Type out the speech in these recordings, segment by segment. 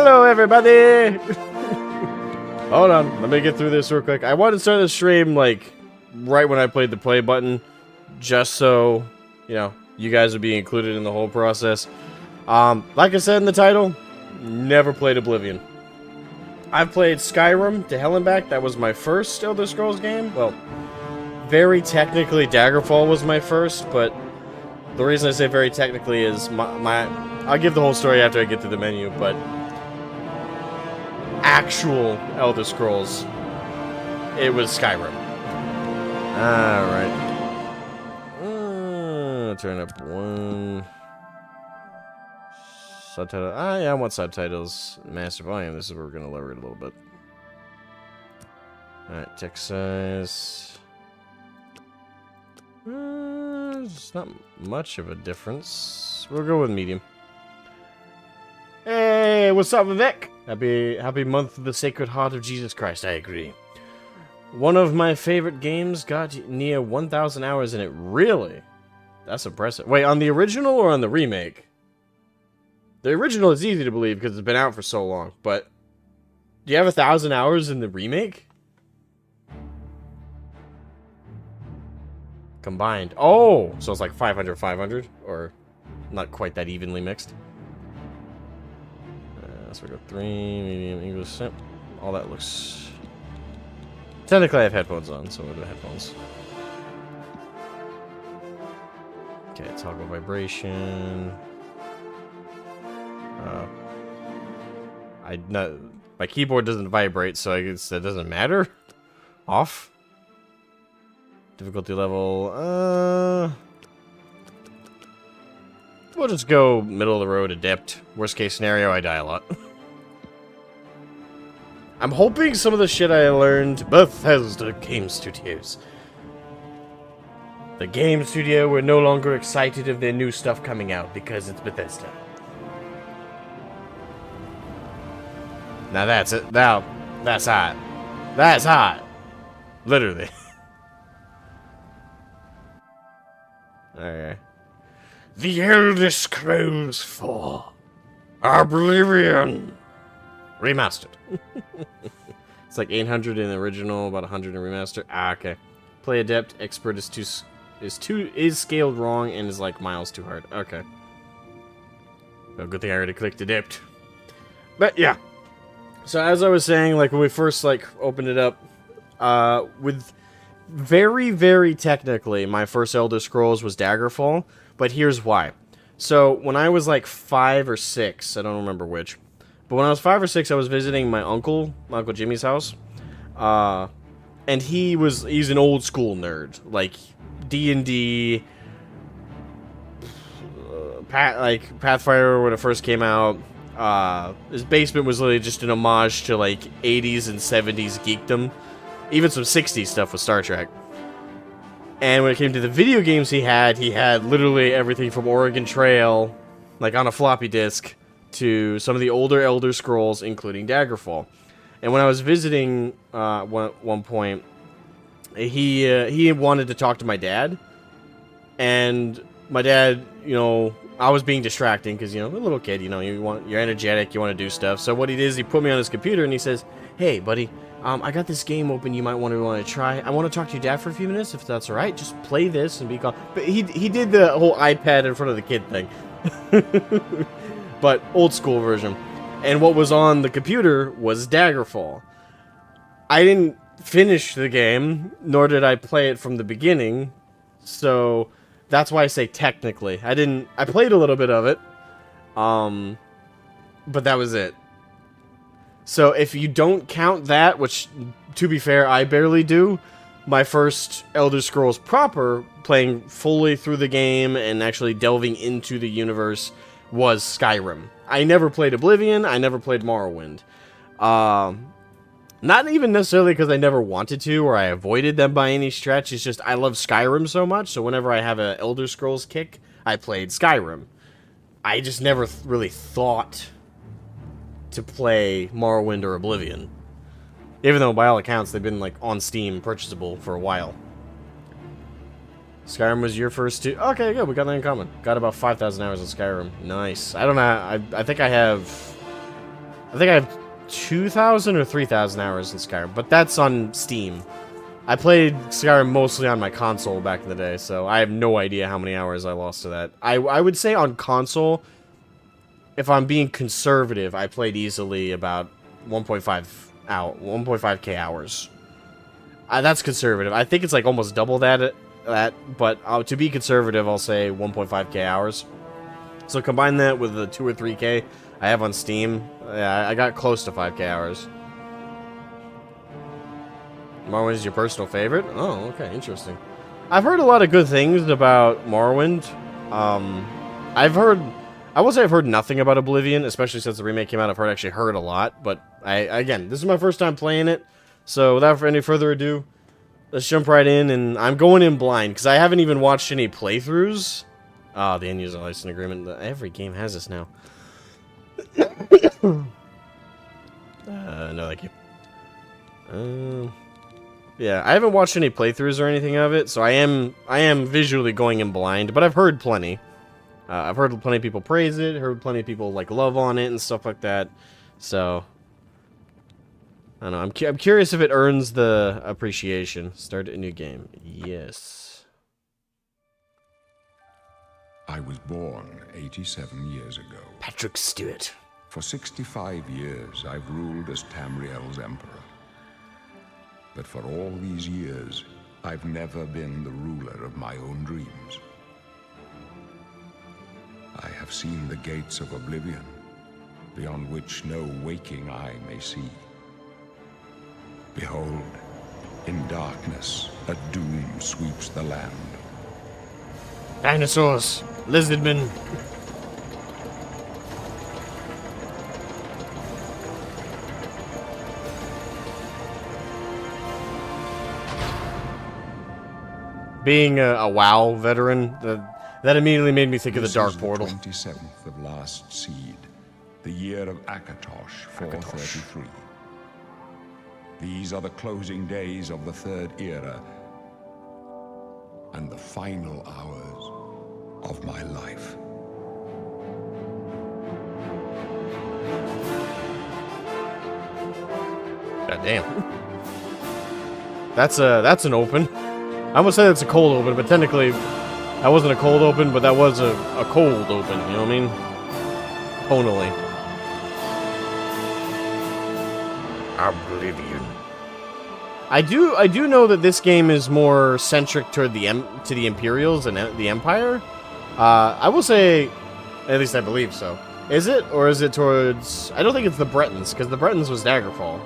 Hello, everybody! Hold on, let me get through this real quick. I wanted to start the stream, like, right when I played the play button, just so, you know, you guys would be included in the whole process. Like I said in the title, never played Oblivion. I've played Skyrim to Hell and Back. That was my first Elder Scrolls game. Well, very technically, Daggerfall was my first, but the reason I say very technically is I'll give the whole story after I get to the menu, but actual Elder Scrolls, it was Skyrim. Alright. Turn up one. Subtitle. Yeah, I want subtitles. Master volume. This is where we're going to lower it a little bit. Alright, text size. It's not much of a difference. We'll go with medium. Hey, what's up, Vivek? Happy month of the Sacred Heart of Jesus Christ. I agree. One of my favorite games got near 1,000 hours in it. Really? That's impressive. Wait, on the original or on the remake? The original is easy to believe because it's been out for so long, but do you have 1,000 hours in the remake? Combined. Oh! So it's like 500, 500? Or not quite that evenly mixed? So we go 3, medium, English, simp. All that looks... Technically I have headphones on, so we'll do headphones. Okay, toggle vibration. My keyboard doesn't vibrate, so I guess that doesn't matter. Off. Difficulty level. We'll just go middle of the road, adept. Worst case scenario, I die a lot. I'm hoping some of the shit I learned. Bethesda Game Studios. The game studio were no longer excited of their new stuff coming out because it's Bethesda. Now that's it. Now that's hot. That's hot. Literally. Okay. The Elder Scrolls 4 Oblivion Remastered. It's like 800 in the original, about 100 in remaster. Ah, okay. Play adept, expert is scaled wrong and is like miles too hard. Okay. Well, good thing I already clicked adept. But yeah. So as I was saying, like when we first like opened it up, with very, very technically, my first Elder Scrolls was Daggerfall. But here's why. So, when I was like 5 or 6, I don't remember which, but when I was 5 or 6, I was visiting my Uncle Jimmy's house, and he's an old school nerd, like D&D, Pathfinder when it first came out. His basement was literally just an homage to like 80s and 70s geekdom, even some 60s stuff with Star Trek. And when it came to the video games he had literally everything from Oregon Trail, like on a floppy disk, to some of the older Elder Scrolls, including Daggerfall. And when I was visiting one point, he wanted to talk to my dad. And my dad, you know, I was being distracting because, you know, a little kid, you know, you're energetic, you want to do stuff. So what he did is he put me on his computer and he says, "Hey, buddy, I got this game open you might want to try. I want to talk to your dad for a few minutes, if that's alright. Just play this and be calm." But he did the whole iPad in front of the kid thing. But old school version. And what was on the computer was Daggerfall. I didn't finish the game, nor did I play it from the beginning. So that's why I say technically. I played a little bit of it. But that was it. So if you don't count that, which, to be fair, I barely do, my first Elder Scrolls proper, playing fully through the game and actually delving into the universe, was Skyrim. I never played Oblivion, I never played Morrowind. Not even necessarily because I never wanted to, or I avoided them by any stretch, it's just I love Skyrim so much, so whenever I have an Elder Scrolls kick, I played Skyrim. I just never really thought to play Morrowind or Oblivion. Even though, by all accounts, they've been, like, on Steam, purchasable for a while. Skyrim was your first two? Okay, good, we got that in common. Got about 5,000 hours of Skyrim. Nice. I don't know, I think I have I think I have 2,000 or 3,000 hours in Skyrim, but that's on Steam. I played Skyrim mostly on my console back in the day, so I have no idea how many hours I lost to that. I would say on console, if I'm being conservative, I played easily about 1.5k hours. That's conservative. I think it's like almost double that, but to be conservative, I'll say 1.5k hours. So combine that with the 2 or 3k I have on Steam, yeah, I got close to 5k hours. Morrowind is your personal favorite? Oh, okay, interesting. I've heard a lot of good things about Morrowind. I will say I've heard nothing about Oblivion, especially since the remake came out. I've actually heard a lot, but again, this is my first time playing it, so without any further ado, let's jump right in, and I'm going in blind, because I haven't even watched any playthroughs. Oh, the end-user license agreement. Every game has this now. No, thank you. Yeah, I haven't watched any playthroughs or anything of it, so I am visually going in blind, but I've heard plenty. I've heard plenty of people praise it, heard plenty of people like love on it and stuff like that. So I don't know. I'm curious if it earns the appreciation. Start a new game. Yes. I was born 87 years ago. Patrick Stewart. For 65 years, I've ruled as Tamriel's emperor. But for all these years, I've never been the ruler of my own dreams. I have seen the gates of Oblivion, beyond which no waking eye may see. Behold, in darkness, a doom sweeps the land. Dinosaurs, lizardmen. Being a WoW veteran, that immediately made me think of the Dark Portal. This is the 27th of last seed, the year of Akatosh, 433. These are the closing days of the Third Era, and the final hours of my life. God damn. That's an open. I would say that's a cold open, but technically that wasn't a cold open, but that was a cold open, you know what I mean? Tonally. Oblivion. I do know that this game is more centric toward the Imperials and the Empire. I will say, at least I believe so. Is it, or is it towards? I don't think it's the Bretons, because the Bretons was Daggerfall.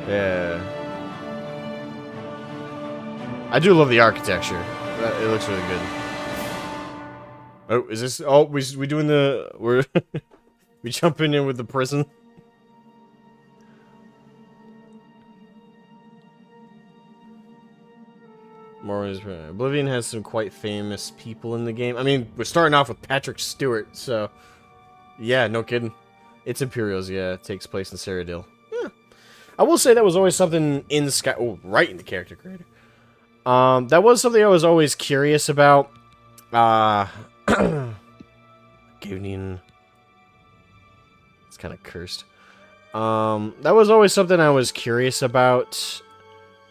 Yeah. I do love the architecture. It looks really good. Oh, is this? Oh, we doing the? We're we jumping in with the prison. Oblivion has some quite famous people in the game. I mean, we're starting off with Patrick Stewart, so yeah, no kidding. It's Imperials, yeah. It takes place in Cyrodiil. Yeah. I will say that was always something in the sky. Oh, right in the character creator. That was something I was always curious about. Gunion. It's kind of cursed. That was always something I was curious about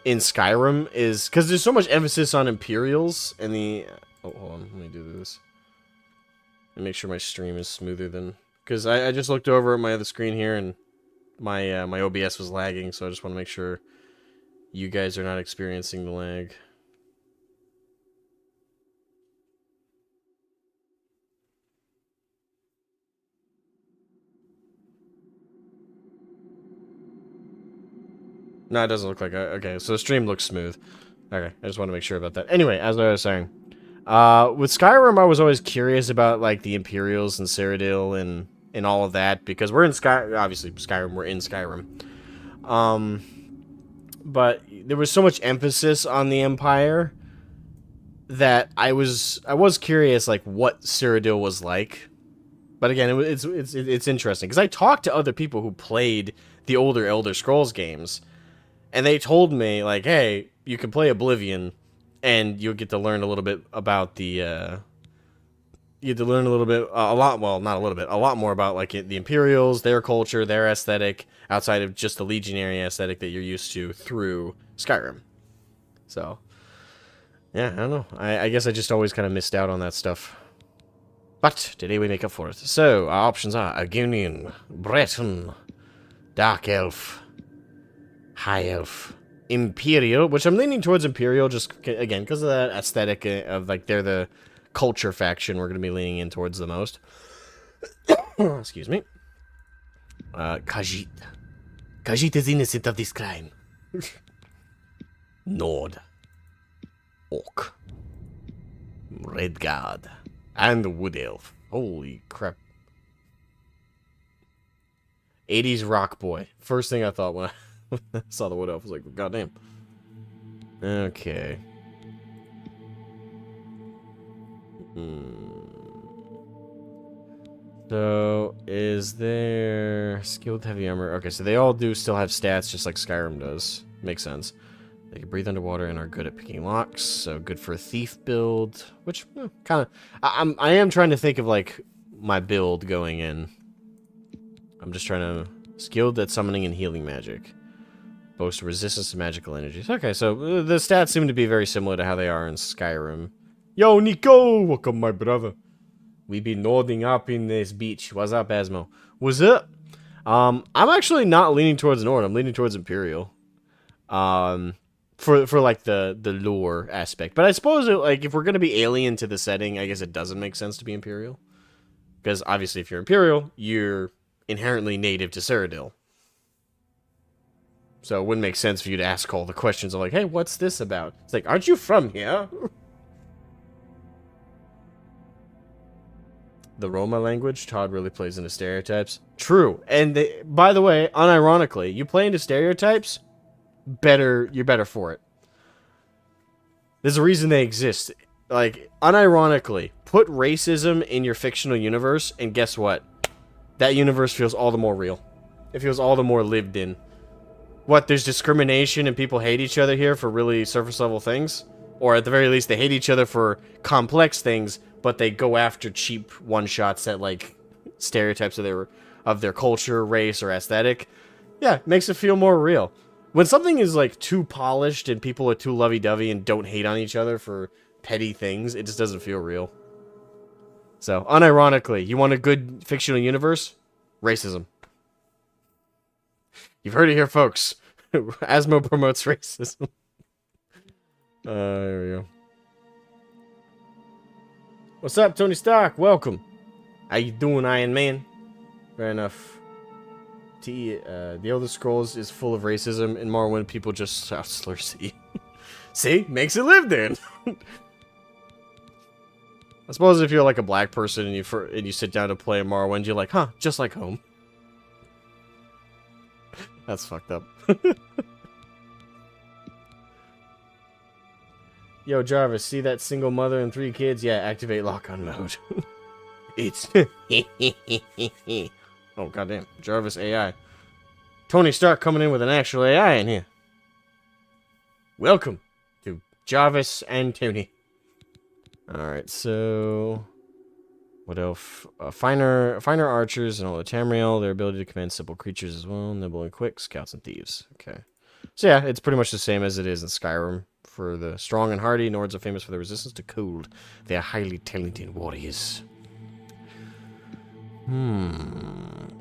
in Skyrim, is because there's so much emphasis on Imperials and the. Oh, hold on, let me do this. And make sure my stream is smoother than, because I just looked over at my other screen here and my my OBS was lagging, so I just want to make sure you guys are not experiencing the lag. No, it doesn't look like it. Okay, so the stream looks smooth. Okay, I just want to make sure about that. Anyway, as I was saying, with Skyrim, I was always curious about like the Imperials and Cyrodiil and all of that, because we're in obviously Skyrim, we're in Skyrim. But there was so much emphasis on the Empire that I was curious like what Cyrodiil was like. But again, it's interesting because I talked to other people who played the older Elder Scrolls games. And they told me, like, hey, you can play Oblivion, And you'll get to learn a little bit about the, you get to learn a little bit, a lot, well, not a little bit, a lot more about, like, the Imperials, their culture, their aesthetic, outside of just the Legionary aesthetic that you're used to through Skyrim. So, yeah, I don't know. I guess I just always kind of missed out on that stuff. But today we make up for it. So, our options are Agunian, Breton, Dark Elf, High Elf, Imperial, which I'm leaning towards Imperial just, again, because of that aesthetic of, like, they're the culture faction we're going to be leaning in towards the most. Excuse me. Khajiit. Khajiit is innocent of this crime. Nord. Orc. Redguard. And the Wood Elf. Holy crap. 80s rock boy. First thing I thought when I saw the Wood Elf was like, goddamn. Okay. So, is there skilled heavy armor? Okay, so they all do still have stats just like Skyrim does. Makes sense. They can breathe underwater and are good at picking locks, so good for a thief build, which kind of I am trying to think of like my build going in. I'm just trying to skilled at summoning and healing magic. Boast resistance to magical energies. Okay, so the stats seem to be very similar to how they are in Skyrim. Yo, Nico! Welcome, my brother. We be nodding up in this beach. What's up, Asmo? What's up? I'm actually not leaning towards Nord. I'm leaning towards Imperial. For like the lore aspect. But I suppose like if we're gonna be alien to the setting, I guess it doesn't make sense to be Imperial. Because obviously if you're Imperial, you're inherently native to Cyrodiil. So it wouldn't make sense for you to ask all the questions of like, hey, what's this about? It's like, aren't you from here? The Roma language, Todd really plays into stereotypes. True. And by the way, unironically, you play into stereotypes, you're better for it. There's a reason they exist. Like, unironically, put racism in your fictional universe, and guess what? That universe feels all the more real. It feels all the more lived in. What, there's discrimination and people hate each other here for really surface level things? Or at the very least, they hate each other for complex things, but they go after cheap one-shots at, like, stereotypes of their culture, race, or aesthetic. Yeah, it makes it feel more real. When something is, like, too polished and people are too lovey-dovey and don't hate on each other for petty things, it just doesn't feel real. So, unironically, you want a good fictional universe? Racism. You've heard it here, folks. Asmo promotes racism. There we go. What's up, Tony Stark? Welcome. How you doing, Iron Man? Fair enough. The Elder Scrolls is full of racism. In Morrowind, people just shout slurs at you. See? Makes it lived in. I suppose if you're like a black person and you sit down to play Morrowind, you're like, huh, just like home. That's fucked up. Yo, Jarvis, see that single mother and 3 kids? Yeah, activate lock-on mode. It's... Oh, goddamn. Jarvis AI. Tony Stark coming in with an actual AI in here. Welcome to Jarvis and Tony. Alright, so... What else? Finer archers and all the Tamriel, their ability to command simple creatures as well, nimble and quick, scouts and thieves. Okay. So yeah, it's pretty much the same as it is in Skyrim. For the strong and hardy, Nords are famous for their resistance to cold. They are highly talented warriors.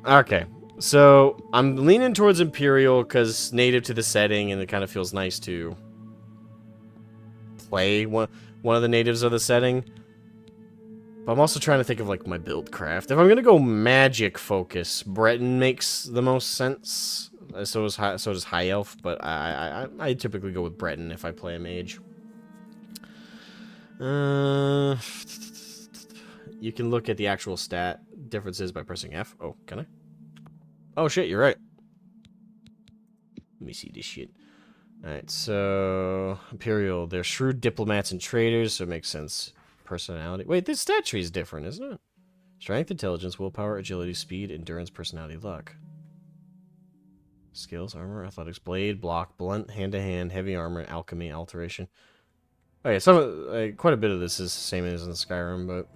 Okay. So, I'm leaning towards Imperial because native to the setting and it kind of feels nice to play one of the natives of the setting. But I'm also trying to think of like my build craft. If I'm gonna go magic focus, Breton makes the most sense. So does High Elf, but I typically go with Breton if I play a mage. You can look at the actual stat differences by pressing F. Oh, can I? Oh shit, you're right. Let me see this shit. Alright, so Imperial, they're shrewd diplomats and traders, so it makes sense. Personality. Wait, this stat tree is different, isn't it? Strength, intelligence, willpower, agility, speed, endurance, personality, luck. Skills, armor, athletics, blade, block, blunt, hand-to-hand, heavy armor, alchemy, alteration. Okay, some quite a bit of this is the same as in Skyrim, but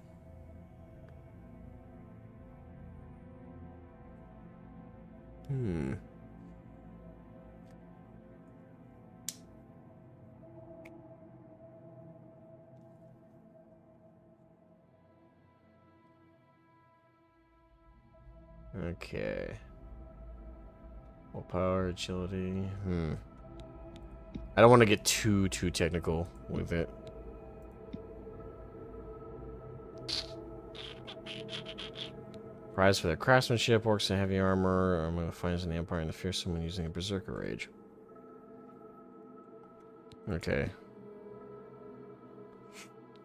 okay. Well, power, agility. I don't want to get too technical with it. Prize for their craftsmanship, orcs in heavy armor. I'm going to find in the Empire and the fear someone using a berserker rage. Okay.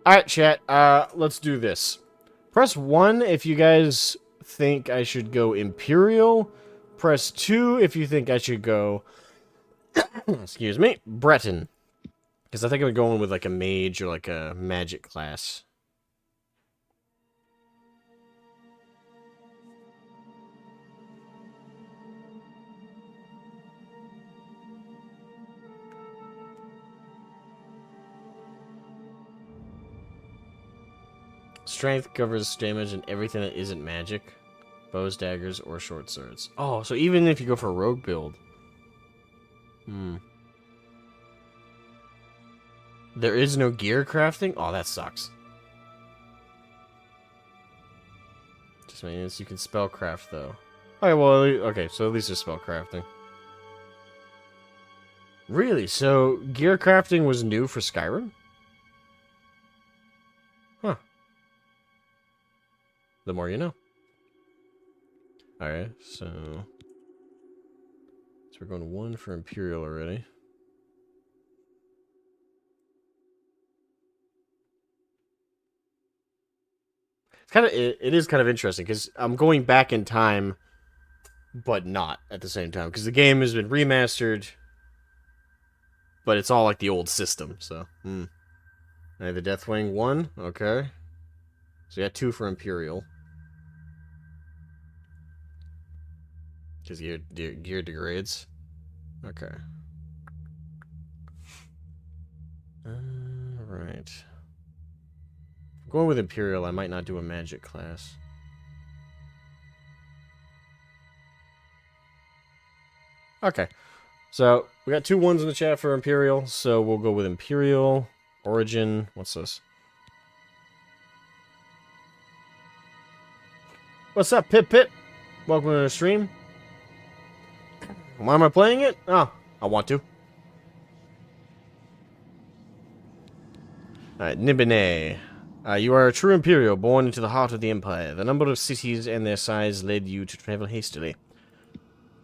Alright, chat. Let's do this. Press 1 if you guys think I should go Imperial. Press 2 if you think I should go, excuse me, Breton. Because I think I'm going with like a mage or like a magic class. Strength covers damage and everything that isn't magic. Bows, daggers, or short swords. Oh, so even if you go for a rogue build. There is no gear crafting? Oh, that sucks. Just means you can spellcraft, though. Okay, well, okay, so at least there's spellcrafting. Really? So, gear crafting was new for Skyrim? Huh. The more you know. Alright, so we're going 1 for Imperial already. It's kind of, it is kind of interesting, because I'm going back in time, but not at the same time, because the game has been remastered, but it's all like the old system, so, Alright, the Deathwing 1, okay. So you got 2 for Imperial. Because gear degrades. Okay. Alright. Going with Imperial, I might not do a magic class. Okay. So, we got 2 1s in the chat for Imperial, so we'll go with Imperial. Origin. What's this? What's up, Pip? Welcome to the stream. Why am I playing it? Oh, I want to. Alright, Nibene. You are a true Imperial, born into the heart of the Empire. The number of cities and their size led you to travel hastily.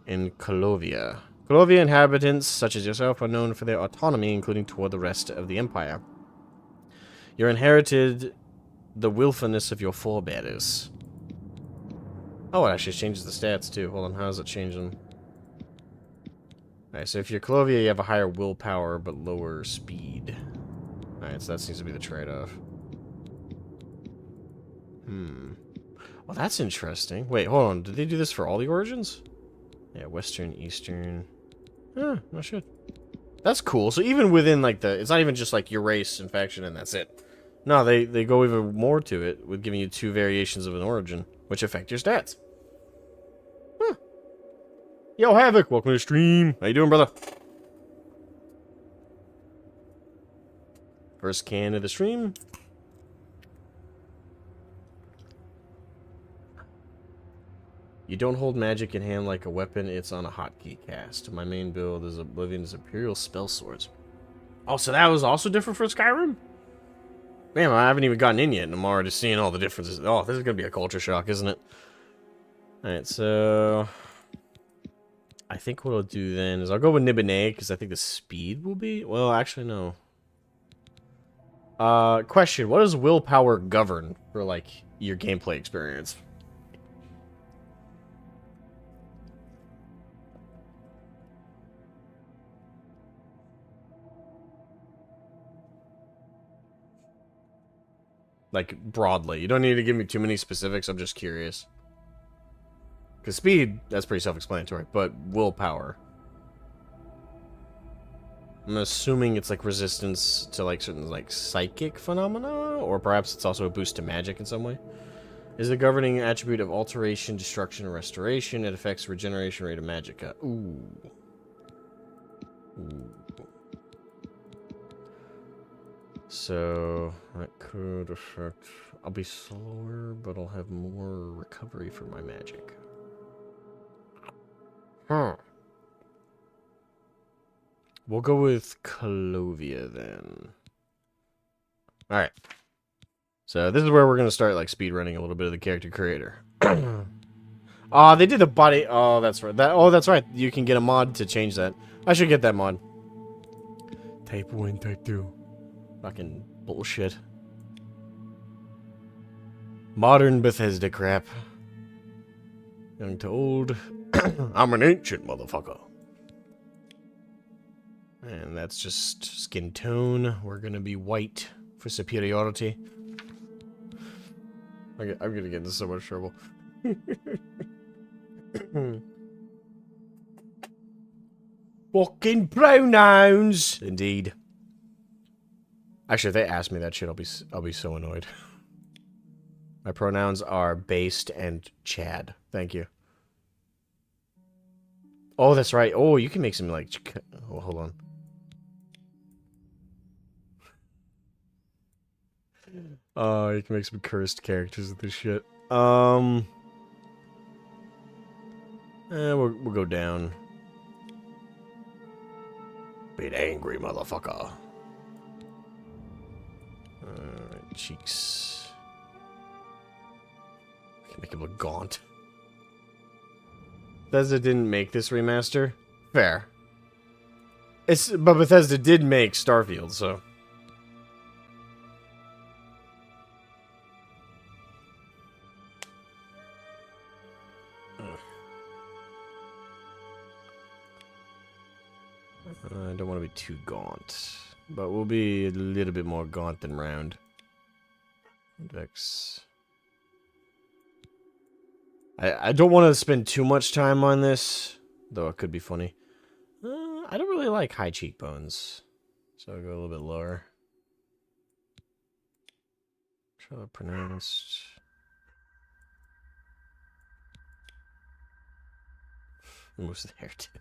In Colovia. Colovia inhabitants, such as yourself, are known for their autonomy, including toward the rest of the Empire. You inherited the willfulness of your forebears. Oh, it actually changes the stats, too. Hold on, how does it change them? Alright, so if you're Colovia, you have a higher willpower, but lower speed. Alright, so that seems to be the trade-off. Well, that's interesting. Wait, hold on. Did they do this for all the origins? Yeah, Western, Eastern. Yeah, I should. That's cool. So even within, like, it's not even just, like, your race and faction and that's it. No, they go even more to it with giving you 2 variations of an origin, which affect your stats. Huh. Yo, Havoc, welcome to the stream. How you doing, brother? First can of the stream. You don't hold magic in hand like a weapon, it's on a hotkey cast. My main build is Oblivion's Imperial Spell Swords. Oh, so that was also different for Skyrim? Man, I haven't even gotten in yet, and I'm already seeing all the differences. Oh, this is going to be a culture shock, isn't it? Alright, so I think what I'll do then is I'll go with Nibene, because I think the speed will be... Well, actually, no. Question, what does willpower govern for, like, your gameplay experience? Like, broadly. You don't need to give me too many specifics, I'm just curious. Because speed, that's pretty self-explanatory, but willpower. I'm assuming it's like resistance to like certain like psychic phenomena, or perhaps it's also a boost to magic in some way. Is the governing attribute of alteration, destruction, and restoration. It affects regeneration rate of magicka. Ooh. Ooh. So that could affect. I'll be slower, but I'll have more recovery for my magic. Huh. We'll go with Clovia then. Alright. So this is where we're going to start like speedrunning a little bit of the character creator. Oh, they did the body. Oh, that's right. That's right. You can get a mod to change that. I should get that mod. Type 1, type 2. Fucking bullshit. Modern Bethesda crap. Young to old. I'm an ancient motherfucker. And that's just skin tone. We're gonna be white for superiority. I'm gonna get into so much trouble. Fucking pronouns! Indeed. Actually, if they ask me that shit, I'll be so annoyed. My pronouns are based and Chad. Thank you. Oh, that's right. Oh, you can make some like. Oh, hold on. Oh, you can make some cursed characters with this shit. We'll go down. Be an angry motherfucker. Alright, cheeks. Can make him look gaunt. Bethesda didn't make this remaster. Fair. But Bethesda did make Starfield, so. I don't want to be too gaunt, but we'll be a little bit more gaunt than round. Vex. I don't want to spend too much time on this, though it could be funny. I don't really like high cheekbones, so I'll go a little bit lower. Try to pronounce. Almost there too.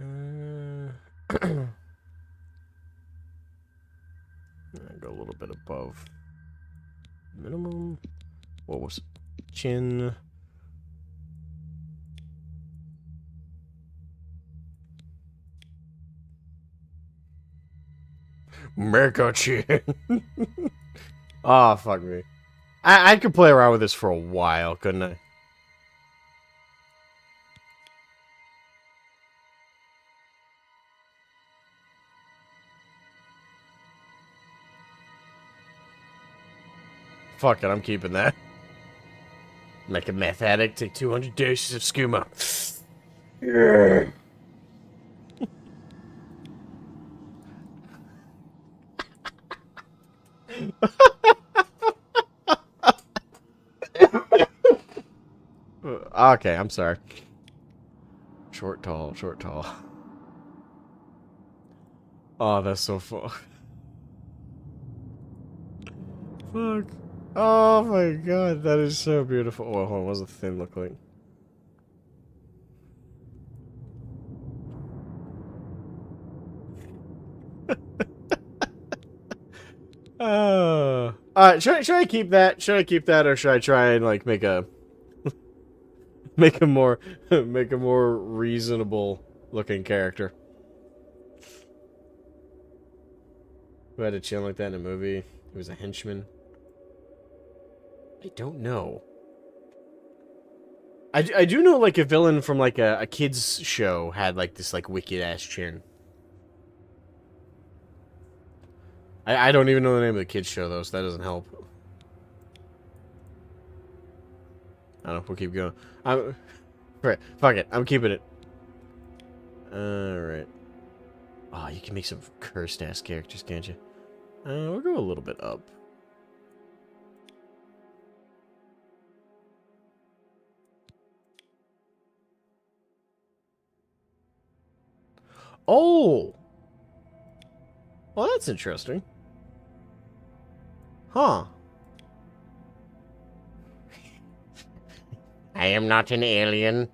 Go a little bit above minimum. What was it? Chin? Mega chin. Oh, fuck me. I could play around with this for a while, couldn't I? Fuck it, I'm keeping that. Make a meth addict, take 200 doses of skooma. Yeah. Okay, I'm sorry. Short, tall, short, tall. Oh, that's so fun. Fuck. Oh my god, that is so beautiful. Oh, hold on, what does the thing look like? Should I keep that? Should I keep that, or should I try and like make a make a more reasonable looking character? Who had a chin like that in a movie? He was a henchman. I don't know. I do know like a villain from like a kids show had like this like wicked ass chin. I don't even know the name of the kids show though, so that doesn't help. I don't know. We'll keep going. Right, fuck it. I'm keeping it. Alright. Oh, you can make some cursed ass characters, can't you? We'll go a little bit up. Oh! Well, that's interesting. Huh. I am not an alien.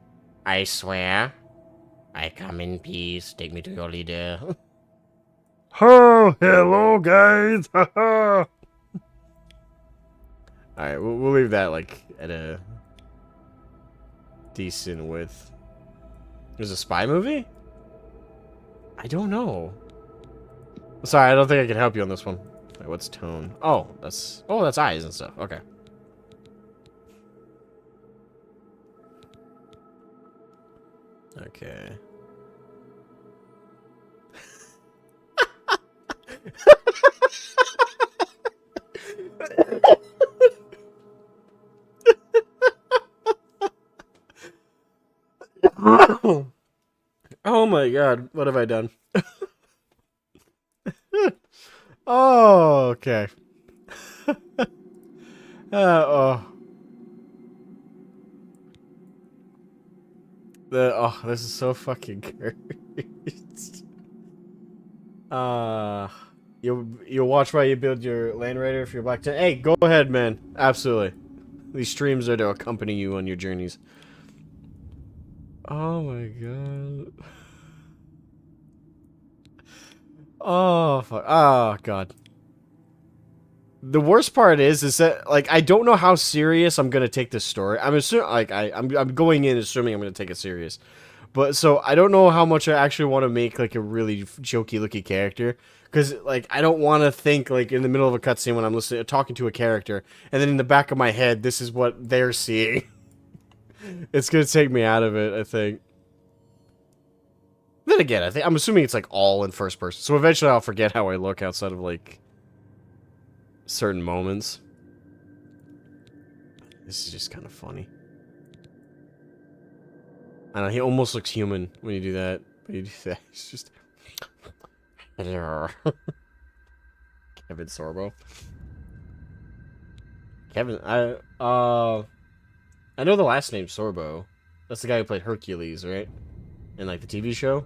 I swear. I come in peace. Take me to your leader. Oh, hello, guys. Alright, we'll leave that, like, at a decent width. There's a spy movie? I don't know. Sorry, I don't think I can help you on this one. Wait, what's tone? Oh, that's eyes and stuff. Okay. Okay. Oh my god, what have I done? Oh, okay. Oh. This is so fucking great. You'll watch while you build your Land Raider if you're Black 10. Hey, go ahead, man. Absolutely. These streams are to accompany you on your journeys. Oh my god. Oh fuck. Oh god. The worst part is that like I don't know how serious I'm gonna take this story. I'm assuming like I'm going in assuming I'm gonna take it serious, but so I don't know how much I actually want to make like a really jokey looking character because like I don't want to think like in the middle of a cutscene when I'm listening talking to a character and then in the back of my head this is what they're seeing. It's gonna take me out of it, I think. Then again, I'm assuming it's like all in first person, so eventually I'll forget how I look outside of like certain moments. This is just kind of funny. I don't know, he almost looks human when you do that. But you do that, it's just Kevin Sorbo. Kevin, I know the last name Sorbo. That's the guy who played Hercules, right? In like the TV show.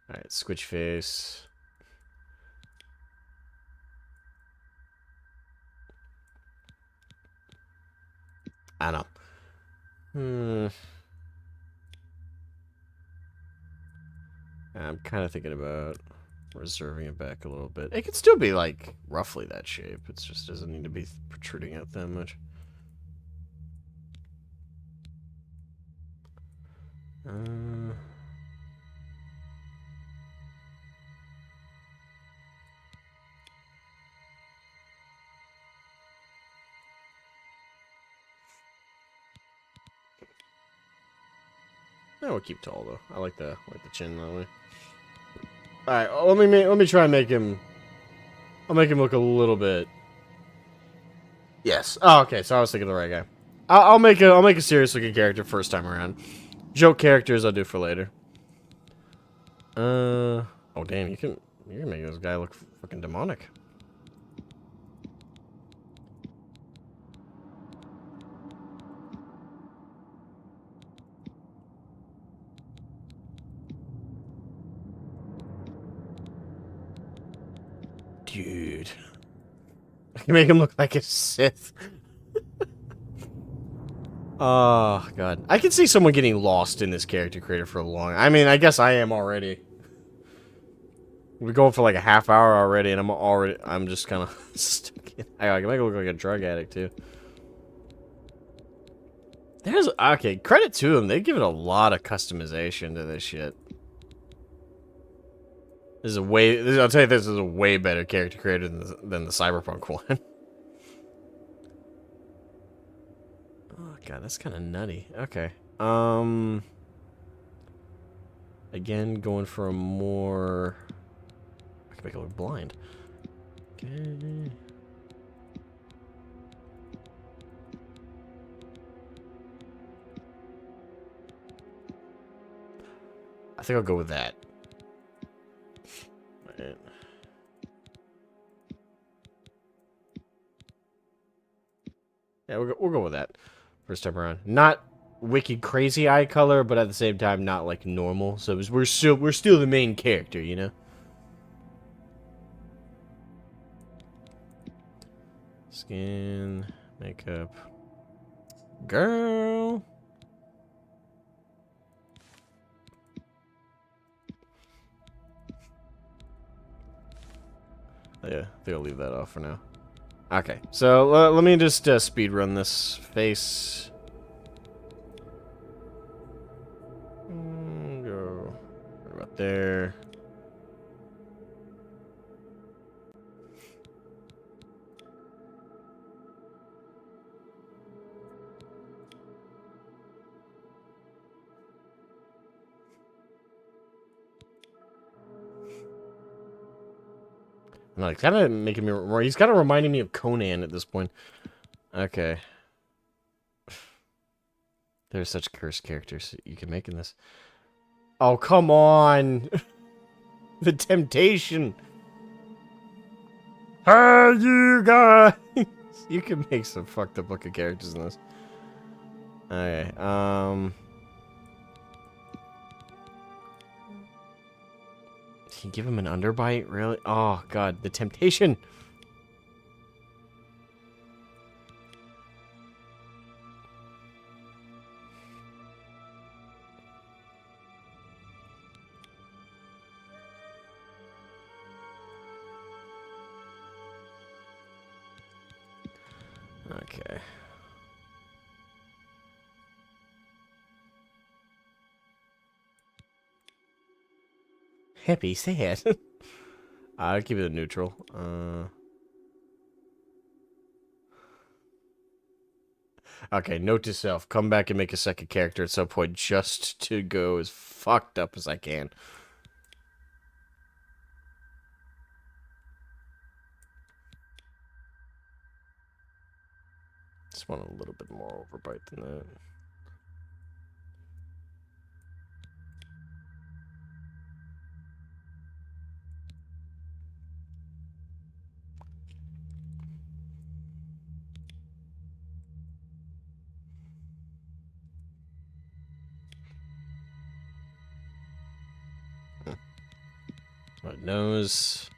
Alright, Squitch face. I don't know. I'm kind of thinking about reserving it back a little bit. It could still be like roughly that shape. It just doesn't need to be protruding out that much. I will keep tall though. I like the chin that way. All right, let me try and make him. I'll make him look a little bit. Yes. Oh, okay. So I was thinking of the right guy. I'll make a serious looking character first time around. Joke characters I'll do for later. Oh damn! You can make this guy look fucking demonic. Dude. I can make him look like a Sith. Oh, God. I can see someone getting lost in this character creator for a long... I mean, I guess I am already. We're going for like a half hour already, and I'm just kind of stuck in... I can make him look like a drug addict, too. Okay, credit to them. They give it a lot of customization to this shit. I'll tell you, this is a way better character creator than the Cyberpunk one. Oh god, that's kind of nutty. Okay. Again, going for a more... I can make it look blind. Okay. I think I'll go with that. Right. Yeah, we'll go with that first time around. Not wicked crazy eye color, but at the same time not like normal. So we're still the main character, you know. Skin, makeup, girl. Yeah, I think I'll leave that off for now. Okay, so let me just speed run this face. Go right about there. No, he's kind of making me. He's kind of reminding me of Conan at this point. Okay. There's such cursed characters you can make in this. Oh, come on! The temptation! Hey, you guys! You can make some fucked up looking characters in this. Okay, Can you give him an underbite? Really? Oh, God, the temptation! Okay. Happy, sad. I'll keep it a neutral. Okay, note to self. Come back and make a second character at some point just to go as fucked up as I can. Just want a little bit more overbite than that. My nose.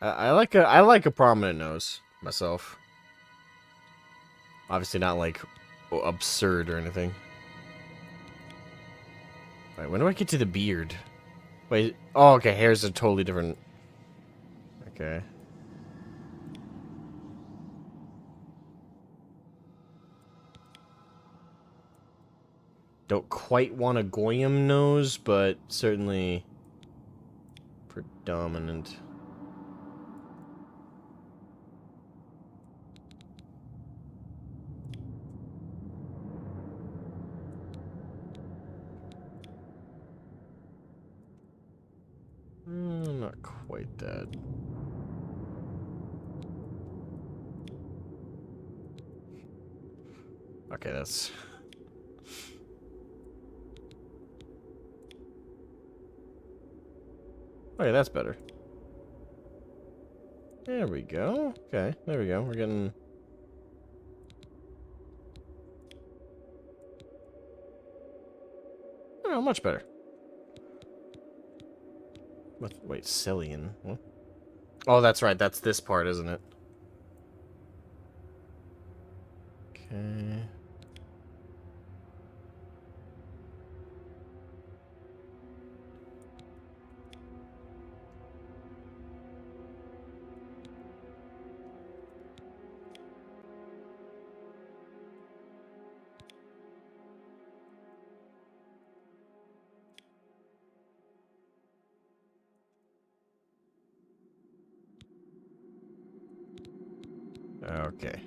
I like a prominent nose myself. Obviously not like absurd or anything. Alright, when do I get to the beard? Wait, oh okay, hair's a totally different. Okay. Don't quite want a Goyim nose, but certainly predominant. Not quite that. Okay, that's... Okay, that's better. There we go. Okay, there we go. We're getting... Oh, much better. Wait, Cillian? What? Oh, that's right. That's this part, isn't it? Okay. Okay.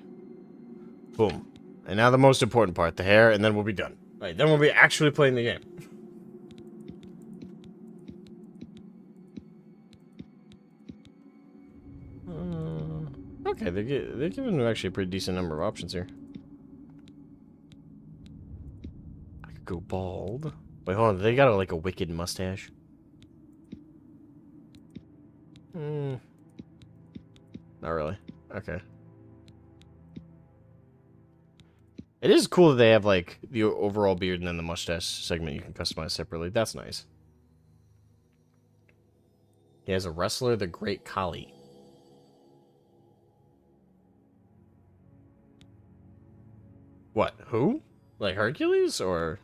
Boom. And now the most important part, the hair, and then we'll be done. Right, then we'll be actually playing the game. Okay, they're giving me actually a pretty decent number of options here. I could go bald. Wait, hold on. They got like a wicked mustache. Not really. Okay. It is cool that they have, like, the overall beard and then the mustache segment you can customize separately. That's nice. He has a wrestler, the Great Kali. What? Who? Like Hercules, or...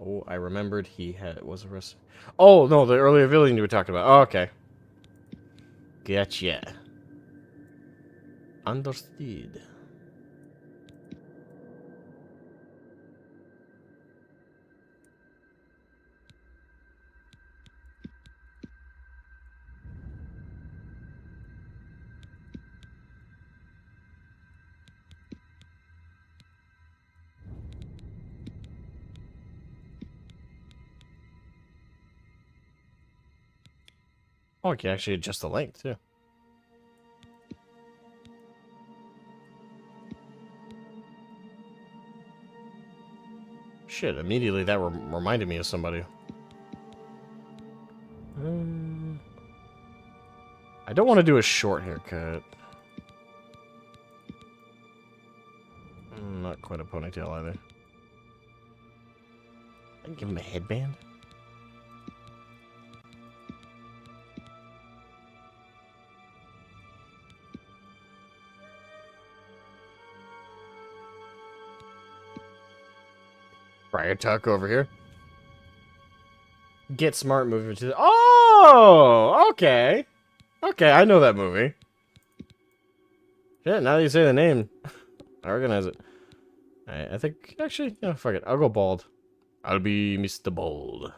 Oh, I remembered he was a wrestler. Oh, no, the earlier villain you were talking about. Oh, okay. Gotcha. Understood. Oh, I can actually adjust the length, too. Shit, immediately that reminded me of somebody. I don't want to do a short haircut. Not quite a ponytail either. I can give him a headband. Friar Tuck over here. Get Smart movie to the... Oh! Okay. Okay, I know that movie. Shit, now that you say the name, I recognize it. I think, actually, yeah, fuck it. I'll go bald. I'll be Mr. Bald.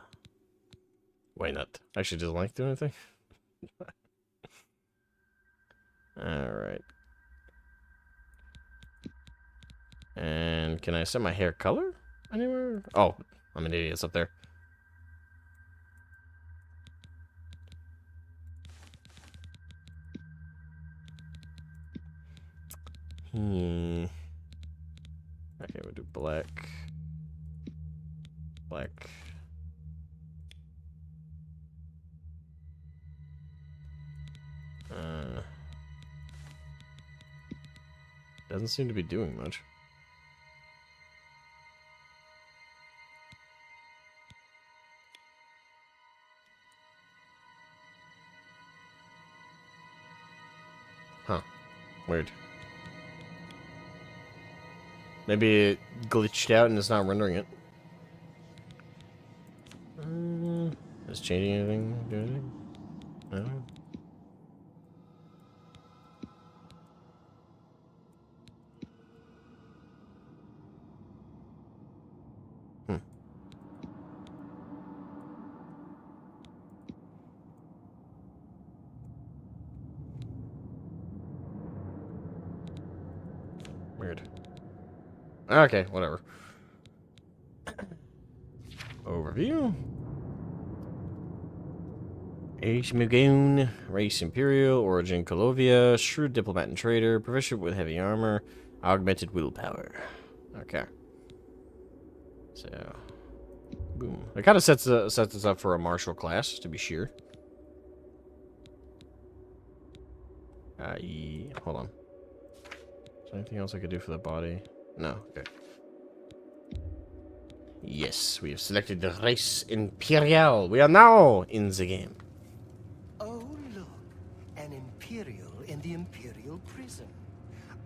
Why not? Actually, doesn't like do anything. Alright. And can I set my hair color anywhere? Oh, I'm an idiot. It's up there. Okay, we'll do black. Black. Doesn't seem to be doing much. Huh. Weird. Maybe it glitched out and it's not rendering it. Is changing anything? Do anything? No. Weird. Okay, whatever. Overview. Asmogan, race Imperial, origin Colovia, shrewd diplomat and trader, proficient with heavy armor, augmented willpower. Okay. So, boom. It kind of sets us up for a martial class, to be sure. Hold on. Is there anything else I could do for the body? No. Okay. Yes, we have selected the race Imperial. We are now in the game. Oh, look. An Imperial in the Imperial prison.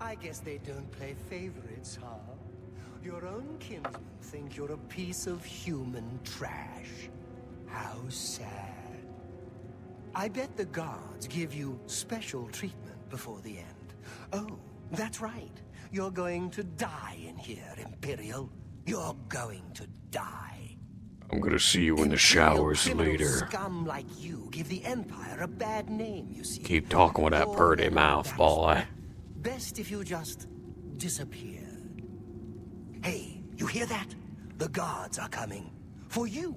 I guess they don't play favorites, huh? Your own kinsmen think you're a piece of human trash. How sad. I bet the guards give you special treatment before the end. Oh, that's right. You're going to die in here, Imperial. You're going to die. I'm gonna see you in the showers later. Scum like you give the Empire a bad name, you see. Keep talking with that purty mouth, boy. Best if you just disappear. Hey, you hear that? The guards are coming. For you.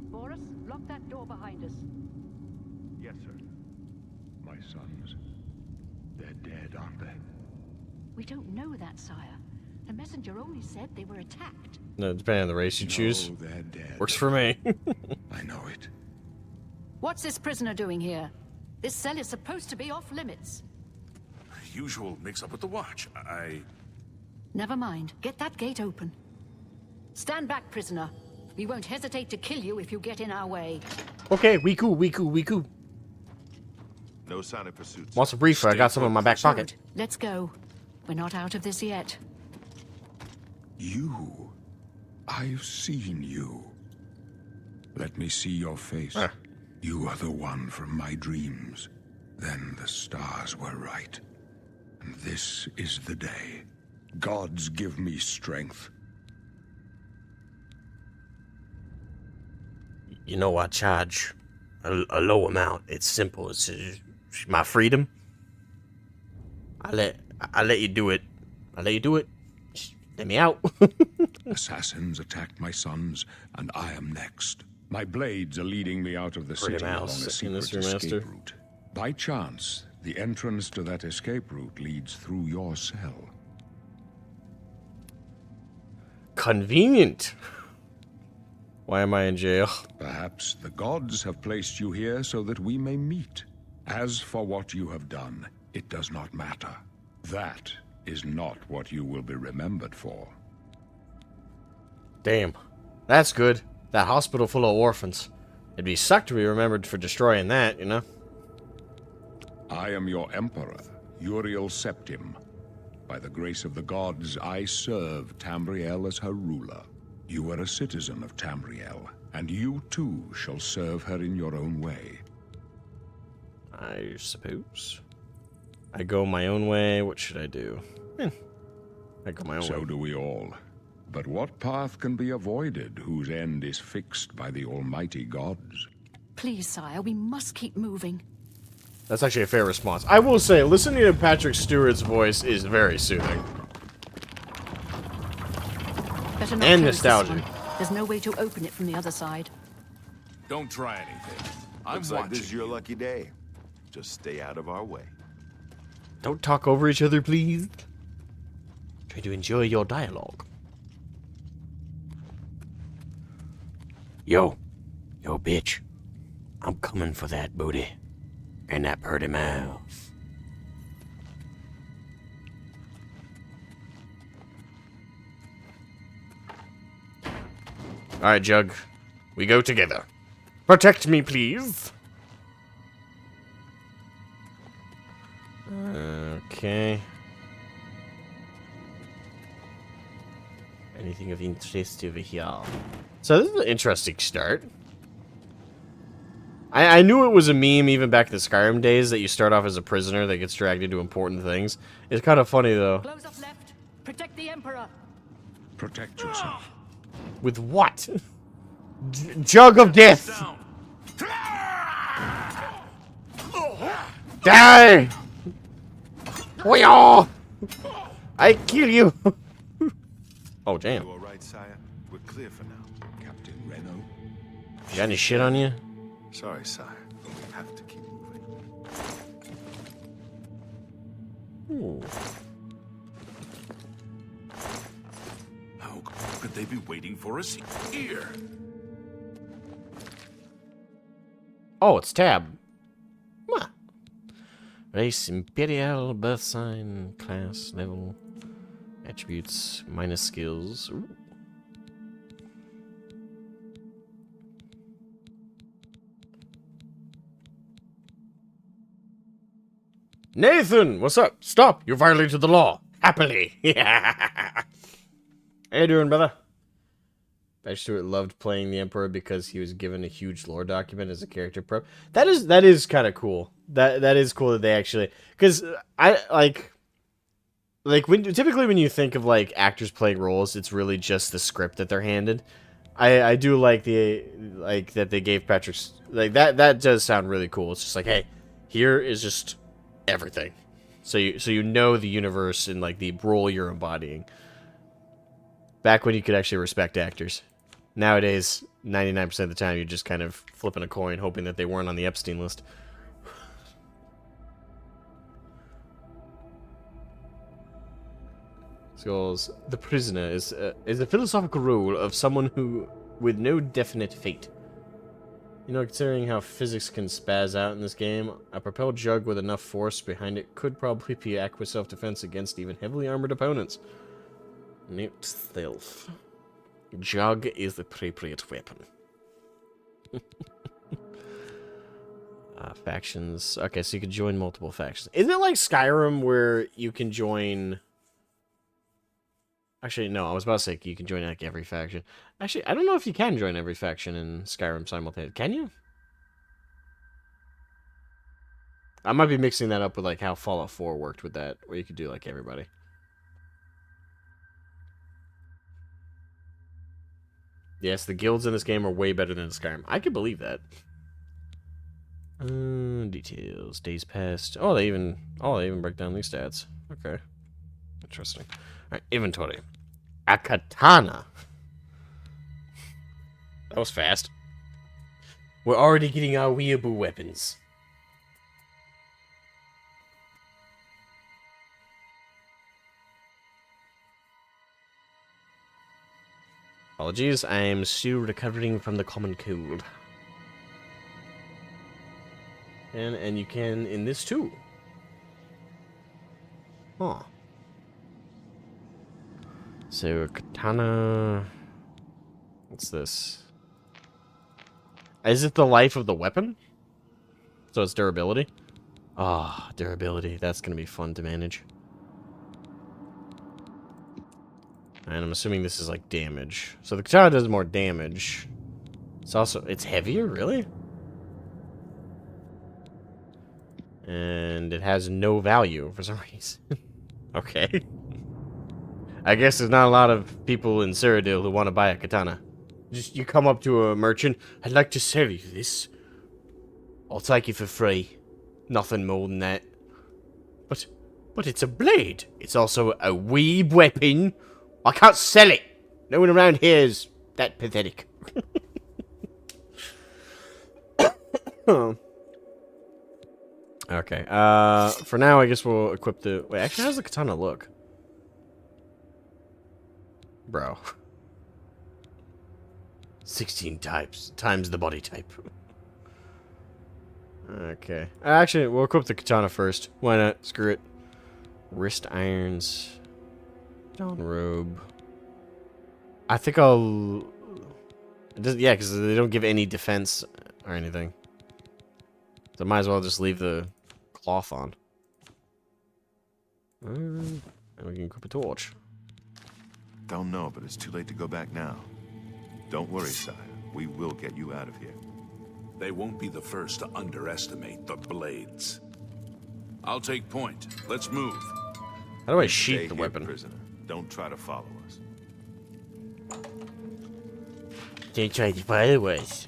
Boris, lock that door behind us. Yes, sir. My sons. They're dead, aren't they? We don't know that, sire. The messenger only said they were attacked. No, depending on the race you choose. No, they're dead. Works for me. I know it. What's this prisoner doing here? This cell is supposed to be off limits. Usual mix-up with the watch. Never mind. Get that gate open. Stand back, prisoner. We won't hesitate to kill you if you get in our way. Okay, we cool. No sign of pursuit. Want some briefer? I got some in my back pocket. Good. Let's go. We're not out of this yet. You. I've seen you. Let me see your face. You are the one from my dreams. Then the stars were right. And this is the day. Gods give me strength. You know, I charge a low amount. It's simple. It's my freedom. I let you do it. Just let me out. Assassins attacked my sons, and I am next. My blades are leading me out of the city along a secret escape route. By chance, the entrance to that escape route leads through your cell. Convenient. Why am I in jail? Perhaps the gods have placed you here so that we may meet. As for what you have done, it does not matter. That is not what you will be remembered for. Damn. That's good. That hospital full of orphans. It'd be sucked to be remembered for destroying that, you know? I am your emperor, Uriel Septim. By the grace of the gods, I serve Tamriel as her ruler. You are a citizen of Tamriel, and you too shall serve her in your own way. I suppose. I go my own way. What should I do? I go my own way. So do we all. But what path can be avoided whose end is fixed by the almighty gods? Please, sire, we must keep moving. That's actually a fair response. I will say, listening to Patrick Stewart's voice is very soothing. Better not And close this nostalgic. one. There's no way to open it from the other side. Don't try anything. I'm Looks watching like this is your you. lucky day. Just stay out of our way. Don't talk over each other, please. Try to enjoy your dialogue. Yo, bitch. I'm coming for that booty. And that pretty mouth. Alright, Jug. We go together. Protect me, please. Okay. Anything of interest over here? So this is an interesting start. I knew it was a meme even back in the Skyrim days that you start off as a prisoner that gets dragged into important things. It's kind of funny though. Close up left. Protect the Emperor. Protect yourself. With what? Jug of death! Die! We all! I kill you! Oh, damn. You all right, sire? We're clear for now. Captain Reno? You got any shit on you? Sorry, sire. We have to keep moving. Ooh. How could they be waiting for us here? Oh, it's Tab. Huh. Race, Imperial, birth sign, class, level, attributes, minus skills. Ooh. Nathan, what's up? Stop! You violated the law. Happily. How you doing, brother? Patrick Stewart loved playing the Emperor because he was given a huge lore document as a character pro. That is kind of cool. That is cool that they actually, because I like when typically when you think of like actors playing roles, it's really just the script that they're handed. I do like that they gave Patrick like that does sound really cool. It's just like, hey, here is just everything, so you know the universe and like the role you're embodying. Back when you could actually respect actors. Nowadays, 99% of the time, you're just kind of flipping a coin, hoping that they weren't on the Epstein list. Skulls. The prisoner is a philosophical role of someone who with no definite fate. You know, considering how physics can spaz out in this game, a propelled jug with enough force behind it could probably be adequate self-defense against even heavily armored opponents. Note stealth. Jug is the appropriate weapon. Factions. Okay, so you can join multiple factions. Isn't it like Skyrim where you can join... Actually, no, I was about to say you can join like every faction. Actually, I don't know if you can join every faction in Skyrim simultaneously. Can you? I might be mixing that up with like how Fallout 4 worked with that, where you could do like everybody. Yes, the guilds in this game are way better than in Skyrim. I can believe that. Details. Days passed. Oh, they even break down these stats. Okay. Interesting. Alright, inventory. A katana. That was fast. We're already getting our weeaboo weapons. Apologies, I'm still recovering from the common cold. And you can in this too. Huh. So, katana... What's this? Is it the life of the weapon? So it's durability? Ah, durability. That's gonna be fun to manage. And I'm assuming this is like damage. So the katana does more damage. It's also... It's heavier? Really? And it has no value for some reason. Okay. I guess there's not a lot of people in Cyrodiil who want to buy a katana. Just you come up to a merchant, I'd like to sell you this. I'll take it for free. Nothing more than that. But it's a blade. It's also a weeb weapon. I can't sell it. No one around here is that pathetic. Okay. For now, I guess we'll equip the... Wait, actually, how's the katana look? Bro. 16 times the body type. Okay. Actually, we'll equip the katana first. Why not? Screw it. Wrist irons. Down robe. I think I'll... Yeah, because they don't give any defense or anything. So I might as well just leave the cloth on. And we can equip a torch. Don't know, but it's too late to go back now. Don't worry, sire. We will get you out of here. They won't be the first to underestimate the blades. I'll take point. Let's move. How do I Stay sheath the here, weapon? prisoner. Don't try to follow us. Don't try to follow us.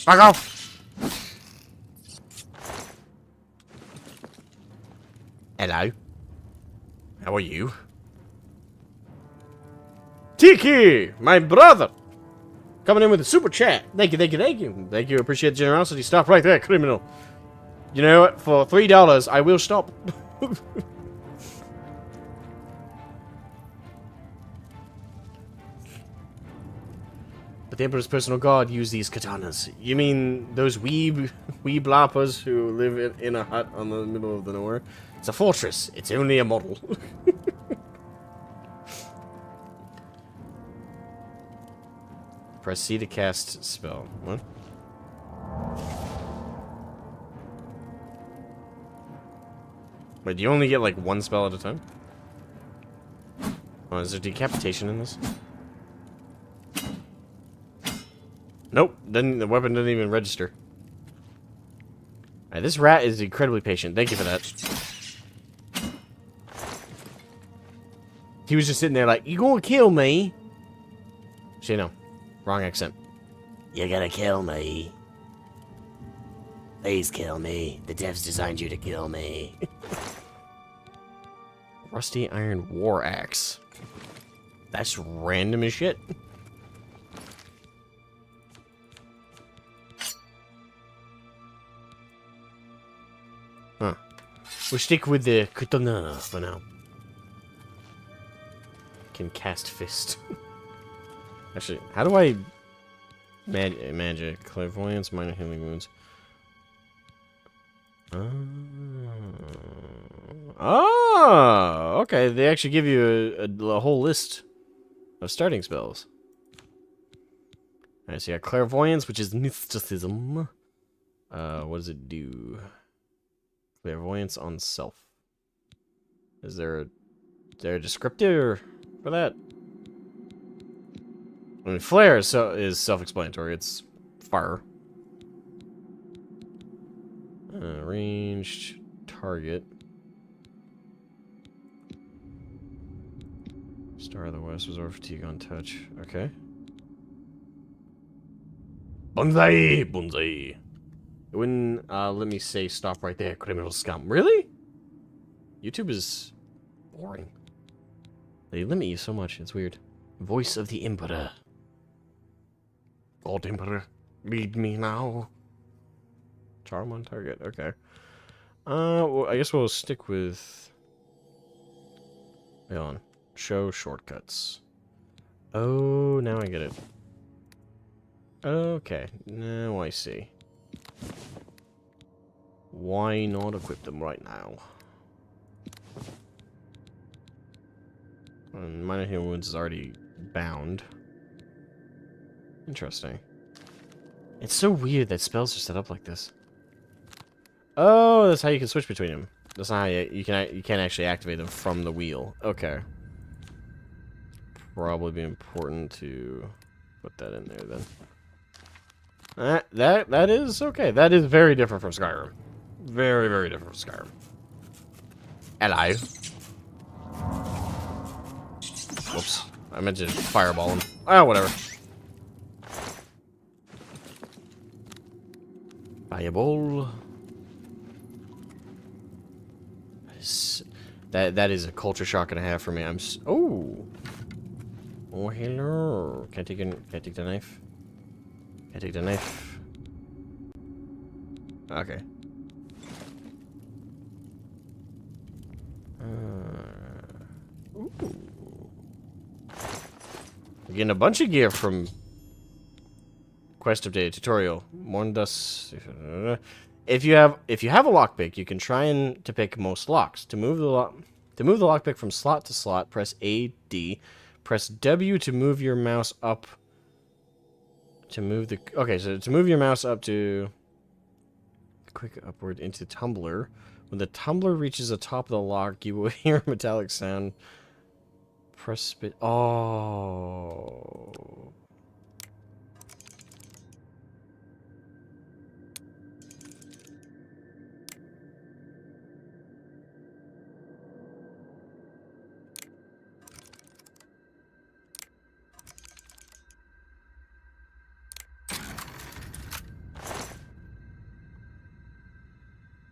Back off! Hello. How are you? Tiki! My brother! Coming in with a super chat. Thank you, thank you, thank you. Thank you, appreciate the generosity. Stop right there, criminal. You know what? For $3, I will stop. But the Emperor's personal guard use these katanas. You mean those weeb-loppers who live in a hut on the middle of the nowhere? It's a fortress. It's only a model. Press C to cast spell. What? Wait, do you only get like one spell at a time? Oh, is there decapitation in this? Nope, the weapon didn't even register. Alright, this rat is incredibly patient. Thank you for that. He was just sitting there like, you gonna kill me? Actually, no. Wrong accent. You're gonna kill me. Please kill me. The devs designed you to kill me. Rusty iron war axe. That's random as shit. Huh. We'll stick with the katana for now. Can cast fist. Actually, how do I Magic. Clairvoyance, minor healing wounds. Oh, okay. They actually give you a whole list of starting spells. Alright, so you got Clairvoyance, which is mysticism. What does it do? Clairvoyance on self. Is there a descriptor for that? I mean, Flare is self-explanatory. It's fire. Ranged target. Star of the West, absorb fatigue on touch. Okay. Bonsai! Bonsai! It wouldn't let me say stop right there, criminal scum. Really? YouTube is boring. They limit you so much, it's weird. Voice of the Emperor. God Emperor, lead me now. Charm on target, okay. Well, I guess we'll stick with... Wait on. Show shortcuts. Oh, now I get it. Okay, now I see. Why not equip them right now? Minor healing wounds is already bound. Interesting. It's so weird that spells are set up like this. Oh, that's how you can switch between them. That's not how you can't actually activate them from the wheel. Okay. Probably be important to put that in there then. That is okay. That is very different from Skyrim. Very, very different from Skyrim. Hello. Whoops. I meant to fireball him. Ah, whatever. Fireball. That is a culture shock and a half for me. Oh, hello. Can I take the knife? Can I take the knife? Okay. Ooh. We're getting a bunch of gear from Quest Update tutorial. Morndus. If you have a lockpick, you can try to pick most locks. To move the lockpick from slot to slot, press AD. Press W to move your mouse up. To move your mouse up to click upward into tumbler. When the tumbler reaches the top of the lock, you will hear a metallic sound. Press spit. Oh.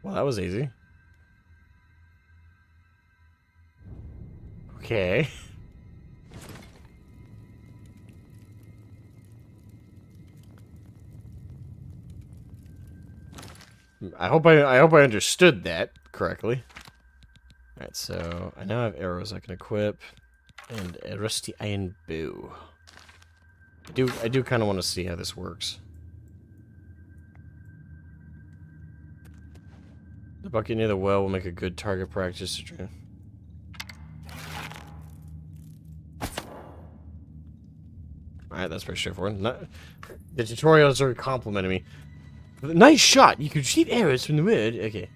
Well, that was easy. Okay. I hope I understood that correctly. Alright, so I now have arrows I can equip and a rusty iron bow. I do kind of want to see how this works. The bucket near the well will make a good target practice. Alright, that's pretty straightforward. The tutorials are complimenting me. Nice shot! You can shoot arrows from the wood. Okay.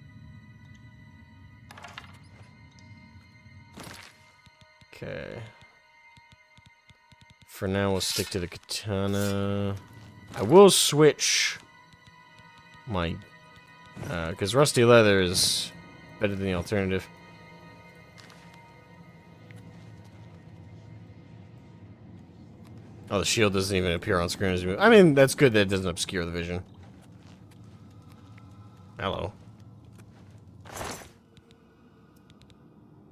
Okay. For now, we'll stick to the katana. I will switch my... because rusty leather is better than the alternative. Oh, the shield doesn't even appear on screen as you move. I mean, that's good that it doesn't obscure the vision. Hello.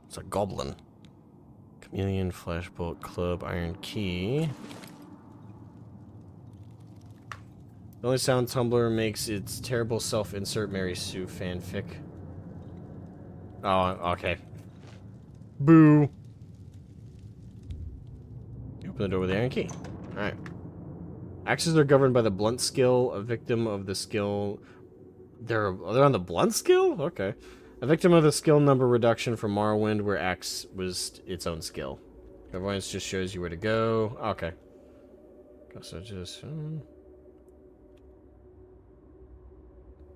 It's a goblin. Chameleon, flashbolt, club, iron key. The only sound Tumblr makes its terrible self-insert Mary Sue fanfic. Oh, okay. Boo. You open the door with the iron key. Alright. Axes are governed by the blunt skill. A victim of the skill... They're on the blunt skill? Okay. A victim of the skill number reduction from Morrowind, where axe was its own skill. Clairvoyance just shows you where to go. Okay. So just...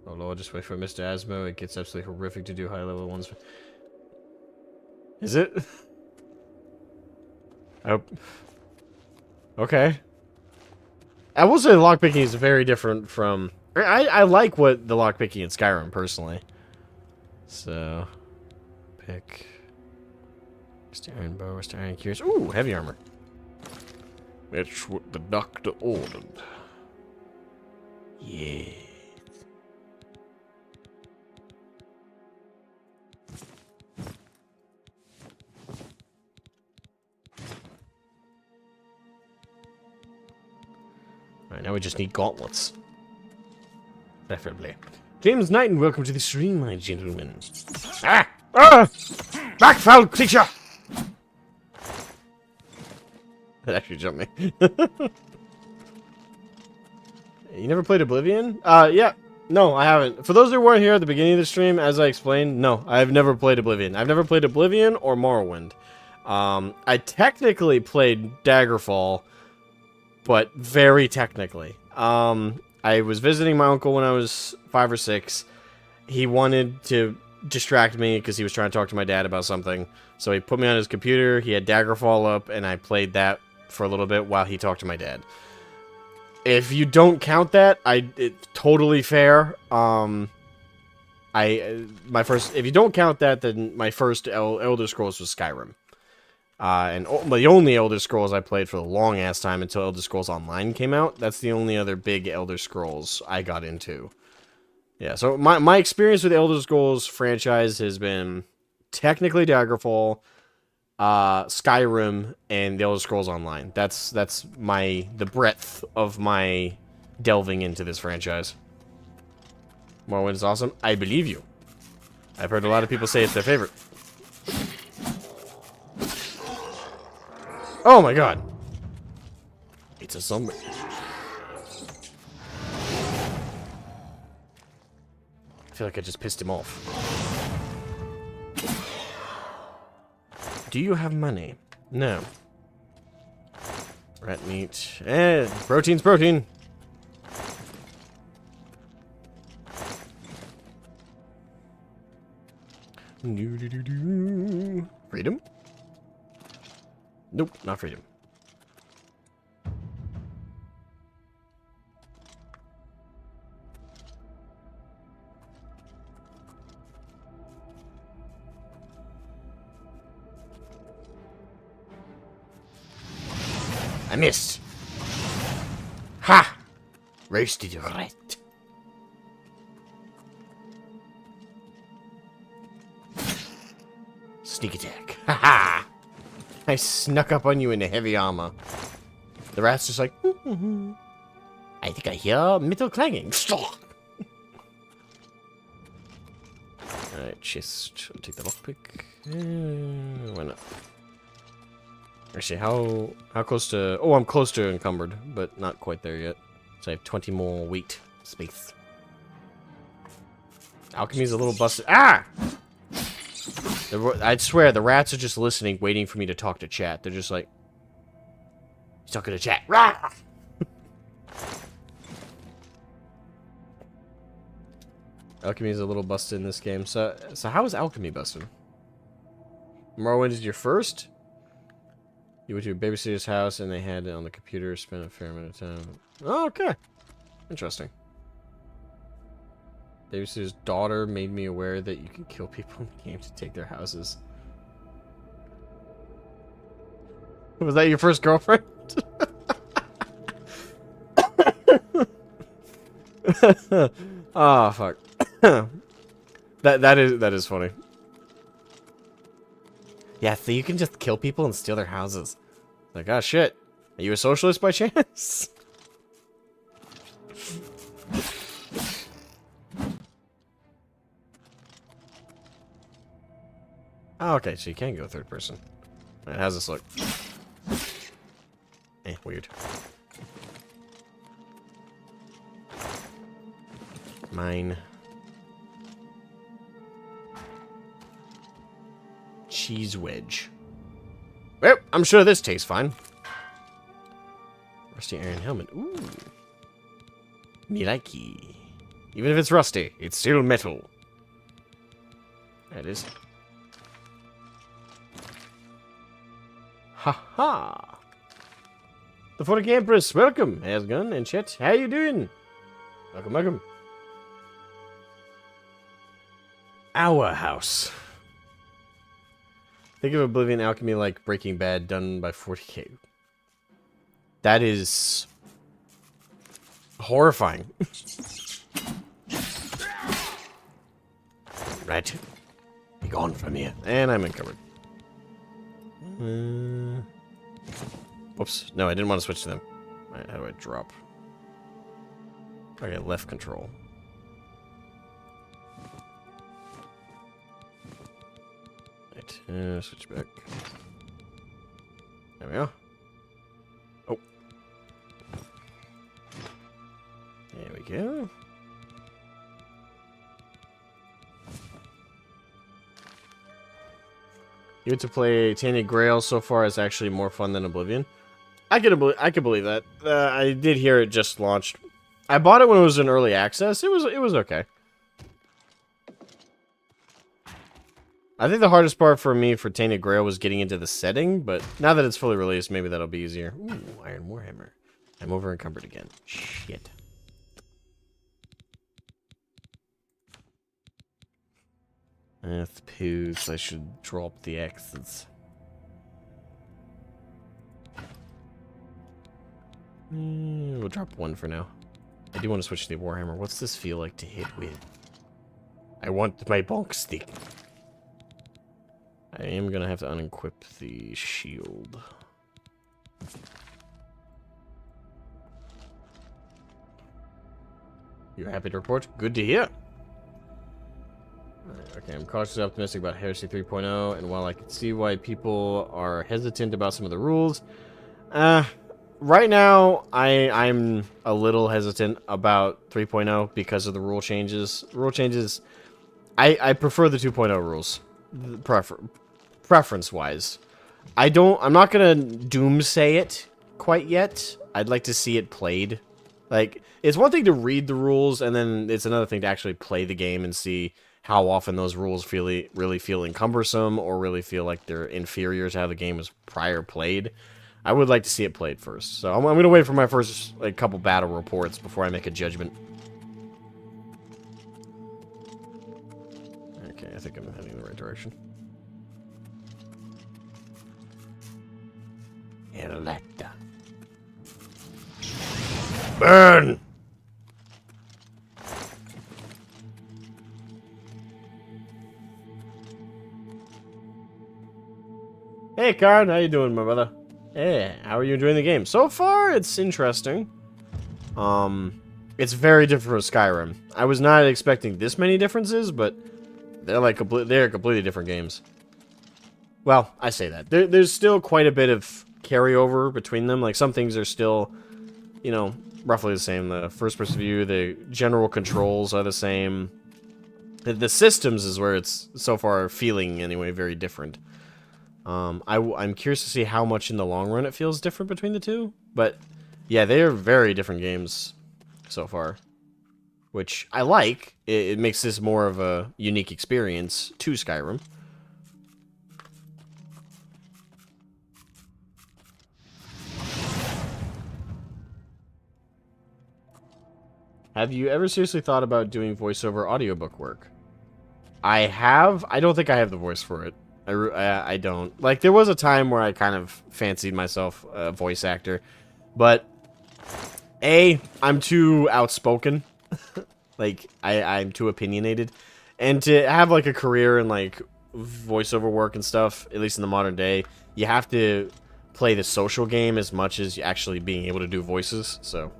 Oh lord, just wait for Mr. Asmo. It gets absolutely horrific to do high level ones. Is it? Oh. Okay. I will say lockpicking is very different from... I like what the lockpicking in Skyrim, personally. So... Pick... Iron bow, iron gears. Ooh, heavy armor. That's what the doctor ordered. Yeah. Alright, now we just need gauntlets. Preferably. James Knight, and welcome to the stream, my gentlemen. Ah! Ah! Back, foul creature! That actually jumped me. You never played Oblivion? Yeah. No, I haven't. For those who weren't here at the beginning of the stream, as I explained, no, I've never played Oblivion. I've never played Oblivion or Morrowind. I technically played Daggerfall, but very technically. I was visiting my uncle when I was 5 or 6. He wanted to distract me because he was trying to talk to my dad about something. So he put me on his computer, he had Daggerfall up, and I played that for a little bit while he talked to my dad. If you don't count that, it's totally fair. If you don't count that, then my first Elder Scrolls was Skyrim. And the only Elder Scrolls I played for a long ass time until Elder Scrolls Online came out. That's the only other big Elder Scrolls I got into. Yeah, so my experience with the Elder Scrolls franchise has been technically Daggerfall, Skyrim, and the Elder Scrolls Online. That's the breadth of my delving into this franchise. Morrowind is awesome. I believe you. I've heard a lot of people say it's their favorite. Oh my god. It's a zombie. I feel like I just pissed him off. Do you have money? No. Rat meat. Protein's protein. Freedom? Nope, not freedom. I missed. Ha! Roasted rat. Sneak attack. Ha ha! I snuck up on you in a heavy armor. The rat's just like, I think I hear metal clanging. Alright, chest. I'll take the lockpick. Why not? Actually, how close to... Oh, I'm close to encumbered, but not quite there yet. So I have 20 more weight space. Alchemy's a little busted. Ah! I'd swear, the rats are just listening, waiting for me to talk to chat. They're just like... He's talking to chat. Rah! Alchemy's a little busted in this game. So how is alchemy busted? Morrowind is your first? You went to your babysitter's house and they had it on the computer, spent a fair amount of time. Oh, okay. Interesting. Babysitter's daughter made me aware that you can kill people in the game to take their houses. Was that your first girlfriend? Oh, fuck. that is funny. Yeah, so you can just kill people and steal their houses. Like, oh shit. Are you a socialist by chance? Oh, okay, so you can go third person. Alright, how's this look? Weird. Mine. Cheese wedge. Well, I'm sure this tastes fine. Rusty iron helmet. Ooh. Me likey. Even if it's rusty, it's still metal. That is. Ha ha. The Photic Empress, welcome, Asmogan and Chet. How you doing? Welcome, welcome. Our house. Think of Oblivion Alchemy like Breaking Bad done by 40K. That is horrifying. Right. Be gone from here. And I'm uncovered. Whoops. No, I didn't want to switch to them. Alright, how do I drop? Okay, left control. Right, switch back. There we go. Oh. There we go. You to play Tainted Grail so far is actually more fun than Oblivion. I could believe that. I did hear it just launched. I bought it when it was in early access. It was okay. I think the hardest part for me for Tainted Grail was getting into the setting, but now that it's fully released, maybe that'll be easier. Ooh, Iron Warhammer. I'm over encumbered again. Shit. Earth poos. I should drop the X's. We'll drop one for now. I do want to switch to the Warhammer. What's this feel like to hit with? I want my bonk stick. I am gonna have to unequip the shield. You're happy to report? Good to hear. Okay, I'm cautiously optimistic about Heresy 3.0, and while I can see why people are hesitant about some of the rules, right now I'm a little hesitant about 3.0 because of the rule changes. I prefer the 2.0 rules, preference-wise. I'm not gonna doomsay it quite yet. I'd like to see it played. Like, it's one thing to read the rules, and then it's another thing to actually play the game and see how often those rules really feel encumbersome or really feel like they're inferior to how the game was prior played. I would like to see it played first. So I'm going to wait for my first couple battle reports before I make a judgment. Okay, I think I'm heading in the right direction. Electa. Burn! Hey, Karn, how you doing, my brother? Hey, how are you enjoying the game? So far, it's interesting. It's very different from Skyrim. I was not expecting this many differences, but they're completely different games. Well, I say that. There's still quite a bit of carryover between them. Like, some things are still, you know, roughly the same. The first-person view, the general controls are the same. The systems is where it's, so far, feeling, anyway, very different. I'm curious to see how much in the long run it feels different between the two. But, yeah, they are very different games so far. Which I like. It makes this more of a unique experience to Skyrim. Have you ever seriously thought about doing voiceover audiobook work? I have. I don't think I have the voice for it. I don't. Like, there was a time where I kind of fancied myself a voice actor, but I'm too outspoken. Like, I'm too opinionated, and to have like a career in like voiceover work and stuff, at least in the modern day, you have to play the social game as much as actually being able to do voices. So,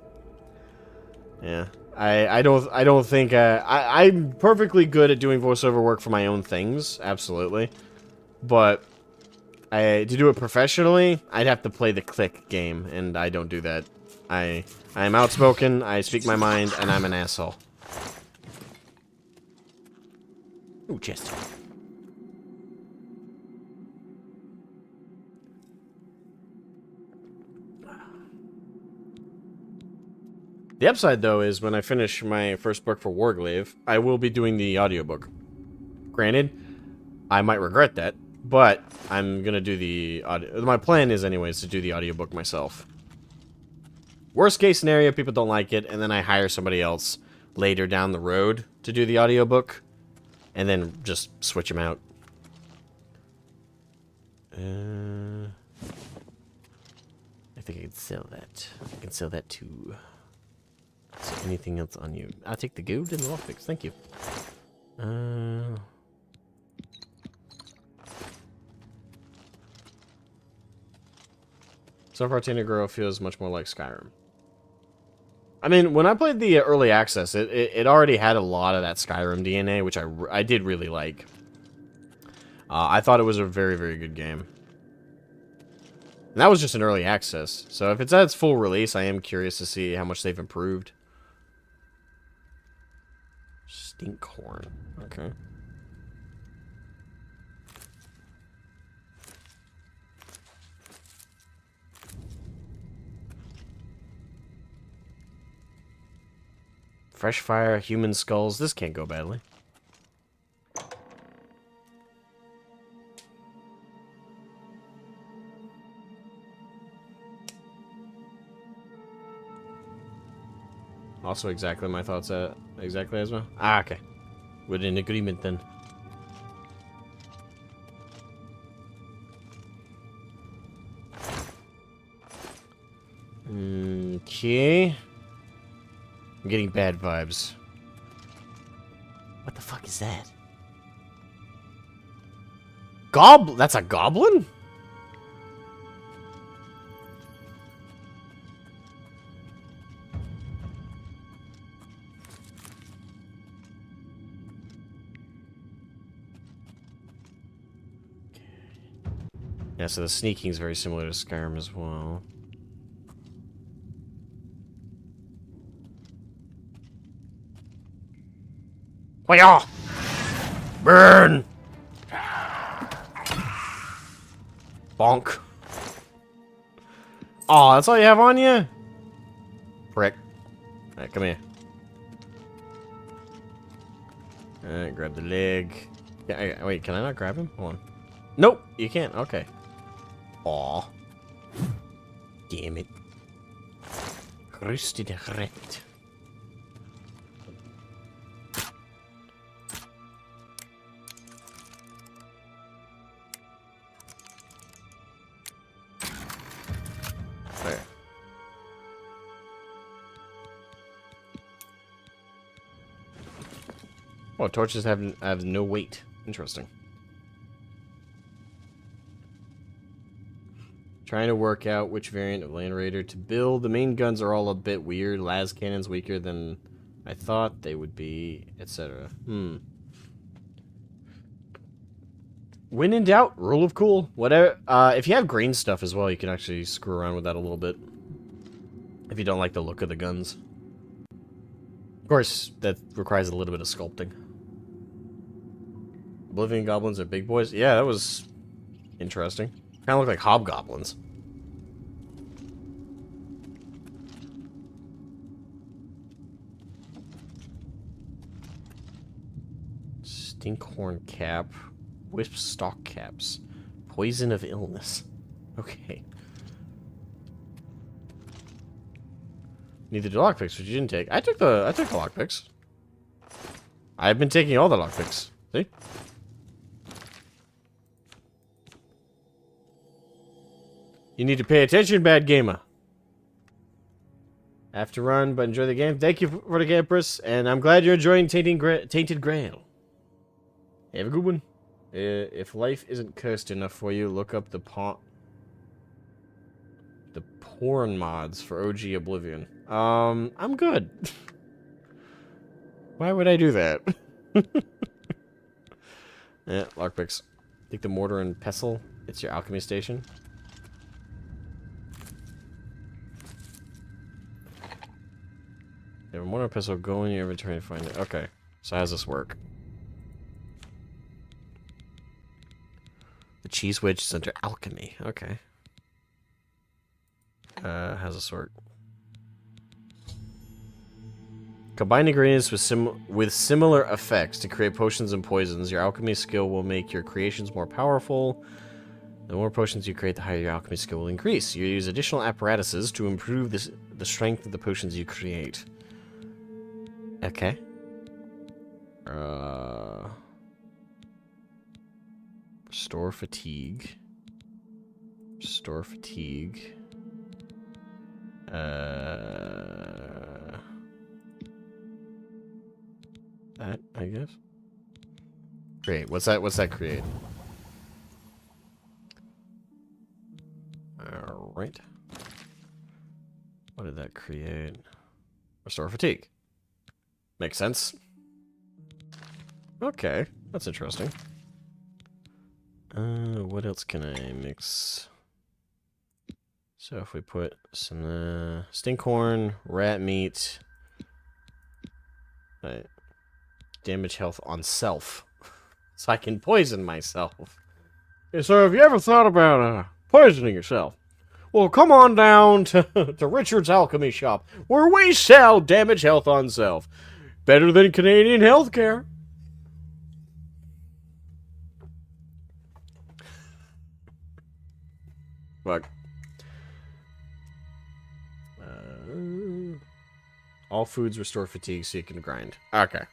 yeah, I don't think I'm perfectly good at doing voiceover work for my own things, absolutely. But to do it professionally, I'd have to play the click game, and I don't do that. I am outspoken, I speak my mind, and I'm an asshole. Ooh, chest. The upside, though, is when I finish my first book for Warglaive, I will be doing the audiobook. Granted, I might regret that, but I'm gonna do the audio. My plan is, anyways, to do the audiobook myself. Worst case scenario, people don't like it, and then I hire somebody else later down the road to do the audiobook, and then just switch them out. I think I can sell that. I can sell that too. Is there anything else on you? I'll take the gold and the lockpicks. Thank you. So far, Grove feels much more like Skyrim. I mean, when I played the early access, it already had a lot of that Skyrim DNA, which I did really like. I thought it was a very, very good game. And that was just an early access. So if it's at its full release, I am curious to see how much they've improved. Stinkhorn. Okay. Fresh fire, human skulls. This can't go badly. Also exactly my thoughts exactly as well. Ah, okay. We're in agreement then. Okay. I'm getting bad vibes. What the fuck is that? That's a goblin? Yeah, so the sneaking is very similar to Skyrim as well. Fire! Burn! Bonk. Oh, that's all you have on you? Prick. Alright, come here. Alright, grab the leg. Yeah, wait, can I not grab him? Hold on. Nope, you can't. Okay. Aw. Damn it. Rusted rat. There. Oh, torches have no weight. Interesting. Trying to work out which variant of Land Raider to build. The main guns are all a bit weird. Las cannon's weaker than I thought they would be, etc. When in doubt, rule of cool. Whatever. If you have green stuff as well, you can actually screw around with that a little bit. If you don't like the look of the guns. Of course, that requires a little bit of sculpting. Oblivion goblins are big boys. Yeah, that was interesting. Kind of look like hobgoblins. Stinkhorn cap. Wisp stalk caps. Poison of illness. Okay. Neither do lockpicks, which you didn't take. I took the lockpicks. I've been taking all the lockpicks. See? You need to pay attention, bad gamer. I have to run, but enjoy the game. Thank you for the Empress, and I'm glad you're enjoying Tainted Grail. Have a good one. If life isn't cursed enough for you, look up the porn mods for OG Oblivion. I'm good. Why would I do that? Yeah, lockpicks. Take the mortar and pestle. It's your alchemy station. You have a mortar and pestle, go in your inventory and find it. Okay, so how does this work? The cheese wedge is under alchemy. Okay. Has a sort. Combine ingredients with similar effects to create potions and poisons. Your alchemy skill will make your creations more powerful. The more potions you create, the higher your alchemy skill will increase. You use additional apparatuses to improve the strength of the potions you create. Okay. Restore fatigue. Restore fatigue. That, I guess. Create. What's that? What's that create? Alright. What did that create? Restore fatigue. Makes sense. Okay. That's interesting. What else can I mix? So if we put some stinkhorn, rat meat, right. Damage health on self, so I can poison myself. Yeah, so have you ever thought about poisoning yourself? Well, come on down to Richard's Alchemy Shop, where we sell damage health on self. Better than Canadian healthcare. Fuck. All foods restore fatigue so you can grind. Okay.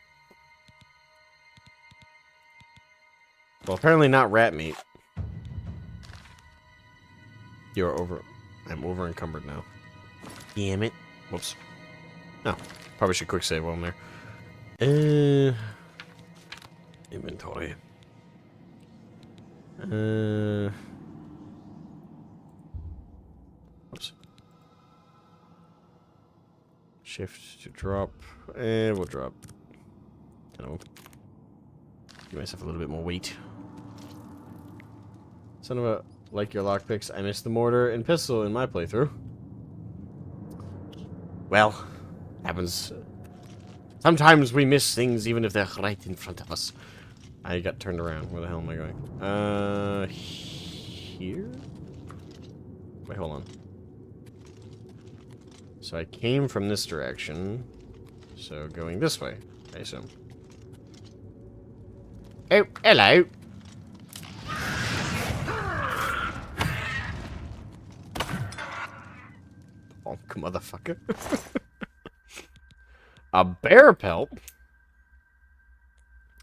Well, apparently not rat meat. You're over... I'm over encumbered now. Damn it. Whoops. No. Probably should quick save while I'm there. Inventory. Oops. Shift to drop. And we'll drop. Give myself a little bit more weight. Son of a... Like your lockpicks, I missed the mortar and pistol in my playthrough. Well, happens. Sometimes we miss things even if they're right in front of us. I got turned around. Where the hell am I going? Here? Wait, hold on. So I came from this direction. So going this way, I assume. Oh, hello. Bonk, motherfucker. A bear pelt?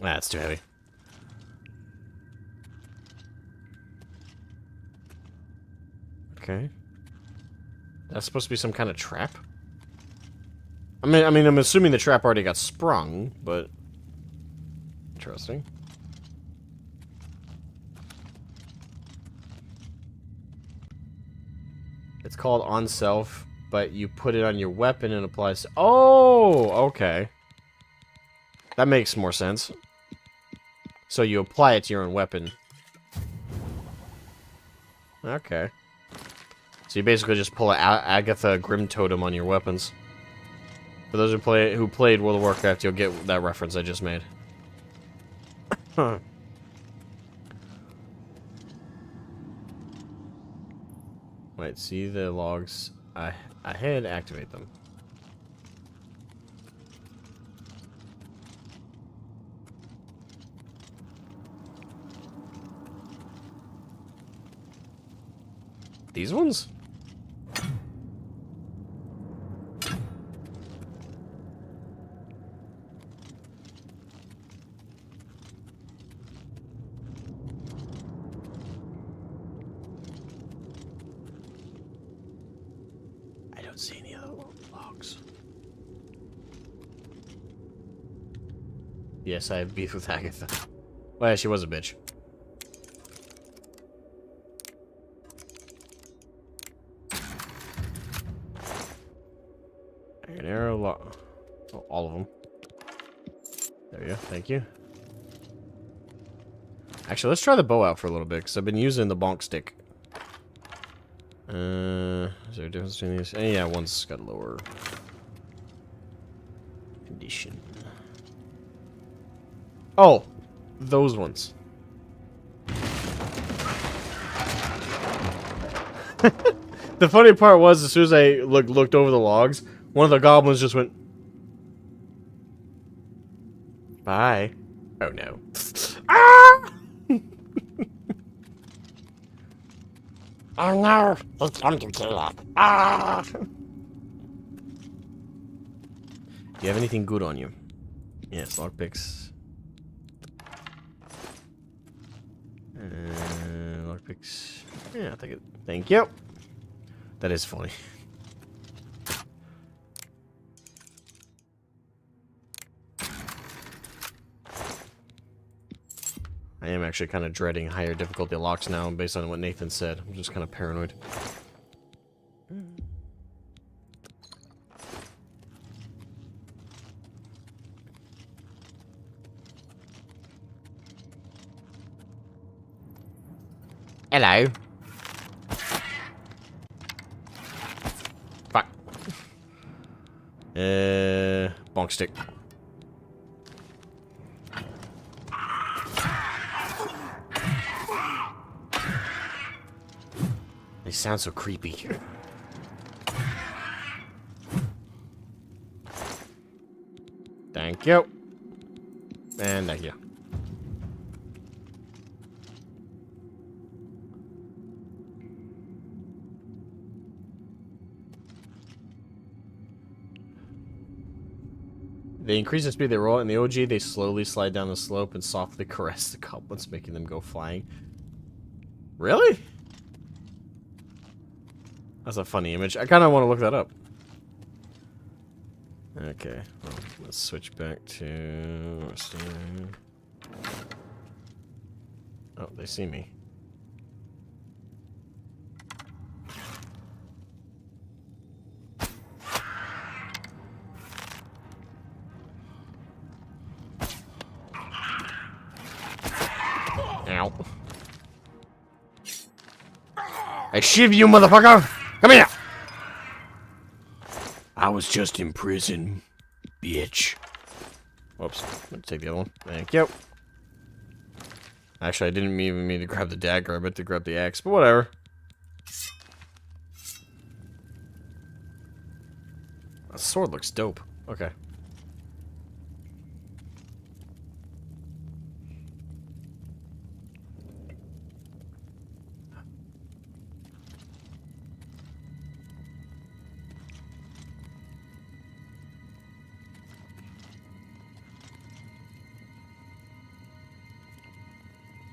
That's too heavy. Okay. That's supposed to be some kind of trap? I mean, I'm assuming the trap already got sprung, but... Interesting. It's called on self, but you put it on your weapon and applies... Oh! Okay. That makes more sense. So you apply it to your own weapon. Okay. So you basically just pull an Agatha Grim Totem on your weapons. For those who played World of Warcraft, you'll get that reference I just made. Huh. Wait, see the logs ahead, activate them. These ones? I don't see any other logs. Yes, I have beef with Agatha. Well, yeah, she was a bitch. An arrow log. Oh, all of them. There we go. Thank you. Actually, let's try the bow out for a little bit, because I've been using the bonk stick. Is there a difference between these? Yeah, one's got lower condition. Oh, those ones. The funny part was, as soon as I looked over the logs, one of the goblins just went, bye. Oh no. Ah! Oh no, it's time to kill up. Ah! Do you have anything good on you? Yes, lockpicks. Lockpicks. Yeah, I'll take it. Thank you. That is funny. I am actually kind of dreading higher difficulty locks now, based on what Nathan said. I'm just kind of paranoid. Hello. Fuck. Bonk stick. They sound so creepy. Thank you. And thank you. They increase the speed they roll. In the OG, they slowly slide down the slope and softly caress the goblins, making them go flying. Really? That's a funny image. I kind of want to look that up. Okay, well, let's switch back to... Oh, they see me. Ow. I shiv you, motherfucker! Come here! I was just in prison, bitch. Whoops. Let's take the other one. Thank you. Actually, I didn't even mean to grab the dagger. I meant to grab the axe, but whatever. That sword looks dope. Okay.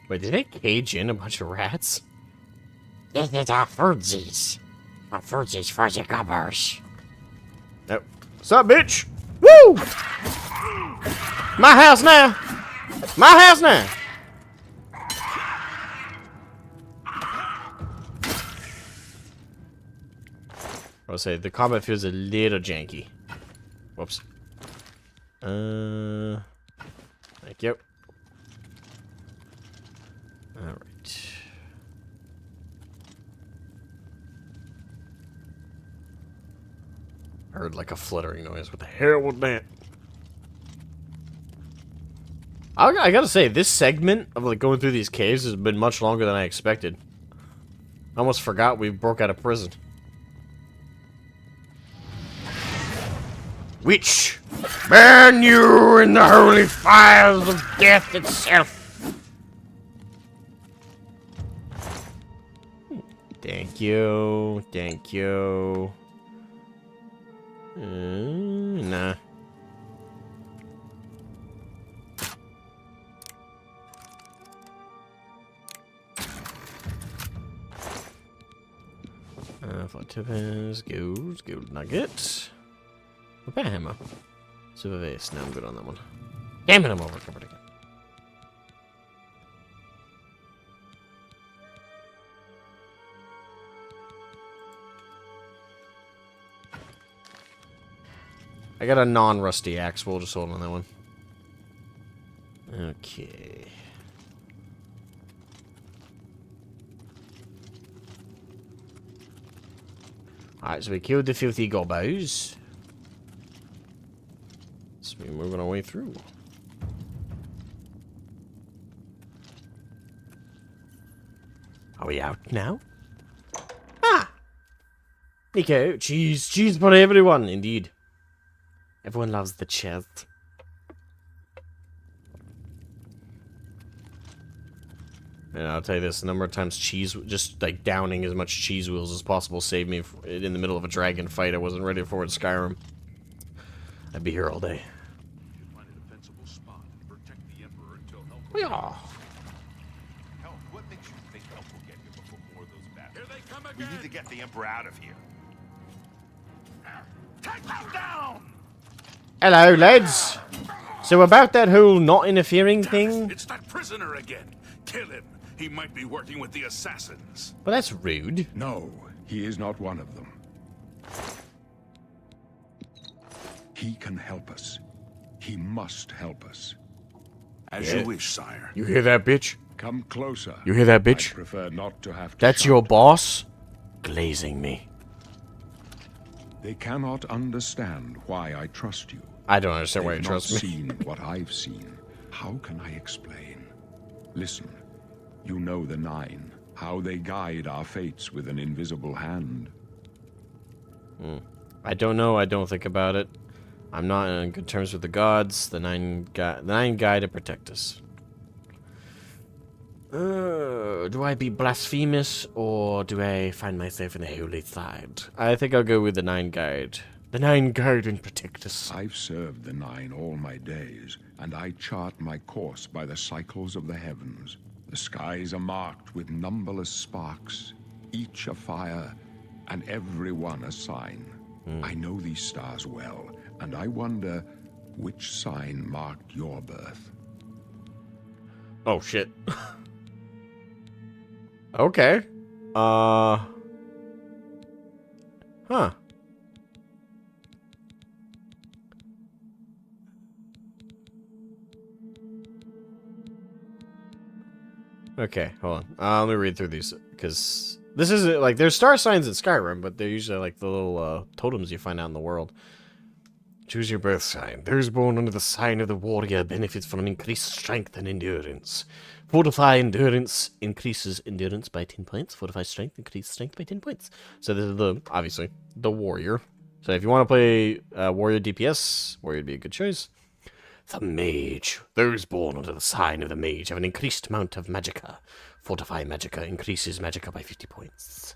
Wait, did they cage in a bunch of rats? This is our foodsies. Our foodsies for the gubbers. Nope. What's up, bitch? Woo! My house now! My house now! I'll say the combat feels a little janky. Whoops. Thank you. Alright. I heard like a fluttering noise. What the hell was that? I gotta say, this segment of like going through these caves has been much longer than I expected. I almost forgot we broke out of prison. Witch! Burn you in the holy fires of death itself! Thank you. Thank you. Nah. For tippers, gold nugget. Repair hammer. Silver vase. Now I'm good on that one. Damn it, I'm overcovered again. I got a non-rusty axe. We'll just hold on that one. Okay. Alright, so we killed the filthy gobos. So we're moving our way through. Are we out now? Ah! Nico, cheese. Cheese for everyone, indeed. Everyone loves the cheese. And I'll tell you this, the number of times cheese, just like downing as much cheese wheels as possible saved me in the middle of a dragon fight I wasn't ready for in Skyrim. I'd be here all day. Find a defensible spot and protect the Emperor until help. Yeah. Hell, what makes you think help will get here before more of those battles? Here they come We again! need to get the Emperor out of here. Take them down! Hello, lads. So about that whole not interfering thing? It's that prisoner again! Kill him! He might be working with the assassins. Well, that's rude. No, he is not one of them. He can help us. He must help us. As you wish, sire. You hear that, bitch? Come closer. You hear that, I bitch? prefer not to have to That's shout. your boss? Glazing me. They cannot understand why I trust you. I don't understand why you They've trust not me. seen what I've seen. How can I explain? Listen, you know the Nine, how they guide our fates with an invisible hand. I don't know. I don't think about it. I'm not on good terms with the gods. The nine guy to protect us. Do I be blasphemous or do I find myself in the holy side? I think I'll go with the nine guide. The nine guide and protect us. I've served the Nine all my days, and I chart my course by the cycles of the heavens. The skies are marked with numberless sparks, each a fire, and every one a sign. I know these stars well, and I wonder which sign marked your birth. Oh shit. Okay. Huh. Okay, hold on. Let me read through these, because this isn't, like, there's star signs in Skyrim, but they're usually, like, the little, totems you find out in the world. Choose your birth sign. Those born under the sign of the warrior benefits from increased strength and endurance. Fortify endurance increases endurance by 10 points. Fortify strength increases strength by 10 points. So this is the, obviously, the warrior. So if you want to play warrior DPS, warrior would be a good choice. The mage. Those born under the sign of the mage have an increased amount of magicka. Fortify magicka increases magicka by 50 points.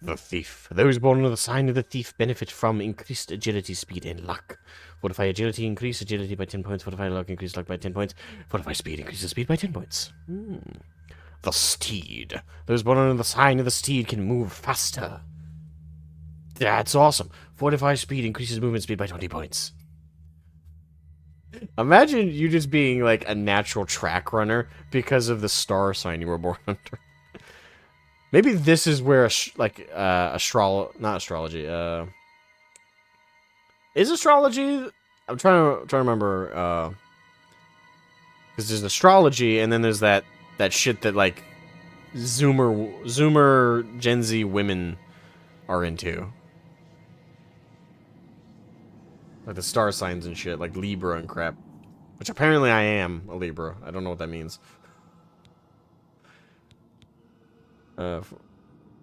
The thief. Those born under the sign of the thief benefit from increased agility, speed, and luck. Fortify agility, increase agility by 10 points. Fortify luck, increase luck by 10 points. Fortify speed, increases speed by 10 points. The steed. Those born under the sign of the steed can move faster. That's awesome. Fortify speed, increases movement speed by 20 points. Imagine you just being like a natural track runner because of the star sign you were born under. Maybe this is where, not astrology, is astrology? I'm trying to remember, because there's astrology, and then there's that shit that, like, Zoomer Gen Z women are into. Like the star signs and shit, like Libra and crap. Which apparently I am a Libra. I don't know what that means.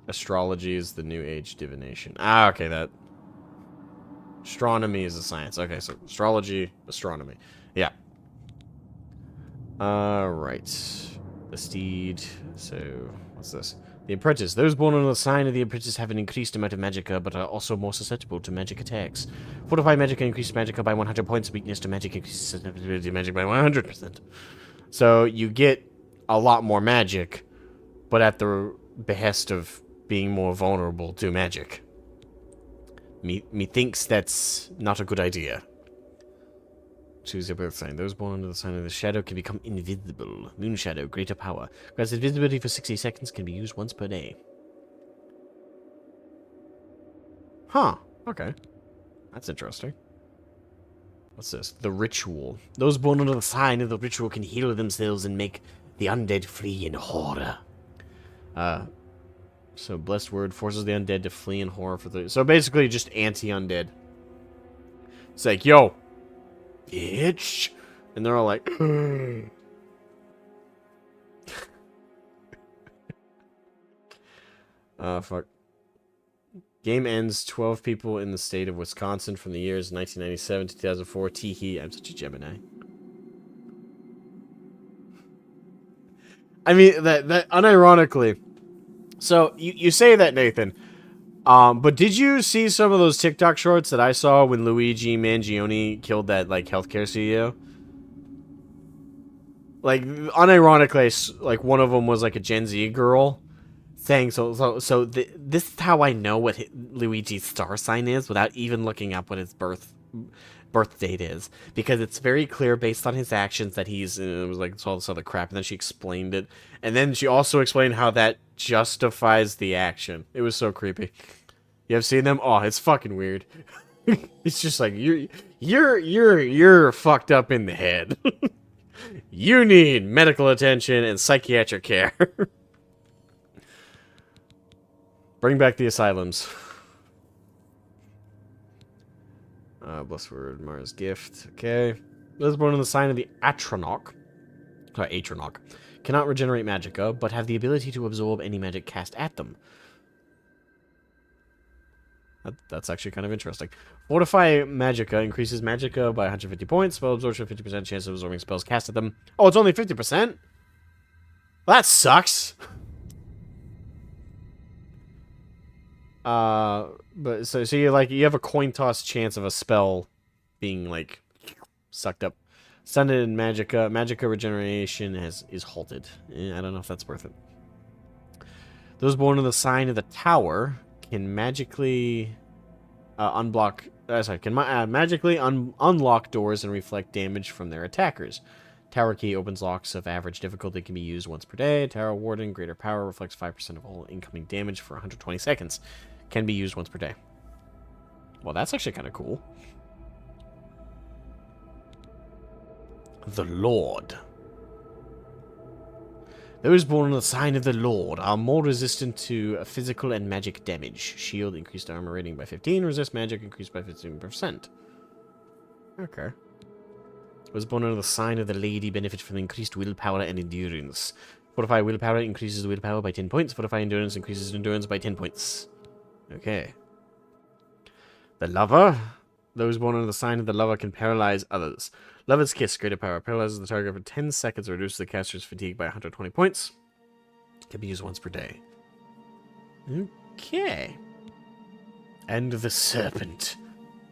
Astrology is the new age divination. Ah, okay, that. Astronomy is a science. Okay, so astrology, astronomy. Yeah. Alright. The steed. So, what's this? The apprentice. Those born under the sign of the apprentice have an increased amount of magicka, but are also more susceptible to magic attacks. Fortify magicka increases magicka by 100 points. Weakness to magic increases susceptibility to magic by 100%. So, you get a lot more magic, but at the behest of being more vulnerable to magic. Me thinks that's not a good idea. Choose your birth sign. Those born under the sign of the shadow can become invisible. Moon shadow, greater power. Grants invisibility for 60 seconds, can be used once per day. Huh. Okay. That's interesting. What's this? The ritual. Those born under the sign of the ritual can heal themselves and make the undead flee in horror. So blessed word forces the undead to flee in horror for the... So basically just anti-undead. It's like, yo, bitch. And they're all like... fuck. Game ends 12 people in the state of Wisconsin from the years 1997 to 2004. Teehee, I'm such a Gemini. I mean, that unironically. So, you say that, Nathan. But did you see some of those TikTok shorts that I saw when Luigi Mangione killed that, like, healthcare CEO? Like, unironically, like, one of them was, like, a Gen Z girl. Saying this is how I know what Luigi's star sign is without even looking up what his birth date is, because it's very clear based on his actions that he's it was like it's all this other crap, and then she explained it, and then she also explained how that justifies the action. It was so creepy. You have seen them? Oh, it's fucking weird. It's just like you're fucked up in the head. You need medical attention and psychiatric care. Bring back the asylums. Blessed word, Mara's gift. Okay. Those born in the sign of the Atronach. Atronach. Cannot regenerate magicka, but have the ability to absorb any magic cast at them. That's actually kind of interesting. Fortify magicka increases magicka by 150 points. Spell absorption, 50% chance of absorbing spells cast at them. Oh, it's only 50%? Well, that sucks. But so you have a coin toss chance of a spell being like sucked up. Sundered magicka regeneration is halted. I don't know if that's worth it. Those born in the sign of the tower can magically unlock doors and reflect damage from their attackers. Tower key opens locks of average difficulty, can be used once per day. Tower warden, greater power, reflects 5% of all incoming damage for 120 seconds. Can be used once per day. Well, that's actually kind of cool. The Lord. Those born in the sign of the Lord are more resistant to physical and magic damage. Shield increased armor rating by 15. Resist magic increased by 15%. Okay. Those born under the sign of the Lady benefit from increased willpower and endurance. Fortify willpower increases willpower by 10 points. Fortify endurance increases endurance by 10 points. Okay. The Lover. Those born under the sign of the Lover can paralyze others. Lover's Kiss, greater power. Paralyzes the target for 10 seconds or reduces the caster's fatigue by 120 points. Can be used once per day. Okay. And the Serpent.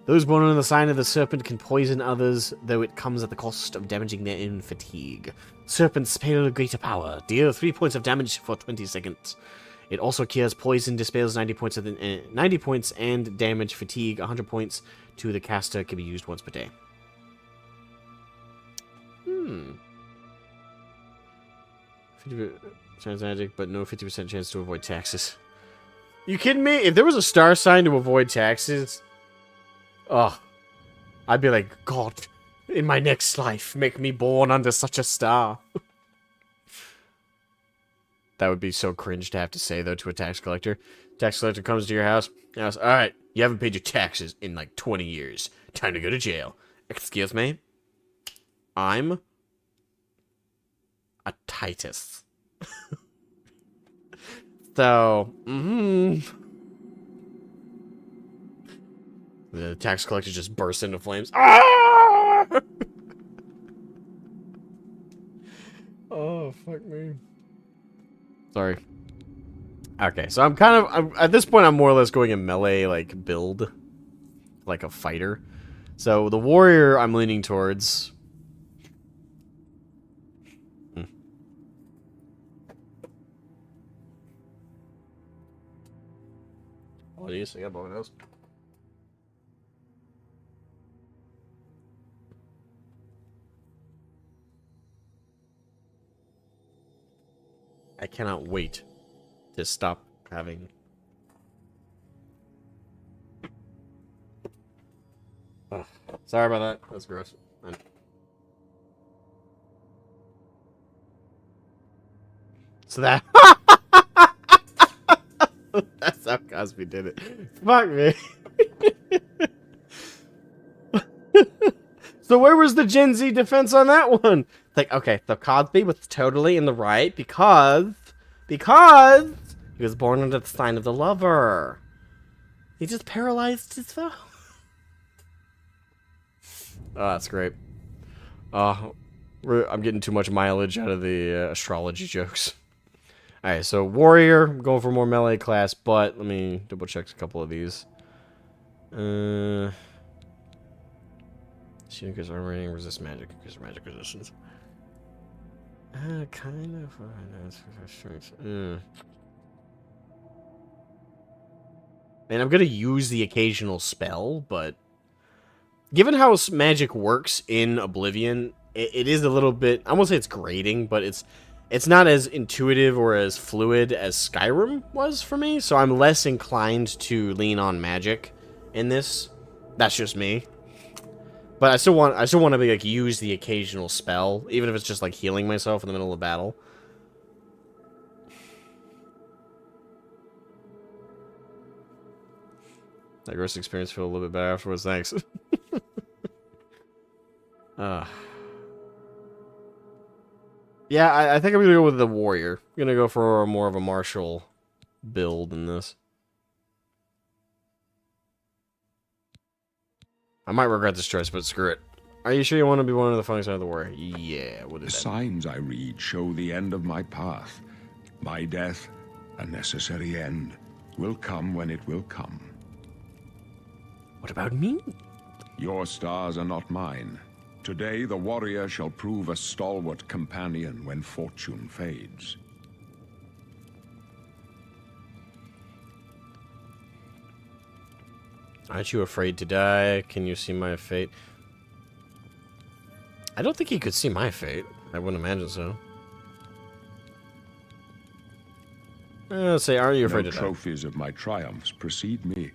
Those born under the sign of the Serpent can poison others, though it comes at the cost of damaging their own fatigue. Serpent's spell, greater power. Deal 3 points of damage for 20 seconds. It also cures poison, dispels 90 points and damage, fatigue 100 points to the caster. Can be used once per day. 50% magic, but no 50% chance to avoid taxes. You kidding me? If there was a star sign to avoid taxes, oh, I'd be like, God, in my next life, make me born under such a star. That would be so cringe to have to say, though, to a tax collector. Tax collector comes to your house. Alright, you haven't paid your taxes in like 20 years. Time to go to jail. Excuse me? I'm a Titus. So, the tax collector just bursts into flames. Ah! Oh, fuck me. Sorry. Okay, so I'm at this point, I'm more or less going a melee, like, build. Like a fighter. So, the warrior I'm leaning towards. Oh, geez, I got both of those. I cannot wait to stop having... Ugh. Sorry about that. That's gross. So that... That's how Cosby did it. Fuck me. So where was the Gen Z defense on that one? Like, okay, the Cosby was totally in the right because he was born under the sign of the Lover. He just paralyzed his foe. Oh, that's great. I'm getting too much mileage out of the astrology jokes. Alright, so warrior. I'm going for more melee class, but let me double check a couple of these. She increases armor rating, resist magic, increases magic resistance. Kind of. Man, I'm gonna use the occasional spell, but given how magic works in Oblivion, it is a little bit. I won't say it's grating, but it's not as intuitive or as fluid as Skyrim was for me. So I'm less inclined to lean on magic in this. That's just me. But I still want to be like use the occasional spell, even if it's just like healing myself in the middle of battle. That gross experience feel a little bit better afterwards. Thanks. Yeah, I think I'm gonna go with the warrior. I'm gonna go for more of a martial build in this. I might regret this choice, but screw it. Are you sure you want to be one of the funny side of the warrior? Yeah, we'll do The that. signs I read show the end of my path. My death, a necessary end, will come when it will come. What about me? Your stars are not mine. Today the warrior shall prove a stalwart companion when fortune fades. Aren't you afraid to die? Can you see my fate? I don't think he could see my fate. I wouldn't imagine so. Let's say, are you afraid No to die? trophies of my triumphs precede me,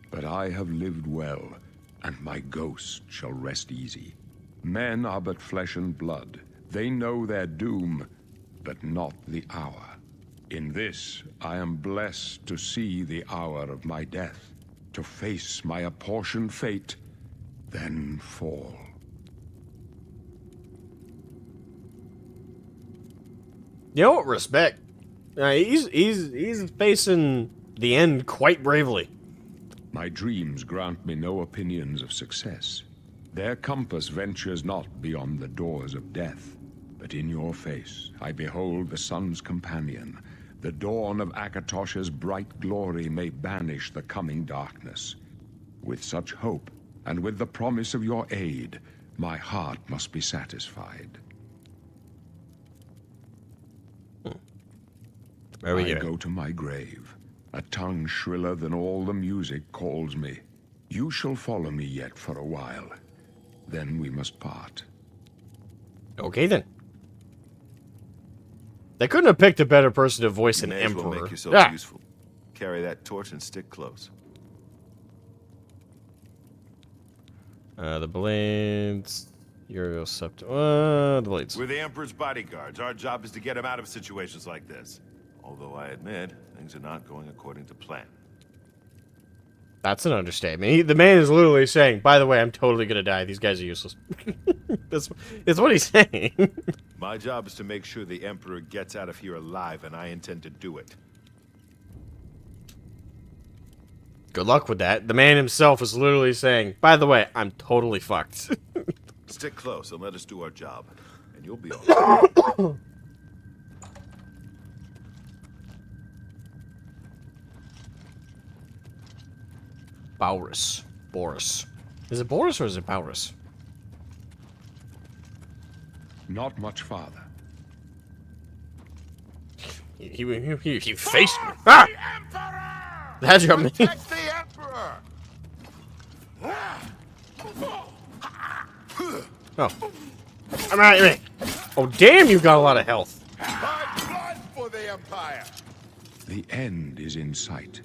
but I have lived well, and my ghost shall rest easy. Men are but flesh and blood. They know their doom, but not the hour. In this, I am blessed to see the hour of my death, to face my apportioned fate, then fall. You know what? Respect. He's facing the end quite bravely. My dreams grant me no opinions of success. Their compass ventures not beyond the doors of death. But in your face I behold the sun's companion. The dawn of Akatosh's bright glory may banish the coming darkness. With such hope, and with the promise of your aid, my heart must be satisfied. Where we I go to my grave. A tongue shriller than all the music calls me. You shall follow me yet for a while. Then we must part. Okay then. They couldn't have picked a better person to voice You an may as well emperor. make yourself Ah! useful. Carry that torch and stick close. The blades. Uriel Sept. The blades. We're the Emperor's bodyguards. Our job is to get him out of situations like this. Although I admit, things are not going according to plan. That's an understatement. The man is literally saying, by the way, I'm totally gonna die. These guys are useless. That's what he's saying. My job is to make sure the Emperor gets out of here alive, and I intend to do it. Good luck with that. The man himself is literally saying, by the way, I'm totally fucked. Stick close and let us do our job, and you'll be all right. Boris. Boris. Is it Boris or is it Boris? Not much farther. He faced me. Ah! That's your man. Protect the Emperor! Oh. I'm right. Oh, damn, you've got a lot of health. My blood for the Empire! The end is in sight.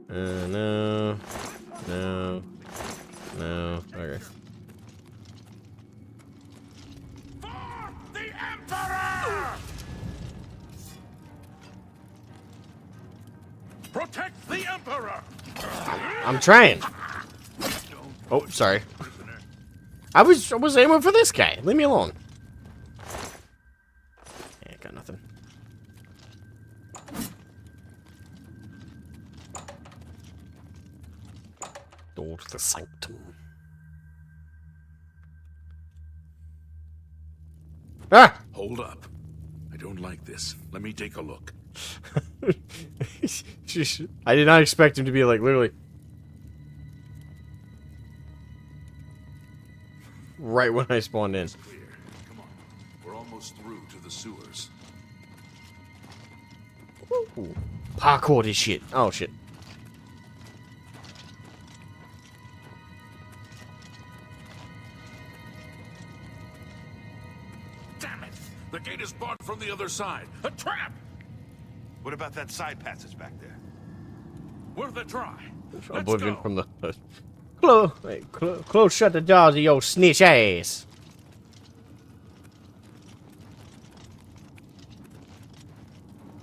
No. Okay. For the Emperor! Protect the Emperor! I'm trying. Oh, sorry. I was aiming for this guy. Leave me alone. Yeah, got nothing. the sanctum. Ah! Hold up. I don't like this. Let me take a look. I did not expect him to be like literally right when I spawned in. Clear. Come on. We're almost through to the sewers. Ooh. Parkour this shit. Oh shit. Damn it! The gate is barred from the other side. A trap! What about that side passage back there? Worth a try. Let's Oblivion go. from the close shut the doors of your snitch ass.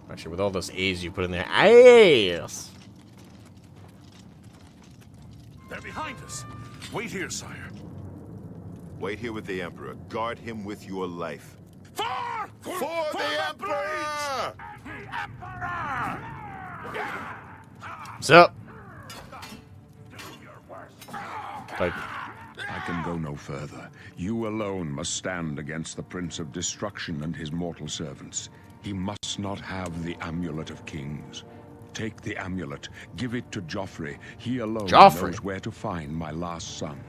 Actually, with all those A's you put in there, ass. They're behind us. Wait here, sire. Wait here with the Emperor. Guard him with your life. For the Emperor! What's up? Like, I can go no further. You alone must stand against the Prince of Destruction and his mortal servants. He must not have the Amulet of Kings. Take the amulet, give it to Joffrey. He alone Joffrey? knows where to find my last son.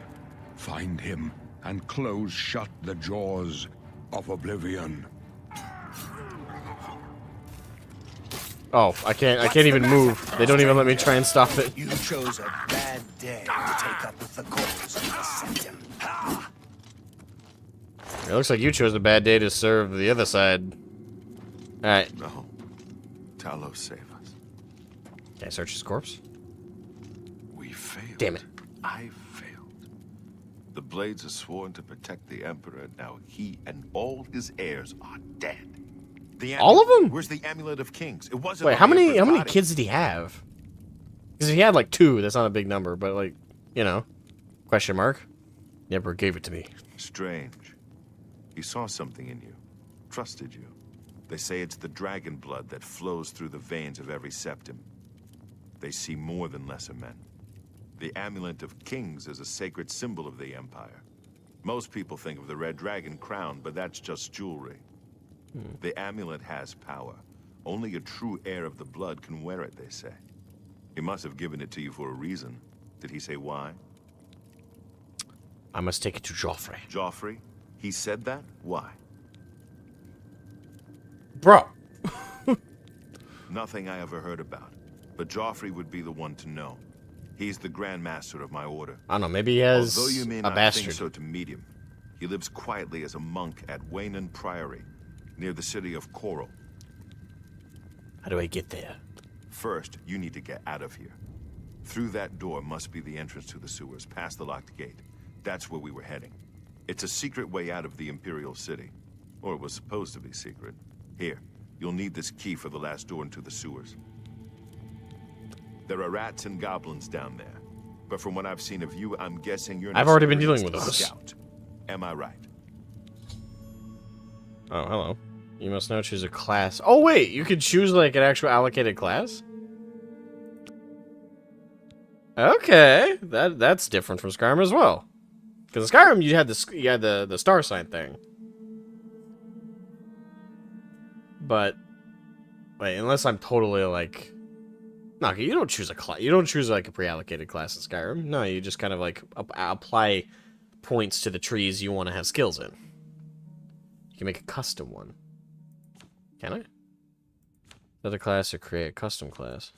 Find him and close shut the jaws of Oblivion. oh, I can't even move. They don't even let me try and stop it. You chose a bad day to take up with the cause of the Septim. Ah! It looks like you chose a bad day to serve the other side. Alright. No. Talos, save us. Can I search his corpse? We failed. Damn it. I failed. The Blades are sworn to protect the Emperor. Now he and all his heirs are dead. The All of them? Where's the Amulet of Kings? It wasn't. Wait, on how the many Emperor's body. kids did he have? Because if he had like 2, that's not a big number, but like, you know, question mark. The Emperor gave it to me. Strange. He saw something in you. Trusted you. They say it's the dragon blood that flows through the veins of every septim. They see more than lesser men. The Amulet of Kings is a sacred symbol of the Empire. Most people think of the red dragon crown, but that's just jewelry. The amulet has power. Only a true heir of the blood can wear it, they say. He must have given it to you for a reason. Did he say why? I must take it to Joffrey. Joffrey? He said that? Why? Bro! Nothing I ever heard about. But Joffrey would be the one to know. He's the Grand Master of my order. I don't know, maybe he has Although you may a not bastard. think so to meet him, he lives quietly as a monk at Waynon Priory, near the city of Coral. How do I get there? First, you need to get out of here. Through that door must be the entrance to the sewers, past the locked gate. That's where we were heading. It's a secret way out of the Imperial City. Or it was supposed to be secret. Here, you'll need this key for the last door into the sewers. There are rats and goblins down there. But from what I've seen of you, I'm guessing you're an I've already been dealing experienced with those. scout. Am I right? Oh, hello. You must now choose a class. Oh, wait! You could choose, like, an actual allocated class? Okay. That's different from Skyrim as well. Because in Skyrim, you had the star sign thing. But, wait, unless I'm totally, like... No, you don't choose a class. You don't choose, like, a pre-allocated class in Skyrim. No, you just kind of, like, apply points to the trees you want to have skills in. You can make a custom one. Can I? Another class or create a custom class?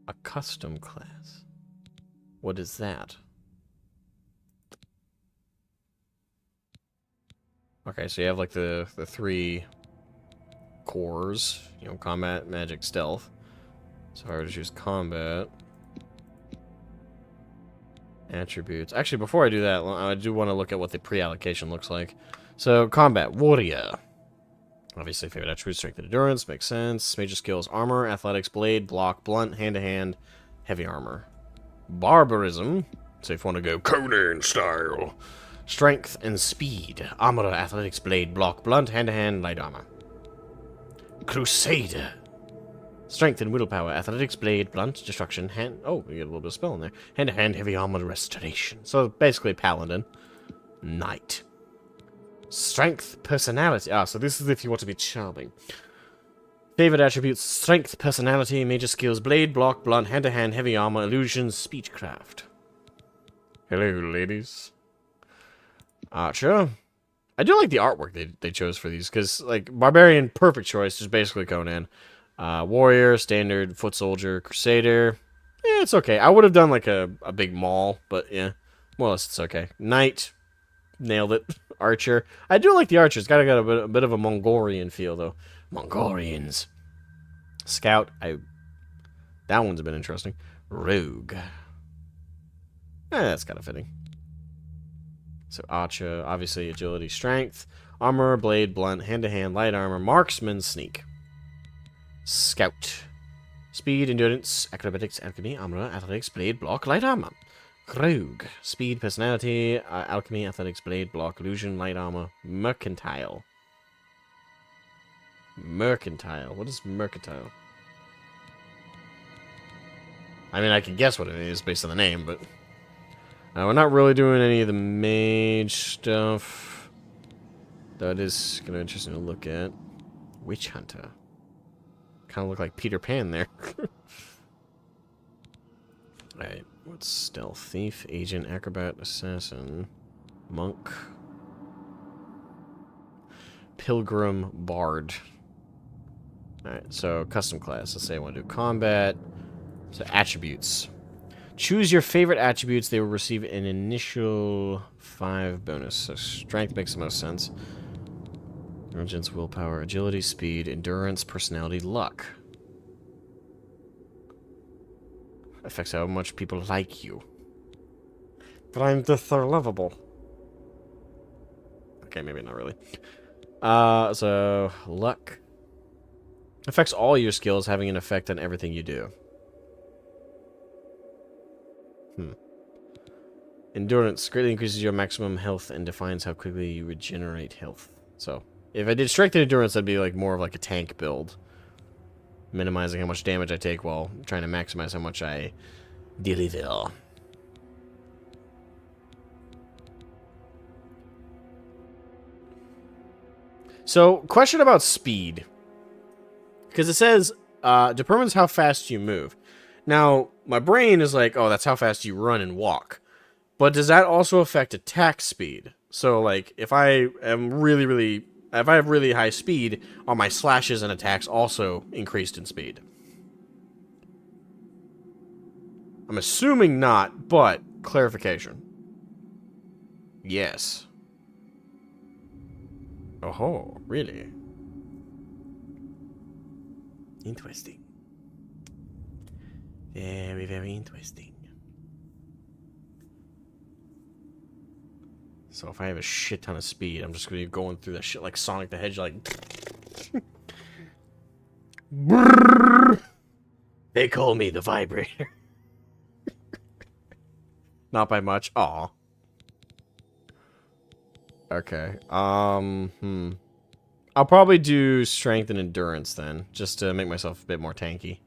A custom class. What is that? Okay, so you have like the 3 cores, you know, combat, magic, stealth. So if I were to choose combat, attributes. Actually, before I do that, I do want to look at what the pre-allocation looks like. So, combat, warrior. Obviously, favorite attributes, strength and endurance, makes sense. Major skills, armor, athletics, blade, block, blunt, hand-to-hand, heavy armor. Barbarism, so if you want to go Conan style. Strength and speed, armor, athletics, blade, block, blunt, hand-to-hand, light armor. Crusader. Strength and willpower, athletics, blade, blunt, destruction, hand... Oh, we get a little bit of spell in there. Hand-to-hand, heavy armor, restoration. So, basically, paladin. Knight. Strength, personality. Ah, so this is if you want to be charming. Favorite attributes, strength, personality, major skills, blade, block, blunt, hand-to-hand, heavy armor, illusions, speechcraft. Hello, ladies. Archer. I do like the artwork they chose for these, because, like, Barbarian, perfect choice, just basically Conan. Warrior, Standard, Foot Soldier, Crusader. Yeah, it's okay. I would have done, like, a big maul, but, yeah. More or less, it's okay. Knight. Nailed it. Archer. I do like the Archer. It's got a bit of a Mongolian feel, though. Mongolians. Scout. That one's been interesting. Rogue. That's kind of fitting. So Archer, obviously agility, strength, armor, blade, blunt, hand-to-hand, light armor, marksman, sneak. Scout. Speed, endurance, acrobatics, alchemy, armor, athletics, blade, block, light armor. Rogue. Speed, personality, alchemy, athletics, blade, block, illusion, light armor, mercantile. Mercantile. What is mercantile? I mean, I can guess what it is based on the name, but... we're not really doing any of the mage stuff. Though it is kind of interesting to look at. Witch Hunter. Kind of look like Peter Pan there. Alright, what's stealth? Thief, agent, acrobat, assassin, monk, pilgrim, bard. Alright, so custom class. Let's say I want to do combat. So attributes. Choose your favorite attributes. They will receive an initial 5 bonus. So strength makes the most sense. Intelligence, willpower, agility, speed, endurance, personality, luck. Affects how much people like you. But I'm just so lovable. Okay, maybe not really. So luck. Affects all your skills, having an effect on everything you do. Endurance greatly increases your maximum health and defines how quickly you regenerate health. So, if I did strength and endurance, that'd be like more of like a tank build. Minimizing how much damage I take while trying to maximize how much I deliver. So, question about speed. Because it says, determines how fast you move. Now, my brain is like, oh, that's how fast you run and walk. But does that also affect attack speed? So, like, if I have really high speed, are my slashes and attacks also increased in speed? I'm assuming not, but clarification. Yes. Oh, really? Interesting. Very, very interesting. So if I have a shit ton of speed, I'm just going to be going through that shit like Sonic the Hedgehog. Like... They call me the Vibrator. Not by much. Aw. Okay. I'll probably do strength and endurance then, just to make myself a bit more tanky.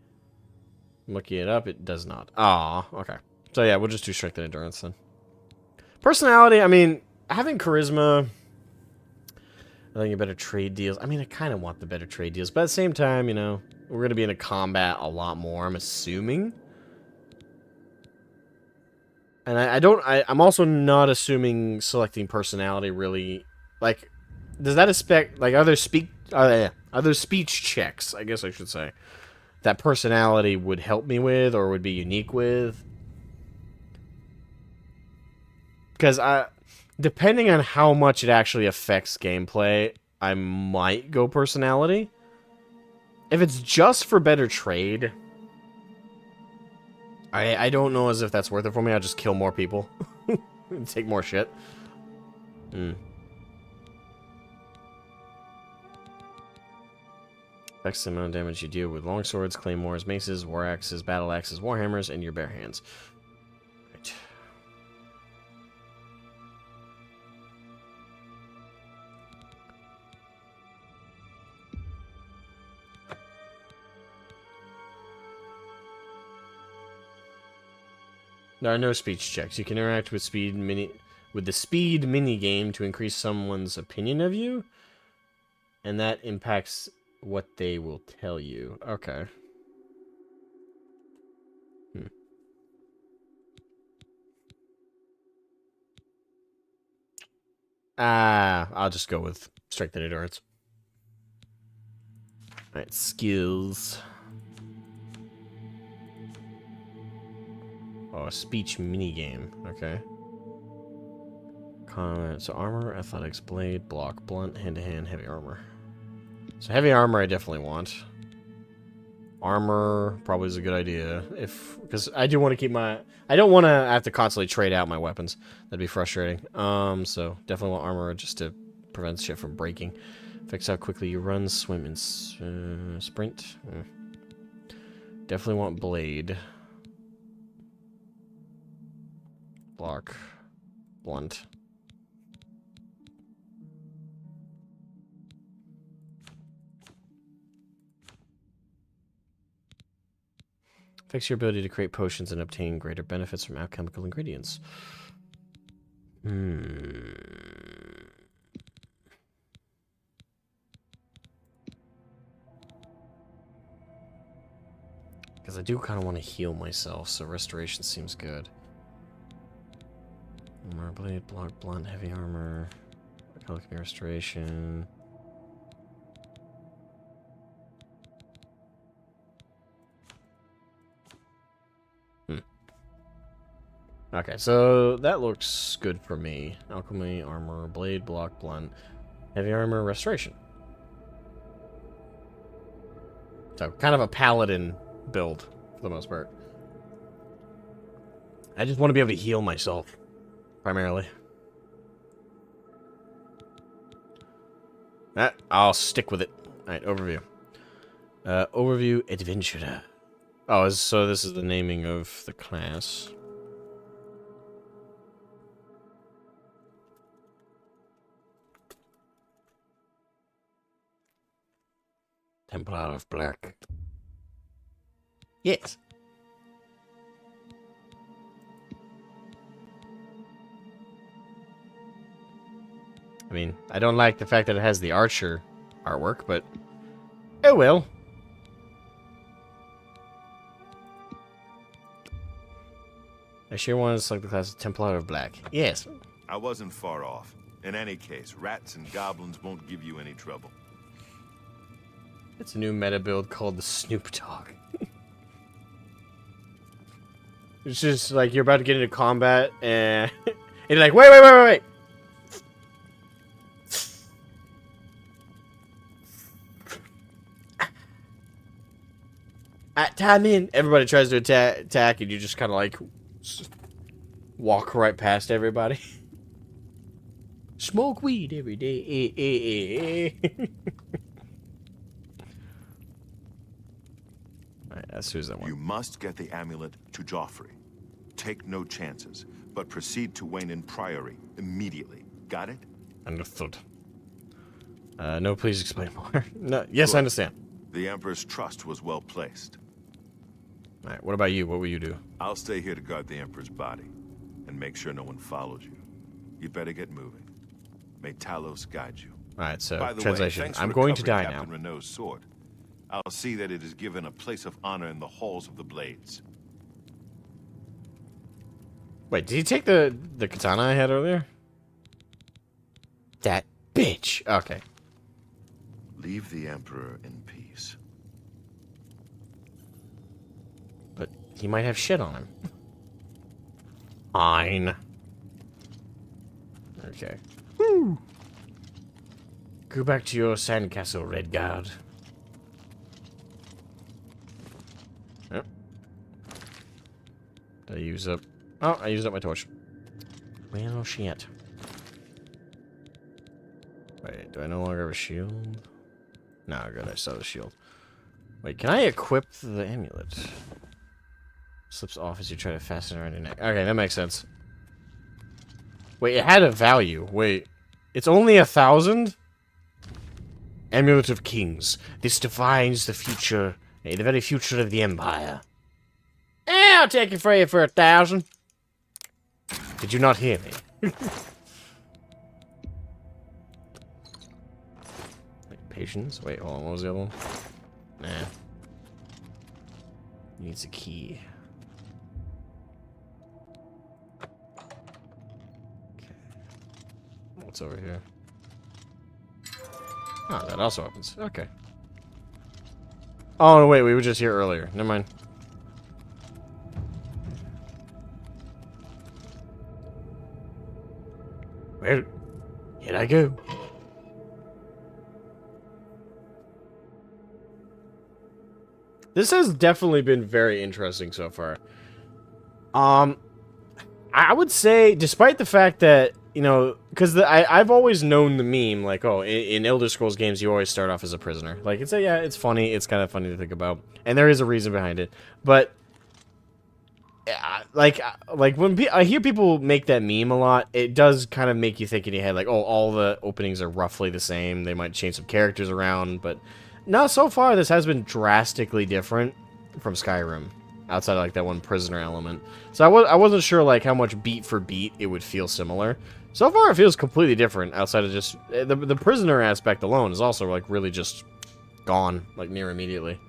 Looking it up, it does not. Aw, okay. So yeah, we'll just do strength and endurance then. Personality, I mean, having charisma, I think better trade deals. I mean, I kind of want the better trade deals, but at the same time, you know, we're going to be in a combat a lot more, I'm assuming. And I'm also not assuming selecting personality really, like, does that expect, like, other speech checks, I guess I should say, that personality would help me with or would be unique with? Because depending on how much it actually affects gameplay, I might go personality. If it's just for better trade, I don't know as if that's worth it for me. I'll just kill more people. And take more shit. Affects the amount of damage you deal with longswords, claymores, maces, war axes, battle axes, warhammers, and your bare hands. Right. There are no speech checks. You can interact with the speed mini game to increase someone's opinion of you, and that impacts what they will tell you. Okay. I'll just go with strength and endurance. Alright, skills. Oh, a speech minigame. Okay. So armor, athletics, blade, block, blunt, hand-to-hand, heavy armor. So heavy armor I definitely want. Armor probably is a good idea. Because I do want to keep my... I don't want to have to constantly trade out my weapons. That'd be frustrating. So definitely want armor just to prevent shit from breaking. Affects how quickly you run, swim, and sprint. Definitely want blade. Block. Blunt. Affects your ability to create potions and obtain greater benefits from alchemical ingredients. Because I do kind of want to heal myself, so restoration seems good. Armor, blade, block, blunt, heavy armor, alchemy restoration. Okay, so that looks good for me. Alchemy, armor, blade, block, blunt, heavy armor, restoration. So, kind of a paladin build, for the most part. I just want to be able to heal myself, primarily. I'll stick with it. Alright, overview. Overview, adventurer. Oh, so this is the naming of the class. Templar of Black. Yes. I mean, I don't like the fact that it has the archer artwork, but oh well. I sure want to select the class of Templar of Black. Yes. I wasn't far off. In any case, rats and goblins won't give you any trouble. It's a new meta build called the Snoop Dogg. It's just like you're about to get into combat and you're like, wait. Time in. Everybody tries to attack and you just kind of like walk right past everybody. Smoke weed every day. Alright, who's that one? You must get the amulet to Joffrey. Take no chances, but proceed to Wayne Priory immediately. Got it? Understood. No, please explain more. No, yes, Good. I understand. The Emperor's trust was well placed. Alright, what about you? What will you do? I'll stay here to guard the Emperor's body, and make sure no one follows you. You better get moving. May Talos guide you. Alright, so, By the translation. way, thanks for I'm going to die recovering Captain now. Renault's sword. I'll see that it is given a place of honor in the halls of the Blades. Wait, did he take the katana I had earlier? That bitch. Okay. Leave the Emperor in peace. But he might have shit on him. Fine. Okay. Woo. Go back to your sandcastle, Redguard. Yep. Did I use up... Oh, I used up my torch. Well, shit. Wait, do I no longer have a shield? No, good, I still have a shield. Wait, can I equip the amulet? Slips off as you try to fasten around your neck. Okay, that makes sense. Wait, it had a value. Wait, it's only 1,000? Amulet of Kings. This defines the future, the very future of the Empire. I'll take it for you for 1,000. Did you not hear me? Like, patience? Wait, hold on. What was the other one? Nah. Needs a key. Okay. What's over here? Oh, that also opens. Okay. Oh, no, wait. We were just here earlier. Never mind. Well, here I go. This has definitely been very interesting so far. I would say, despite the fact that, you know, because I've always known the meme, like, oh, in Elder Scrolls games, you always start off as a prisoner. Like, yeah, it's funny. It's kind of funny to think about. And there is a reason behind it. But, like when I hear people make that meme a lot, it does kind of make you think in your head, like, oh, all the openings are roughly the same. They might change some characters around, but no, so far this has been drastically different from Skyrim, outside of, like, that one prisoner element. So I wasn't sure, like, how much beat for beat it would feel similar. So far it feels completely different, outside of just the prisoner aspect alone is also, like, really just gone, like, near immediately.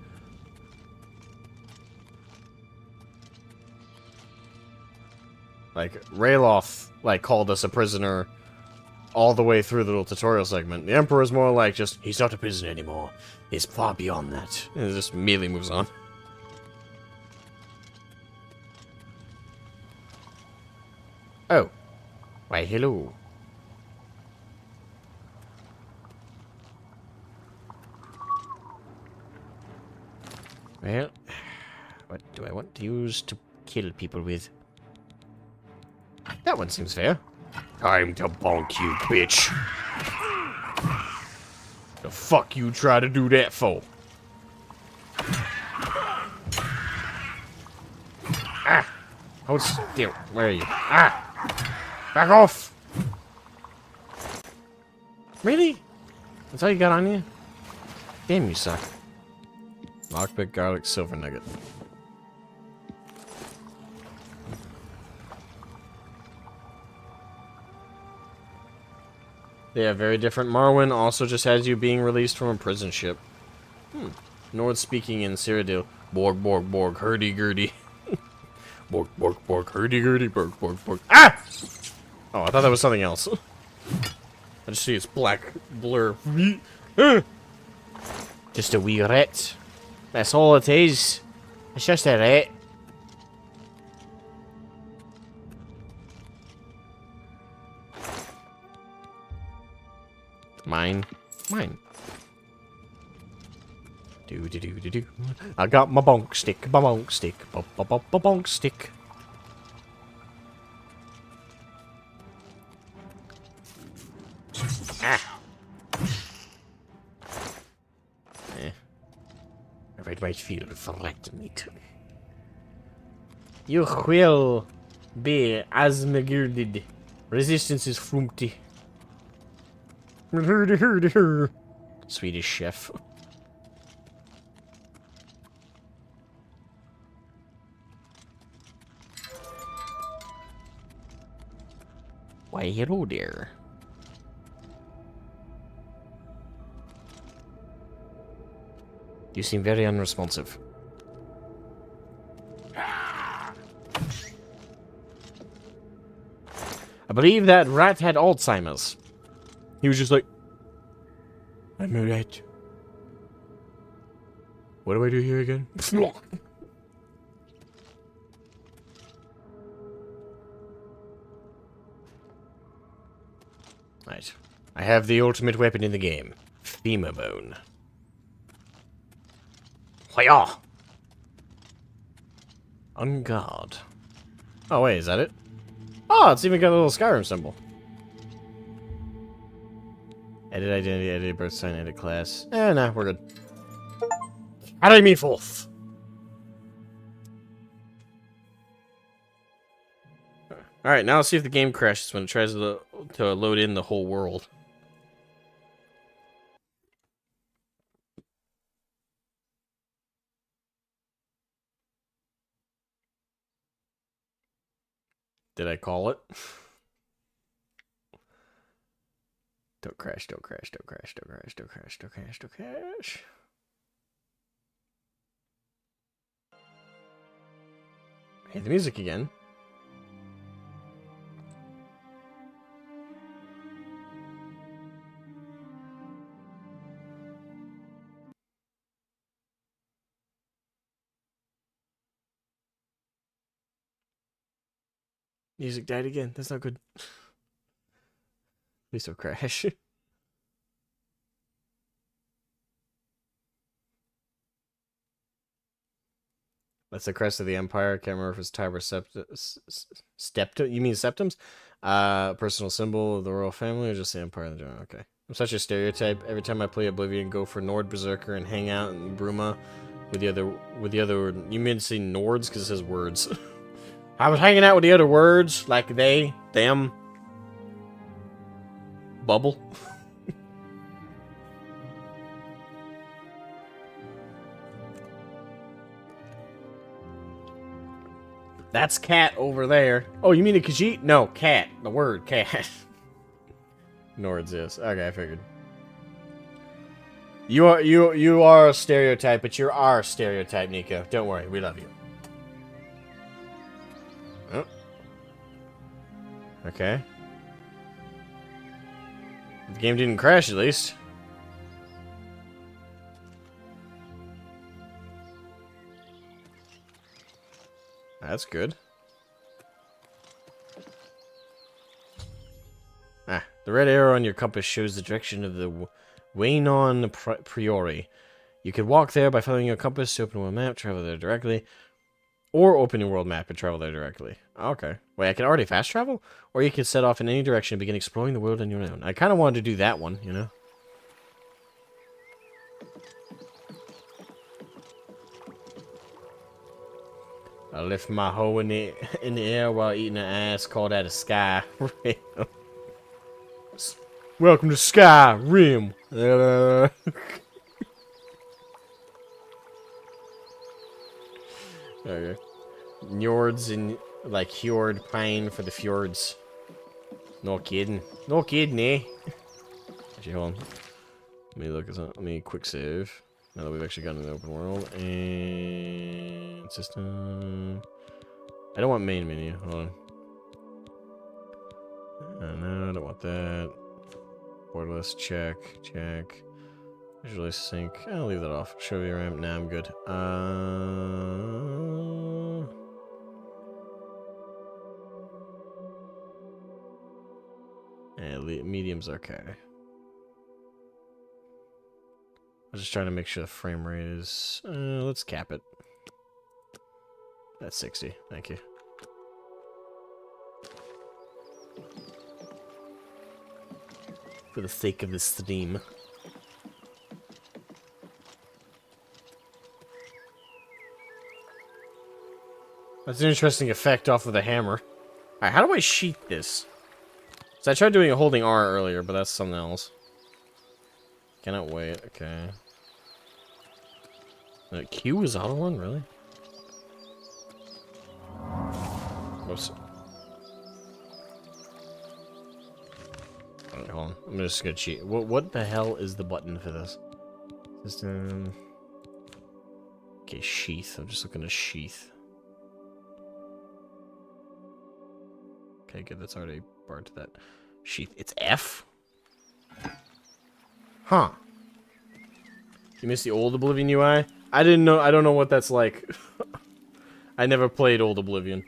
Like, Rayloff, like, called us a prisoner all the way through the little tutorial segment. The Emperor's more like just, he's not a prisoner anymore. He's far beyond that. And it just immediately moves on. Oh. Why, hello. Well, what do I want to use to kill people with? That one seems fair. Time to bonk you, bitch. The fuck you try to do that for? Ah! Hold still. Where are you? Ah! Back off! Really? That's all you got on you? Damn, you suck. Lockpick, garlic, silver nugget. Yeah, very different. Marwyn also just has you being released from a prison ship. Nord speaking in Cyrodiil. Borg, Borg, Borg, hurdy-gurdy. Borg, Borg, Borg, hurdy-gurdy, Borg, Borg, Borg. Ah! Oh, I thought that was something else. I just see its black blur. Just a wee rat. That's all it is. It's just a rat. Mine. Mine. Do do do do do. I got my bonk stick, bonk stick, bonk stick. Ah. A red white field for rat meat. You will be Asmogan. Resistance is frumpty. Swedish chef. Why, hello there. You seem very unresponsive. I believe that rat had Alzheimer's. He was just like, I'm a rat. What do I do here again? Right. I have the ultimate weapon in the game. Femur bone. Hiya! On guard. Oh wait, is that it? Oh, it's even got a little Skyrim symbol. Edit identity, edit birth sign, edit class. Nah, we're good. Carry me forth! Alright, now let's see if the game crashes when it tries to load in the whole world. Did I call it? Don't crash, don't crash, don't crash, don't crash, don't crash, don't crash, don't crash. Hey, the music again. Music died again. That's not good. Please don't crash. That's the crest of the empire. I can't remember if it's Tiber Septum. You mean Septums? Personal symbol of the royal family or just the empire in general? Okay. I'm such a stereotype. Every time I play Oblivion, go for Nord Berserker and hang out in Bruma with the other. You mean to say Nords because it says words. I was hanging out with the other words like they, them, bubble. That's cat over there. Oh, you mean the Khajiit? No, cat. The word cat. Nords, yes. Okay, I figured. You are a stereotype, but you're our stereotype, Nico. Don't worry, we love you. Oh. Okay. The game didn't crash, at least. That's good. Ah, the red arrow on your compass shows the direction of the Waynon Priori. You could walk there by following your compass to open a world map, travel there directly, or open your world map and travel there directly. Okay. Wait, I can already fast travel? Or you can set off in any direction and begin exploring the world on your own. I kind of wanted to do that one, you know? I lift my hoe in the air while eating an ass called out a sky rim. Welcome to Sky Rim. Okay. Njords and like Hjord pine for the fjords. No kidding. No kidding, eh? Actually, hold on. Let me look at something. Let me quick save. Now that we've actually gotten an open world. And system. I don't want main menu. Hold on. No, I don't want that. Borderless, check. Check. Visually sync. I'll leave that off. Show you RAM. Nah, I'm good. Medium's okay. I'm just trying to make sure the frame rate is... let's cap it. That's 60. Thank you. For the sake of this stream. That's an interesting effect off of the hammer. Alright, how do I sheath this? So I tried doing a holding R earlier, but that's something else. Cannot wait. Okay. Q is auto one, really? Whoops. Alright, hold on. I'm just gonna cheat. What the hell is the button for this? System. Okay, sheath. I'm just looking to sheath. Okay, good. That's already barred to that sheath. It's F? Huh. You missed the old Oblivion UI? I didn't know. I don't know what that's like. I never played old Oblivion.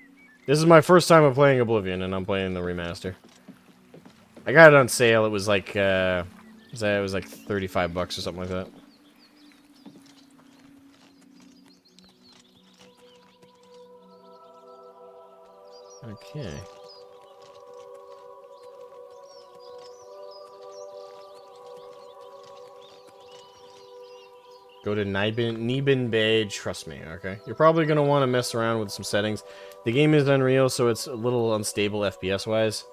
This is my first time of playing Oblivion, and I'm playing the remaster. I got it on sale. It was like, it was like 35 bucks or something like that. Okay. Go to Neben Bay, trust me, okay? You're probably going to want to mess around with some settings. The game is Unreal, so it's a little unstable FPS-wise.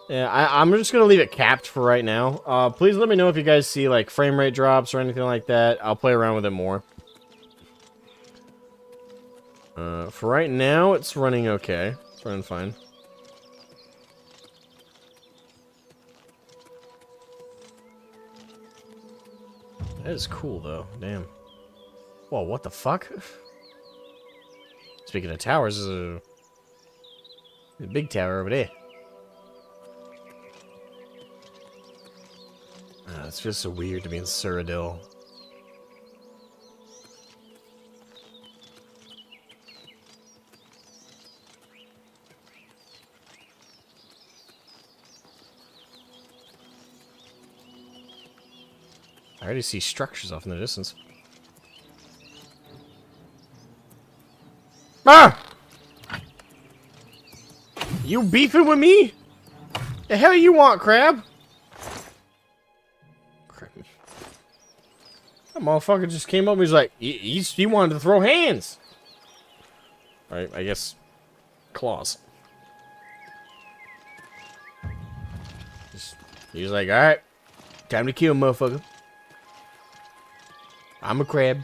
Yeah, I'm just going to leave it capped for right now. Please let me know if you guys see, like, frame rate drops or anything like that. I'll play around with it more. For right now, it's running okay. It's running fine. That is cool, though. Damn. Whoa, what the fuck? Speaking of towers, there's a big tower over there. It's just so weird to be in Cyrodiil. I already see structures off in the distance. Ah! You beefing with me? The hell you want, crab? Crap. That motherfucker just came up and he's like, he wanted to throw hands. Alright, I guess claws. He's like, alright, time to kill, motherfucker. I'm a crab.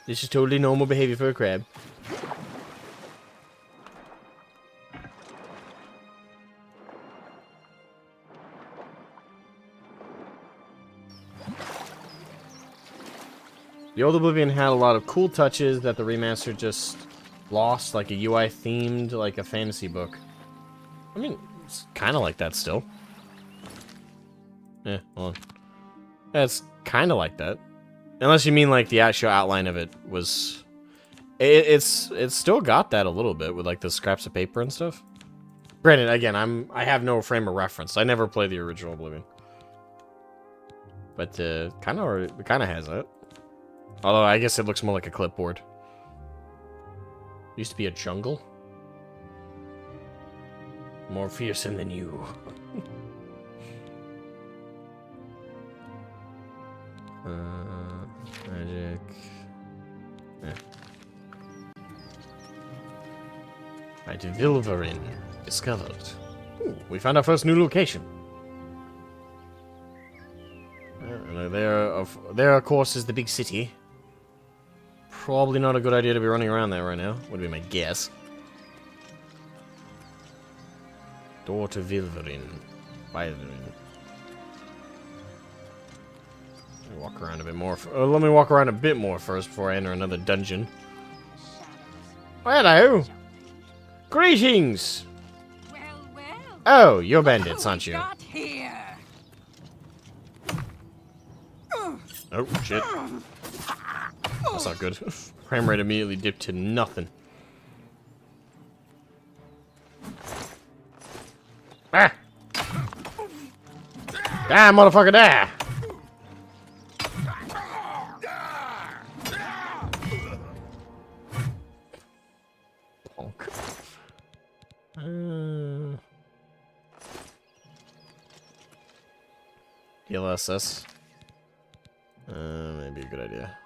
This is totally normal behavior for a crab. The old Oblivion had a lot of cool touches that the remaster just lost, like a UI themed, like a fantasy book. I mean, it's kind of like that still. Yeah, hold on. Yeah, it's kind of like that. Unless you mean like the actual outline of it was... It's still got that a little bit with like the scraps of paper and stuff. Granted, again, I have no frame of reference. I never played the original Oblivion. But it kind of has that. Although I guess it looks more like a clipboard. Used to be a jungle. More fearsome than you. Magic. Yeah. Right, Vilverin discovered. Ooh, we found our first new location. There, of course, is the big city. Probably not a good idea to be running around there right now. Would be my guess. Door to Vilverin. Walk around a bit more. Let me walk around a bit more first before I enter another dungeon. Oh, hello. Greetings. Oh, you're bandits, aren't you? Oh, shit. That's not good. Frame rate immediately dipped to nothing. Ah! Die, motherfucker, die! DLSS. Maybe a good idea.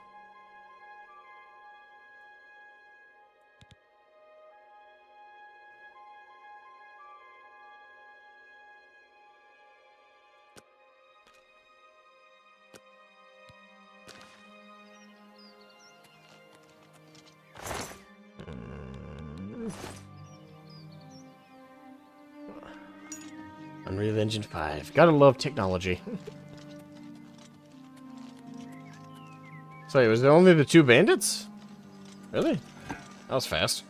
Unreal Engine 5. Gotta love technology. So, was there only the two bandits? Really? That was fast.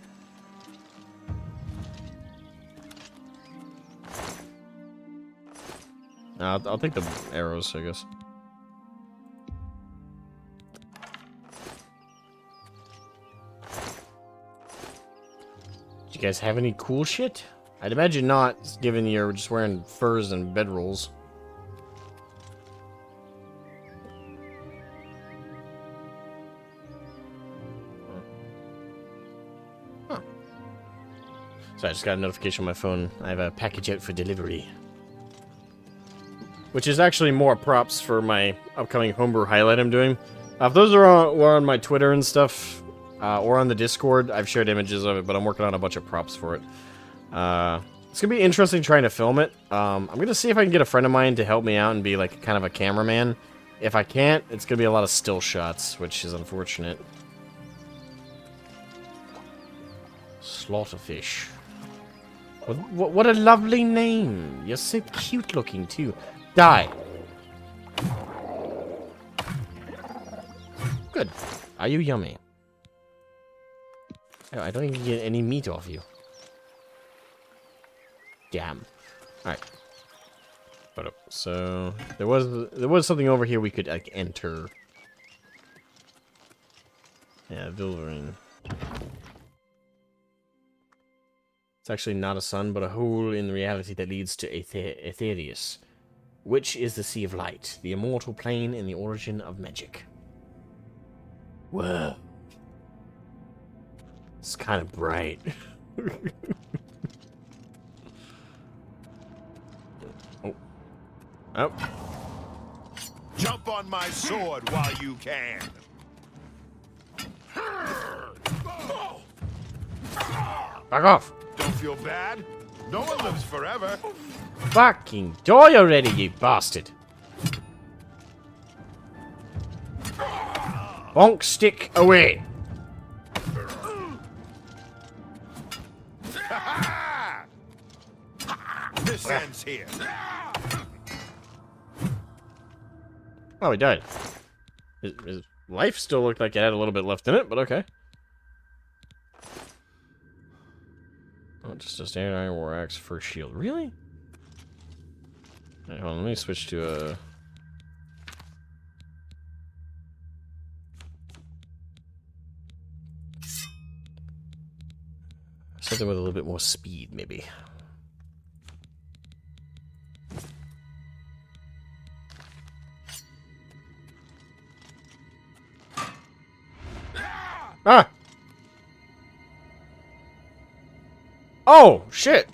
I'll take the arrows, I guess. Do you guys have any cool shit? I'd imagine not, given you're just wearing furs and bedrolls. Huh. So I just got a notification on my phone. I have a package out for delivery. Which is actually more props for my upcoming homebrew highlight I'm doing. If those were on my Twitter and stuff, or on the Discord, I've shared images of it, but I'm working on a bunch of props for it. It's gonna be interesting trying to film it. I'm gonna see if I can get a friend of mine to help me out and be like kind of a cameraman. If I can't, it's gonna be a lot of still shots, which is unfortunate. Slaughterfish. What a lovely name. You're so cute looking too. Die. Good. Are you yummy? Oh, I don't even get any meat off you. Damn. Alright. But so there was something over here we could like enter. Yeah, Vilverine. It's actually not a sun, but a hole in reality that leads to Aetherius, which is the Sea of Light, the immortal plane and the origin of magic. Whoa. It's kind of bright. Oh. Oh. Jump on my sword while you can. Back off. Don't feel bad. No one lives forever. Fucking die already, you bastard. Bonk stick away. This ends here. Oh, he died. His life still looked like it had a little bit left in it, but okay. Oh, just a standard iron war axe for shield. Really? Right, hold on, let me switch to a... something with a little bit more speed, maybe. Ah! Oh, shit!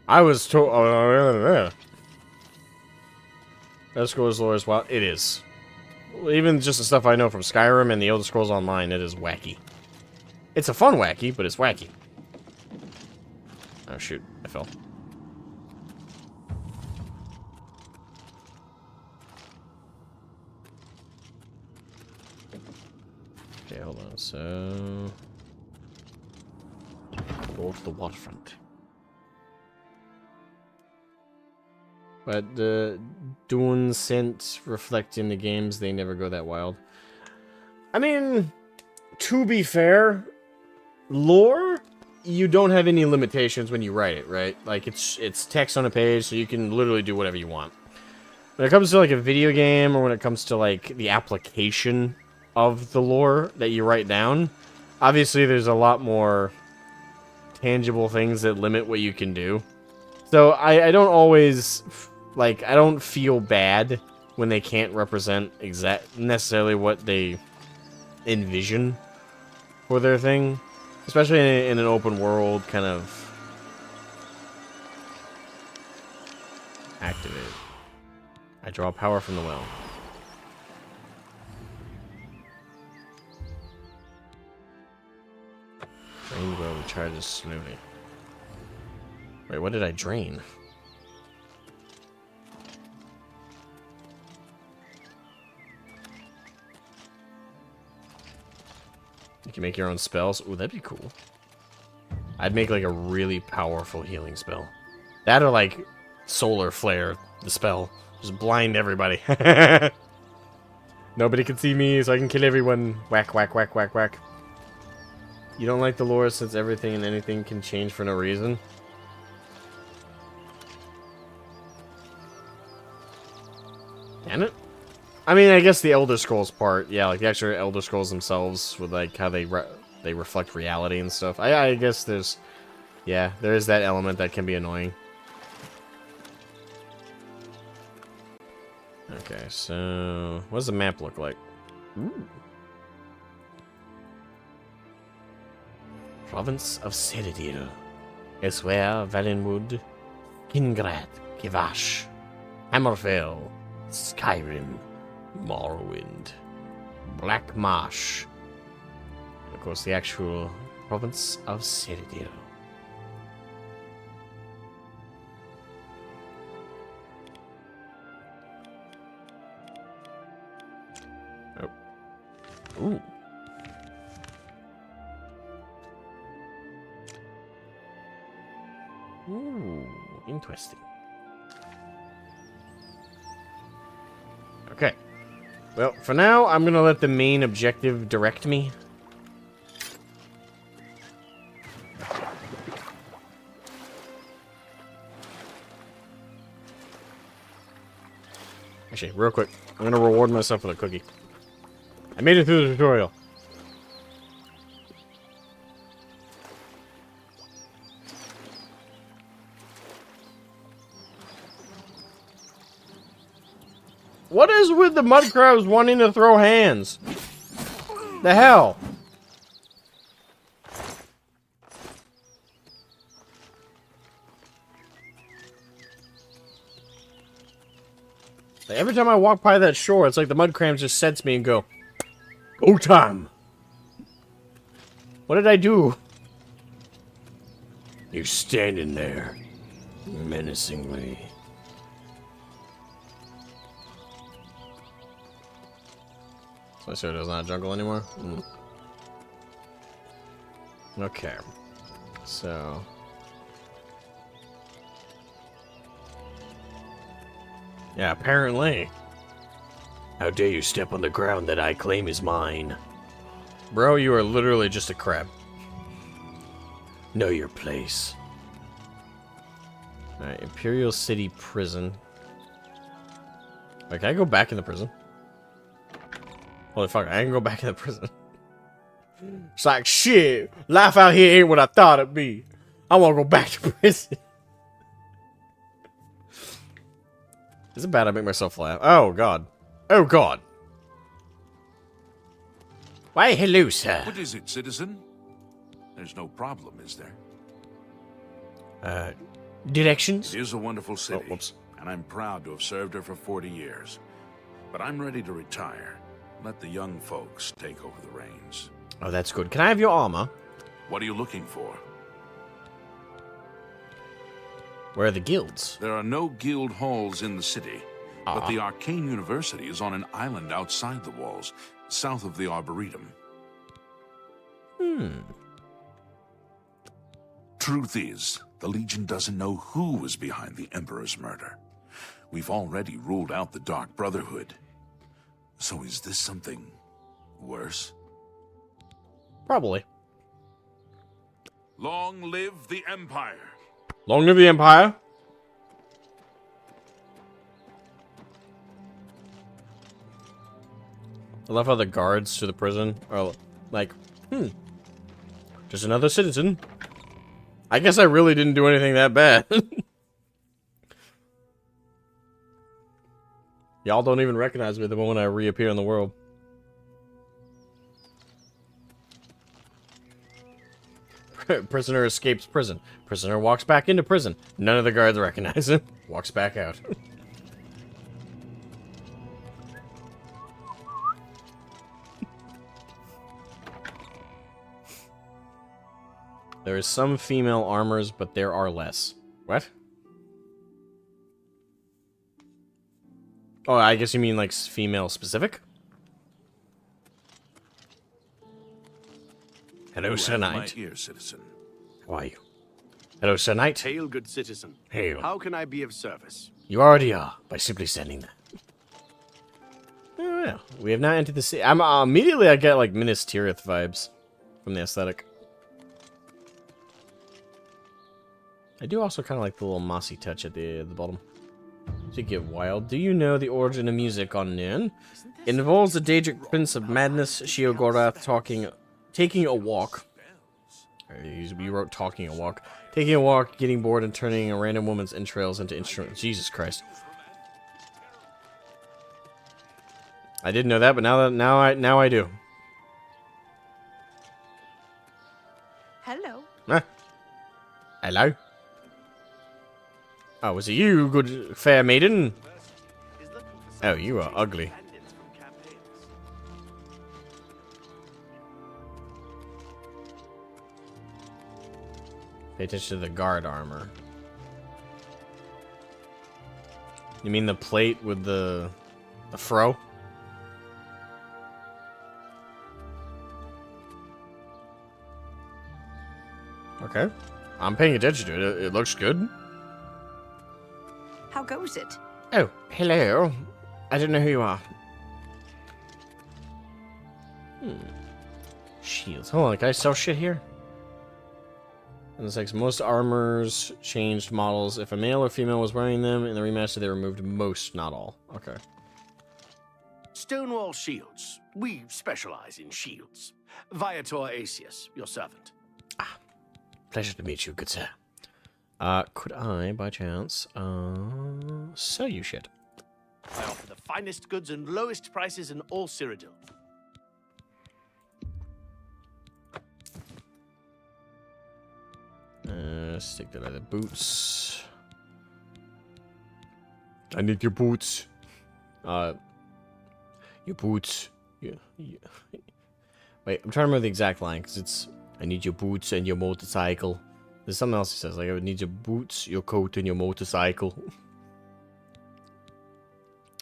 I was told... Elder Scrolls lore is wild. It is. Even just the stuff I know from Skyrim and the Elder Scrolls Online, it is wacky. It's a fun wacky, but it's wacky. Oh, shoot. I fell. Okay, hold on. So... go to the waterfront. But the Dune scent reflect in the games, they never go that wild. I mean, to be fair, lore, you don't have any limitations when you write it, right? Like, it's text on a page, so you can literally do whatever you want. When it comes to, like, a video game, or when it comes to, like, the application of the lore that you write down, obviously there's a lot more tangible things that limit what you can do. So I don't always, like, I don't feel bad when they can't represent necessarily what they envision for their thing. Especially in an open world kind of... activate. I draw power from the well. Drain well recharges slowly. Wait, what did I drain? You can make your own spells. Ooh, that'd be cool. I'd make like a really powerful healing spell. That or like solar flare the spell. Just blind everybody. Nobody can see me, so I can kill everyone. Whack, whack, whack, whack, whack. You don't like the lore since everything and anything can change for no reason? Can it? I mean, I guess the Elder Scrolls part, yeah, like the actual Elder Scrolls themselves, with like how they reflect reality and stuff. I guess there's, yeah, there is that element that can be annoying. Okay, so what does the map look like? Ooh. Province of Citadel, Elsewhere, Valenwood, Kingrad, Kivash, Hammerfell, Skyrim, Morrowind, Black Marsh, and of course the actual province of Citadel. Oh. Ooh. Ooh, interesting. Okay. Well, for now, I'm gonna let the main objective direct me. Actually, real quick, I'm gonna reward myself with a cookie. I made it through the tutorial. What is with the mud crabs wanting to throw hands? The hell? Like, every time I walk by that shore, it's like the mud crabs just sense me and go, "Go time." What did I do? You're standing there, menacingly. So I sure there's not a jungle anymore? Okay. So... yeah, apparently. How dare you step on the ground that I claim is mine? Bro, you are literally just a crab. Know your place. Alright, Imperial City Prison. Wait, can I go back in the prison? Holy fuck, I can go back in the prison. It's like, shit, life out here ain't what I thought it'd be. I want to go back to prison. Is it bad I make myself laugh? Oh, God. Oh, God. Why, hello, sir. What is it, citizen? There's no problem, is there? Directions? It is a wonderful city, Oh, whoops. and I'm proud to have served her for 40 years. But I'm ready to retire. Let the young folks take over the reins. Oh, that's good. Can I have your armor? What are you looking for? Where are the guilds? There are no guild halls in the city, but the Arcane University is on an island outside the walls, south of the Arboretum. Truth is, the Legion doesn't know who was behind the Emperor's murder. We've already ruled out the Dark Brotherhood. So is this something worse? Probably. Long live the Empire! Long live the Empire. I love how the guards to the prison are like, just another citizen. I guess I really didn't do anything that bad. Y'all don't even recognize me the moment I reappear in the world. Prisoner escapes prison. Prisoner walks back into prison. None of the guards recognize him. Walks back out. There is some female armors, but there are less. What? Oh, I guess you mean like female specific? Hello, Sir Knight. My ear, citizen. How are you? Hello, Sir Knight. Hail, good citizen. Hail. How can I be of service? You already are, by simply standing there. Oh, yeah. We have now entered the city. I'm immediately I get like Minas Tirith vibes from the aesthetic. I do also kind of like the little mossy touch at the bottom. To get wild, do you know the origin of music on Nirn? It involves the Daedric Prince of Madness, Sheogorath, taking a walk. You wrote talking a walk. Taking a walk, getting bored, and turning a random woman's entrails into instruments. Jesus Christ. I didn't know that, but now I do. Hello. Ah. Hello. Oh, was it you, good fair maiden? Oh, you are ugly. Pay attention to the guard armor. You mean the plate with the fro? Okay. I'm paying attention to it. It looks good. How goes it? Oh, hello. I don't know who you are. Shields. Hold on, can I sell shit here? And it's like most armors changed models. If a male or female was wearing them in the remaster, they removed most, not all. Okay. Stonewall shields. We specialize in shields. Viator Asius, your servant. Pleasure to meet you, good sir. Could I, by chance, sell you shit? I offer the finest goods and lowest prices in all Cyrodiil. Stick to leather boots. I need your boots. Your boots. Yeah. Wait, I'm trying to remember the exact line because it's I need your boots and your motorcycle. There's something else he says like I would need your boots, your coat, and your motorcycle.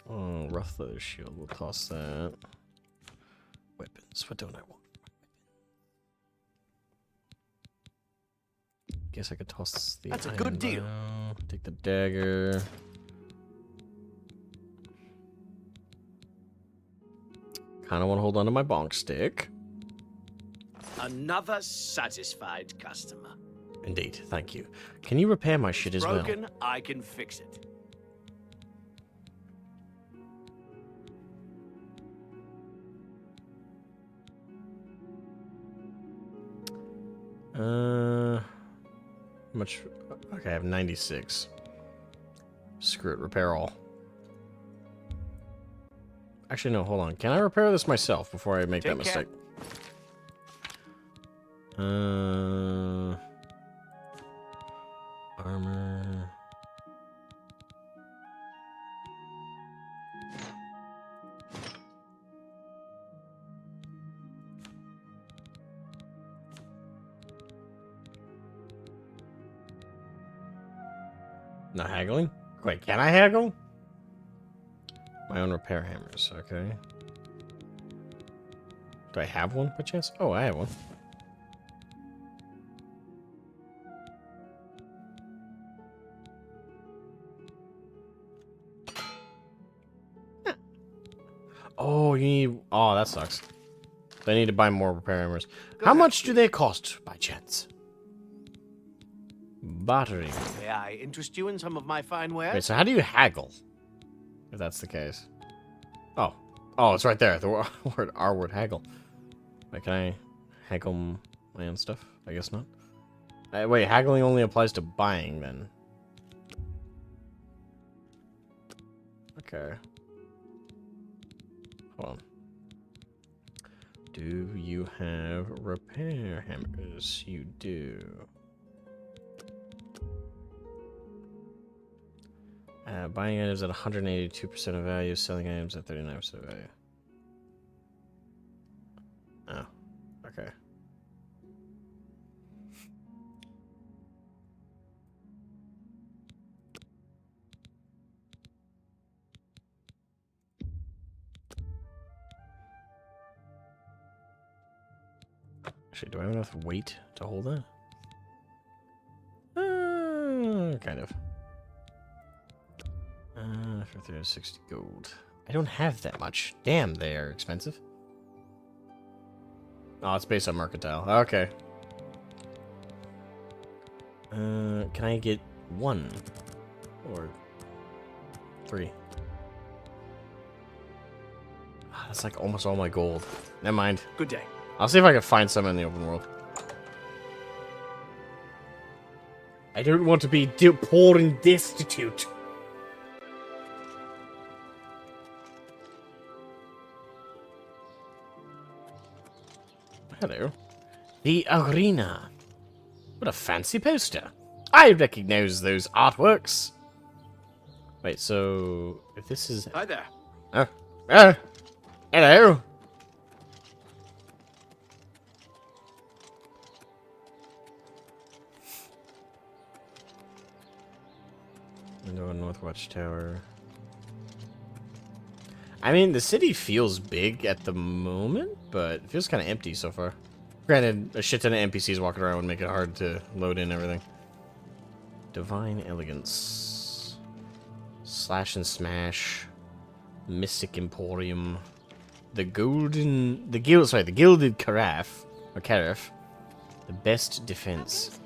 Oh, rough leather shield. We'll toss that. Weapons. What don't I want? Guess I could toss the. That's a good deal. Take the dagger. Kind of want to hold on to my bonk stick. Another satisfied customer. Indeed, thank you. Can you repair my shit as well? Broken, I can fix it. Much? Okay, I have 96. Screw it, repair all. Actually, no, hold on. Can I repair this myself before I make that mistake? Armor. Not haggling? Wait, can I haggle? My own repair hammers, okay. Do I have one by chance? Oh, I have one. Oh, you need... Oh, that sucks. I need to buy more repair hammers. How much do they cost, by chance? Battery. May I interest you in some of my fine wares? Wait, so how do you haggle? If that's the case. Oh. Oh, it's right there. The word R word haggle. Wait, can I haggle my own stuff? I guess not. Wait, haggling only applies to buying, then. Okay. Hold on. Do you have repair hammers? You do. Buying items at 182% of value, selling items at 39% of value. Oh, okay. Actually, do I have enough weight to hold that? Kind of. For 360 gold. I don't have that much. Damn, they are expensive. Oh, it's based on mercantile. Okay. Can I get 1? Or 3? That's like almost all my gold. Never mind. Good day. I'll see if I can find some in the open world. I don't want to be poor and destitute. Hello. The arena. What a fancy poster. I recognize those artworks. Wait, so if this is... Hi there. Hello. Window on North Watchtower. I mean, the city feels big at the moment, but it feels kind of empty so far. Granted, a shit ton of NPCs walking around would make it hard to load in everything. Divine Elegance. Slash and Smash. Mystic Emporium. The gilded carafe, or carafe. The best defense.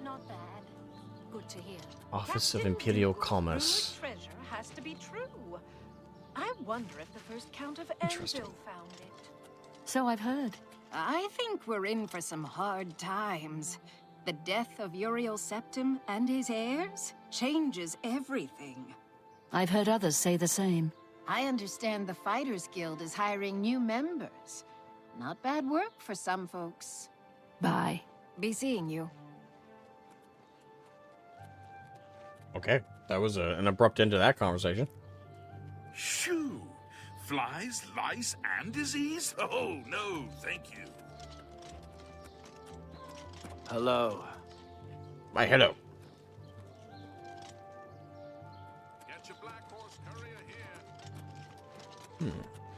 Not bad. Good to hear. Office of Imperial Commerce. Treasure has to be true. I wonder if the first Count of Interesting. Enville found it. So I've heard. I think we're in for some hard times. The death of Uriel Septim and his heirs changes everything. I've heard others say the same. I understand the Fighters Guild is hiring new members. Not bad work for some folks. Bye. Be seeing you. Okay, that was an abrupt end to that conversation. Shoo! Flies, lice, and disease? Oh, no, thank you. Hello. My hello. Get your black horse courier here.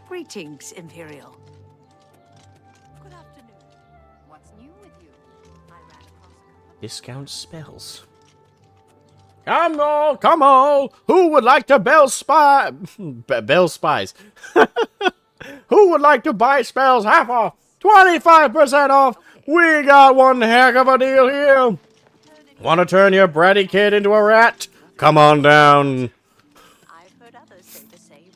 Greetings, Imperial. Good afternoon. What's new with you? I ran across a couple Discount spells. Come on! Who would like to bell spies? Who would like to buy spells half off? 25% off! We got one heck of a deal here! Want to turn your bratty kid into a rat? Come on down. I've heard others say the same.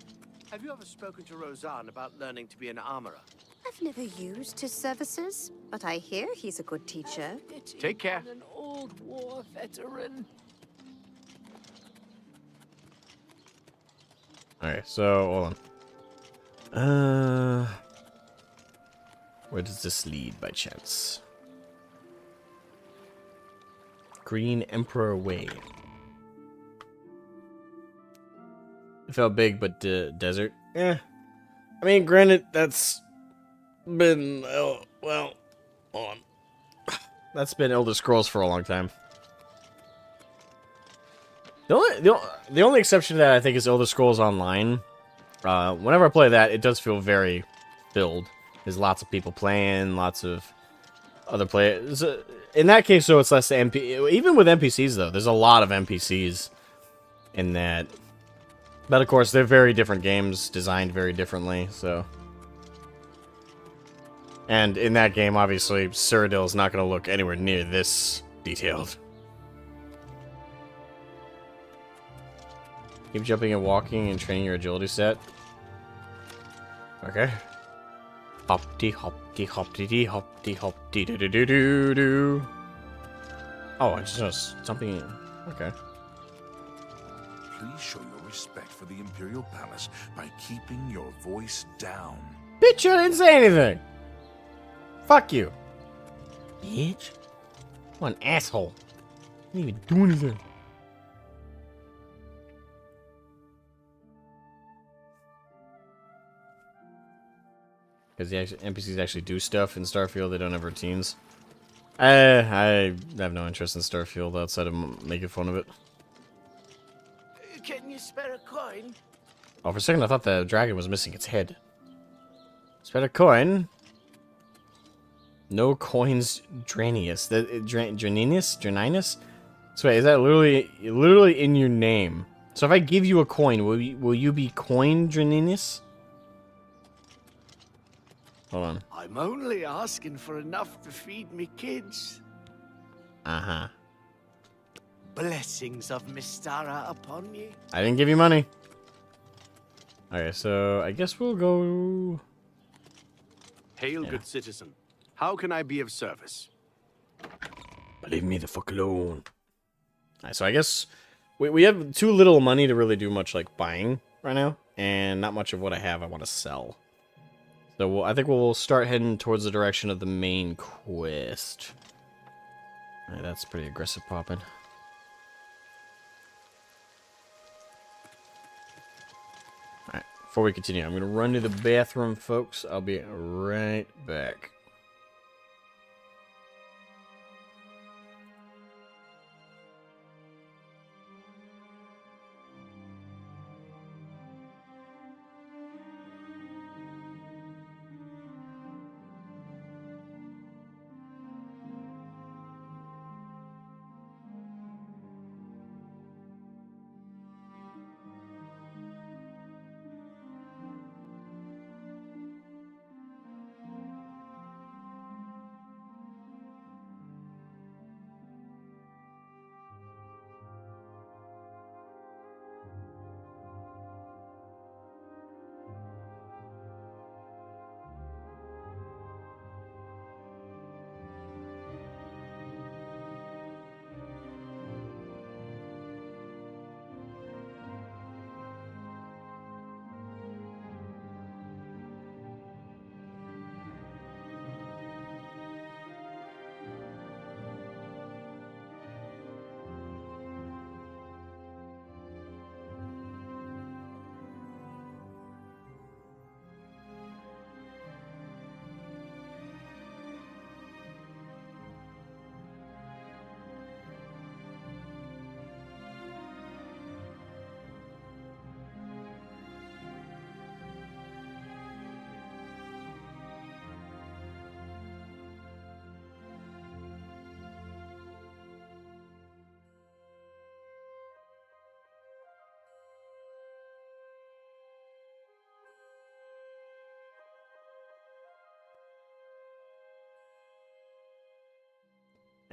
Have you ever spoken to Roseanne about learning to be an armorer? I've never used his services, but I hear he's a good teacher. Take care. An old war veteran. Alright, so, hold on. Where does this lead by chance? Green Emperor Way. It felt big, but desert. Yeah. I mean, granted, that's been, well, hold on. That's been Elder Scrolls for a long time. The only exception to that, I think, is Elder Scrolls Online. Whenever I play that, it does feel very filled. There's lots of people playing, lots of other players. In that case, though, it's less even with NPCs, though, there's a lot of NPCs in that. But, of course, they're very different games, designed very differently, so. And in that game, obviously, Cyrodiil is not going to look anywhere near this detailed. Keep jumping and walking and training your agility set. Okay. Hopty hopty hopty dee hopty hopty doo doo doo doo doo. Oh, I just was jumping in. Okay. Please show your respect for the Imperial Palace by keeping your voice down. Bitch, I didn't say anything. Fuck you. Bitch. What an asshole. I didn't even do anything. Because the NPCs actually do stuff in Starfield, they don't have routines. I have no interest in Starfield outside of making fun of it. Can you spare a coin? Oh, for a second I thought the dragon was missing its head. Spare a coin. No coins, Dranius. Draninus? So wait, is that literally in your name? So if I give you a coin, will you be coin Draninus? Hold on. I'm only asking for enough to feed me kids. Uh-huh. Blessings of Mystara upon ye. I didn't give you money. Okay, so I guess we'll go... Hail, good citizen. How can I be of service? Leave me the fuck alone. Alright, so I guess we have too little money to really do much like buying right now, and not much of what I have I want to sell. So I think we'll start heading towards the direction of the main quest. Alright, that's pretty aggressive popping. Alright, before we continue, I'm going to run to the bathroom, folks. I'll be right back.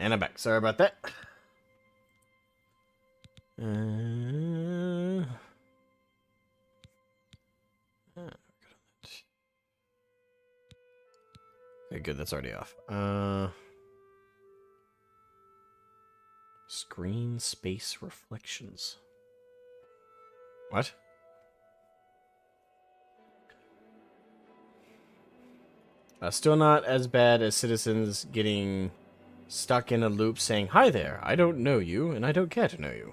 And I'm back. Sorry about that. Okay, good. That's already off. Screen space reflections. What? Still not as bad as citizens getting stuck in a loop saying, "Hi there, I don't know you, and I don't care to know you."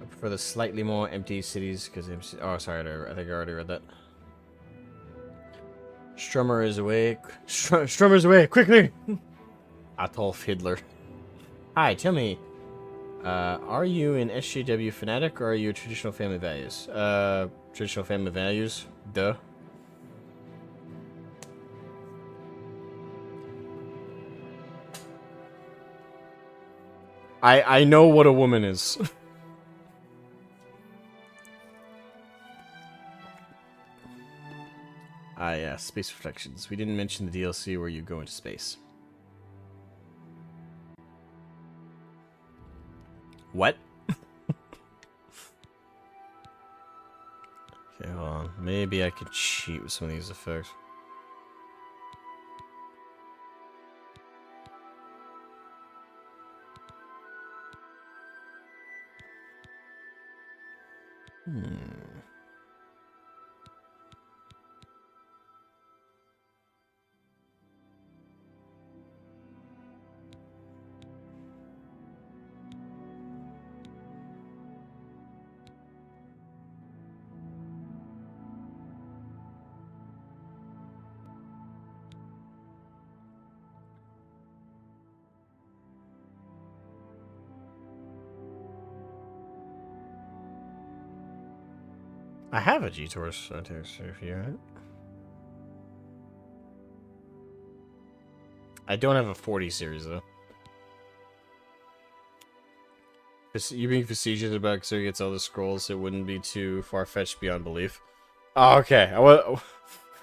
I prefer the slightly more empty cities because oh, sorry, I think I already read that. Strummer is away. Strummer's away, quickly! Atolf Hitler. Hi, tell me, are you an SJW fanatic or are you traditional family values? Traditional family values? Duh. I know what a woman is. Ah, yeah, space reflections. We didn't mention the DLC where you go into space. What? Okay, hold on. Maybe I could cheat with some of these effects. I have a G-Torch if you have it. I don't have a 40 series though. You being facetious about so he gets all the scrolls, it wouldn't be too far-fetched beyond belief. Oh, okay. I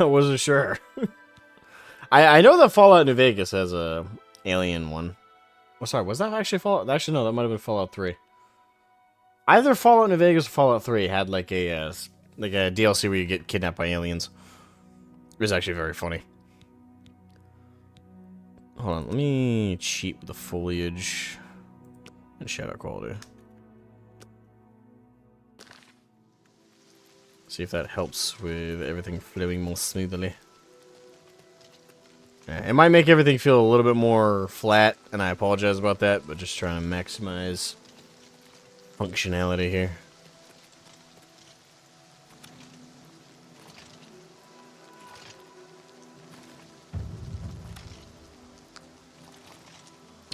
wasn't sure. I know that Fallout New Vegas has a alien one. Oh, sorry, was that actually Fallout? Actually, no, that might have been Fallout 3. Either Fallout New Vegas or Fallout 3 had like a DLC where you get kidnapped by aliens. It was actually very funny. Hold on, let me cheat with the foliage and shadow quality. See if that helps with everything flowing more smoothly. Yeah, it might make everything feel a little bit more flat, and I apologize about that, but just trying to maximize functionality here.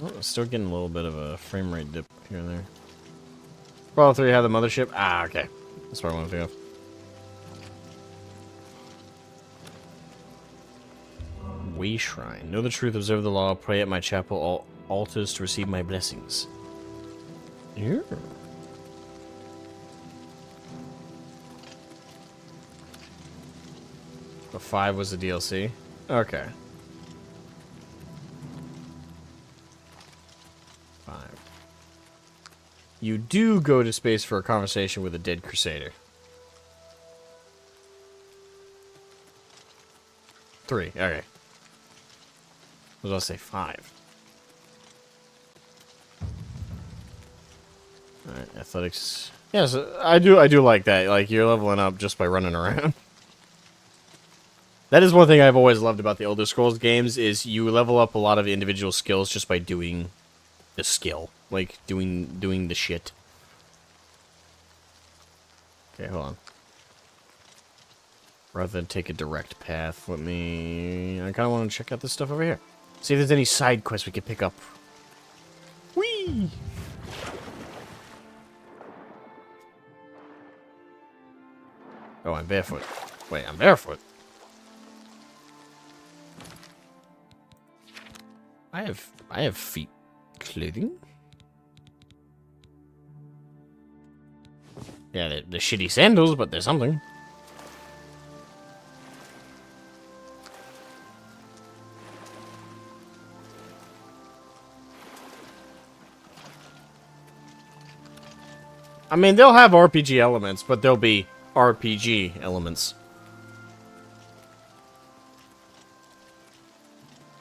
Oh, still getting a little bit of a frame rate dip here and there. Fallout 3 had the mothership. Ah, okay. That's what I wanted to go. Way Shrine. Know the truth, observe the law, pray at my chapel altars to receive my blessings. Yeah. The 5 was the DLC? Okay. 5. You do go to space for a conversation with a dead crusader. 3, okay. I was going to say 5. Alright, athletics. Yes, I do like that. Like, you're leveling up just by running around. That is one thing I've always loved about the Elder Scrolls games, is you level up a lot of individual skills just by doing the skill. Like, doing the shit. Okay, hold on. Rather than take a direct path, I kind of want to check out this stuff over here. See if there's any side quests we can pick up. Whee! Oh, I'm barefoot. Wait, I'm barefoot. I have feet clothing. Yeah, they're shitty sandals, but they're something. I mean, they'll have RPG elements, but they'll be RPG elements.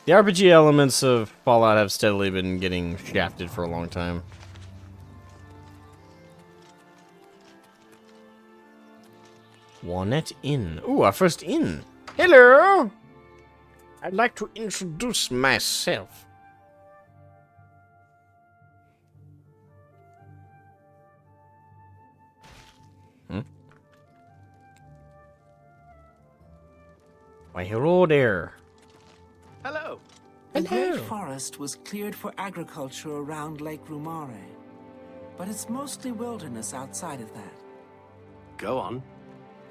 The RPG elements of Fallout have steadily been getting shafted for a long time. Walnut Inn. Ooh, our first inn. Hello! I'd like to introduce myself. Why, hello there. Hello. The great forest was cleared for agriculture around Lake Rumare, but it's mostly wilderness outside of that. Go on.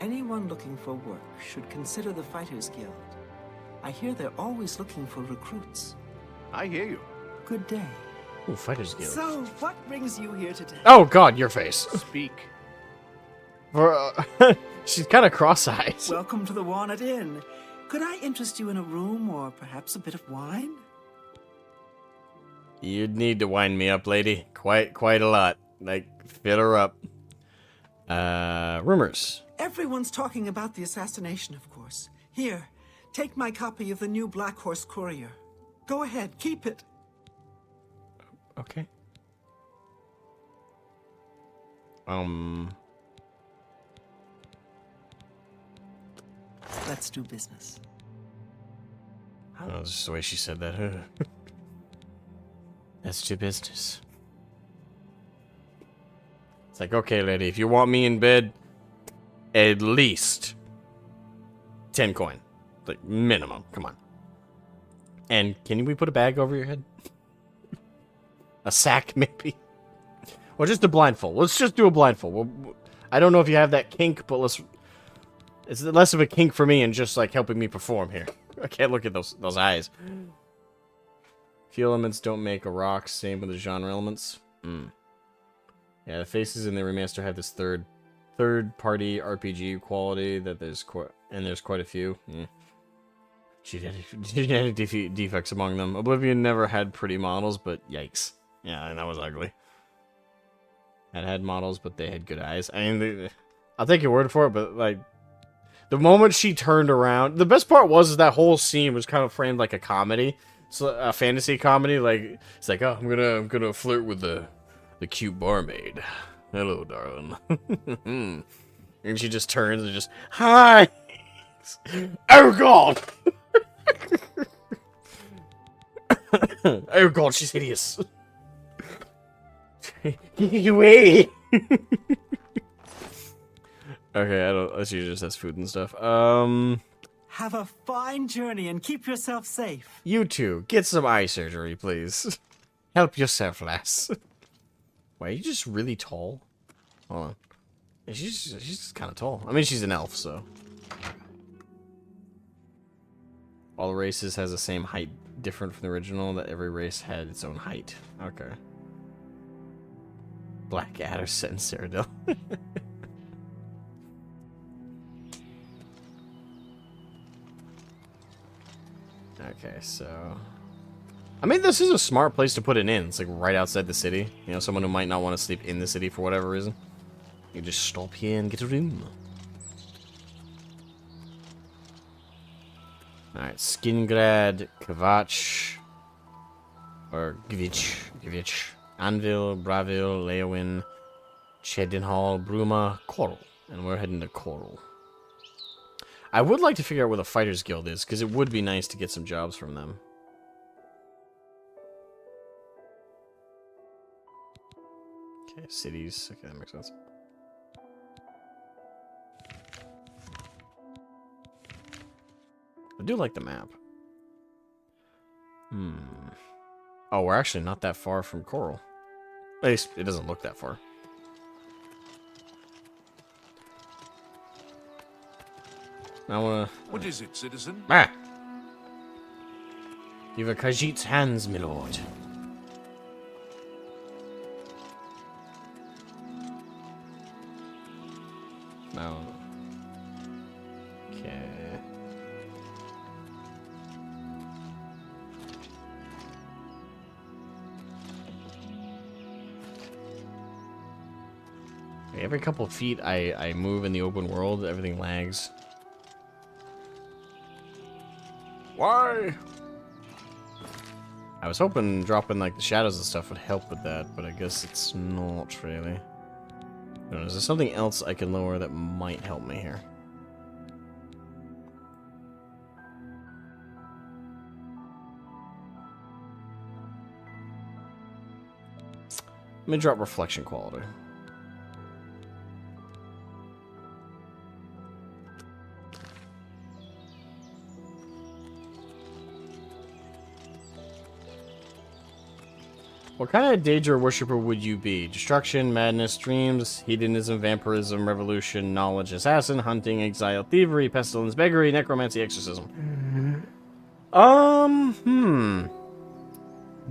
Anyone looking for work should consider the Fighters Guild. I hear they're always looking for recruits. I hear you. Good day. Ooh, Fighters Guild. So, what brings you here today? Oh God, your face. Speak. For, she's kind of cross-eyed. Welcome to the Walnut Inn. Could I interest you in a room or perhaps a bit of wine? You'd need to wind me up, lady. Quite a lot. Like, fill her up. Rumors. Everyone's talking about the assassination, of course. Here, take my copy of the new Black Horse Courier. Go ahead, keep it. Okay. Let's do business. I don't know, just the way she said that. Let's do business. It's like, okay, lady, if you want me in bed, at least 10 coin. Like, minimum. Come on. And can we put a bag over your head? A sack, maybe? Or just a blindfold. Let's just do a blindfold. I don't know if you have that kink, but let's... It's less of a kink for me and just, like, helping me perform here. I can't look at those eyes. Few elements don't make a rock. Same with the genre elements. Yeah, the faces in the remaster have this third-party RPG quality that there's quite a few. Yeah. Genetic defects among them. Oblivion never had pretty models, but yikes. Yeah, and that was ugly. Had models, but they had good eyes. I mean, I'll take your word for it, but, like, the moment she turned around... The best part was that whole scene was kind of framed like a comedy. So, a fantasy comedy. Like, it's like, oh, I'm gonna flirt with the cute barmaid. Hello, darling. And she just turns and just, hi! Oh, God! Oh, God, she's hideous. Away! Okay, she just has food and stuff. Have a fine journey and keep yourself safe. You two, get some eye surgery, please. Help yourself, lass. Why, are you just really tall? Hold on. Yeah, she's kind of tall. I mean, she's an elf, so. All the races has the same height, different from the original, that every race had its own height. Okay. Blackadder set in Cyrodiil. Okay, so... I mean, this is a smart place to put it in. It's like right outside the city. You know, someone who might not want to sleep in the city for whatever reason. You just stop here and get a room. Alright, Skingrad, Kvatch, or Gvich, Anvil, Bravil, Leowin, Chedenhall, Bruma, Coral. And we're heading to Coral. I would like to figure out where the Fighters Guild is, because it would be nice to get some jobs from them. Okay, cities. Okay, that makes sense. I do like the map. Oh, we're actually not that far from Coral. At least, it doesn't look that far. I wanna... What is it, citizen? Ah! You've a Khajiit's hands, my lord. No. Okay. every couple of feet I move in the open world, everything lags. Why? I was hoping dropping like the shadows and stuff would help with that, but I guess it's not really. I don't know, is there something else I can lower that might help me here? Let me drop reflection quality. What kind of Daedra worshipper would you be? Destruction, madness, dreams, hedonism, vampirism, revolution, knowledge, assassin, hunting, exile, thievery, pestilence, beggary, necromancy, exorcism.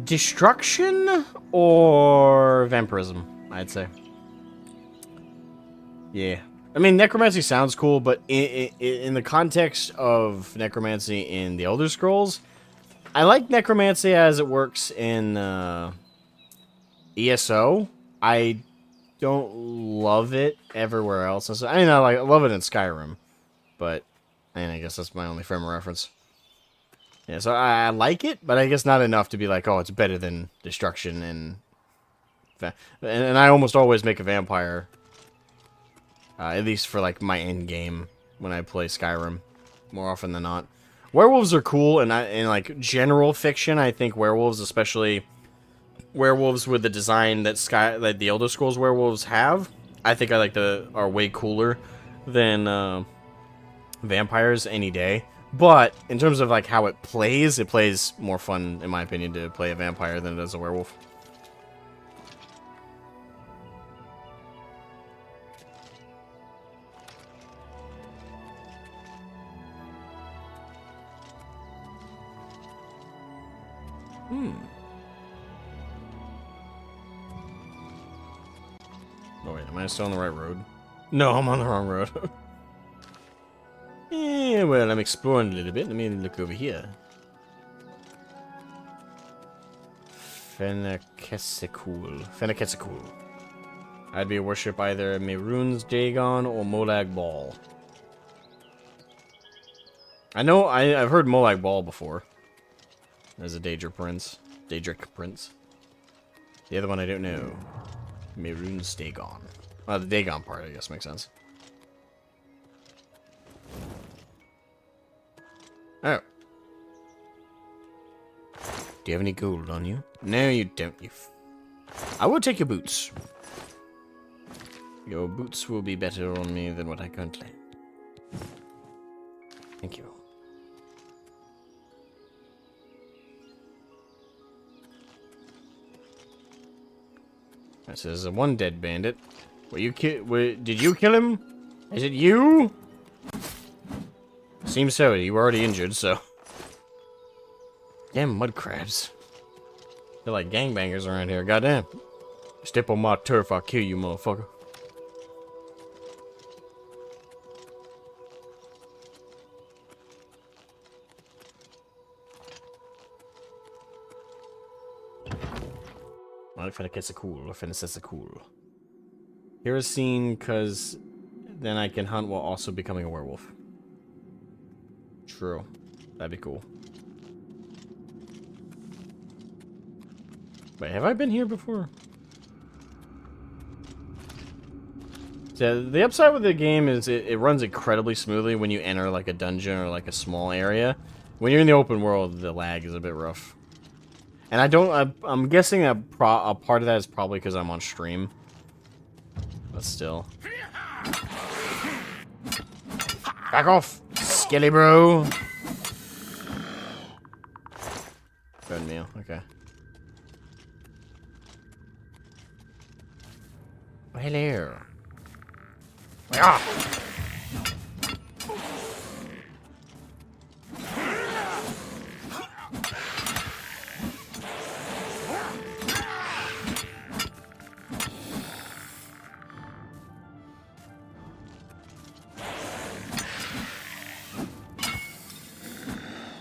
Destruction or vampirism, I'd say. Yeah. I mean, necromancy sounds cool, but in the context of necromancy in the Elder Scrolls, I like necromancy as it works in ESO. I don't love it everywhere else. I mean, I love it in Skyrim, but I guess that's my only frame of reference. Yeah, so I like it, but I guess not enough to be like, oh, it's better than destruction and I almost always make a vampire, at least for like my end game when I play Skyrim, more often than not. Werewolves are cool, and in like general fiction, I think werewolves, especially werewolves with the design that the Elder Scrolls werewolves have, I think are way cooler than vampires any day. But in terms of like how it plays more fun, in my opinion, to play a vampire than it does a werewolf. Oh wait, am I still on the right road? No, I'm on the wrong road. Yeah, well, I'm exploring a little bit. Let me look over here. Fenaketsikul. I'd be a worship either Mehrunes Dagon or Molag Bal. I know, I've heard Molag Bal before. As a Daedric Prince. The other one I don't know. Mehrunes Dagon. The Dagon part, I guess, makes sense. Oh. Do you have any gold on you? No, you don't. I will take your boots. Your boots will be better on me than what I currently. Thank you. This is one dead bandit. Did you kill him? Is it you? Seems so. You were already injured, so. Damn mud crabs. They're like gangbangers around here. Goddamn. Step on my turf, I'll kill you, motherfucker. I finna catch a cool. I finna set a cool. Here a scene, cause then I can hunt while also becoming a werewolf. True. That'd be cool. Wait, have I been here before? So the upside with the game is it runs incredibly smoothly when you enter like a dungeon or like a small area. When you're in the open world, the lag is a bit rough. And I'm guessing a part of that is probably because I'm on stream. But still. Back off, skelly bro. Good meal, okay. Oh, hello. Ah!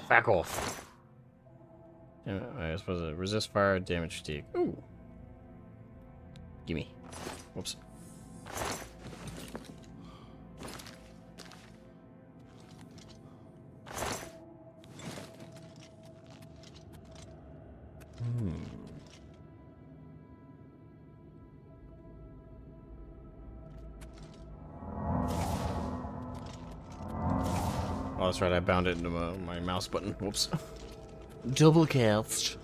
Back off. I suppose it resist fire, damage fatigue. Ooh. Gimme. Whoops. that's right. I bound it into my mouse button. Whoops. Double cast.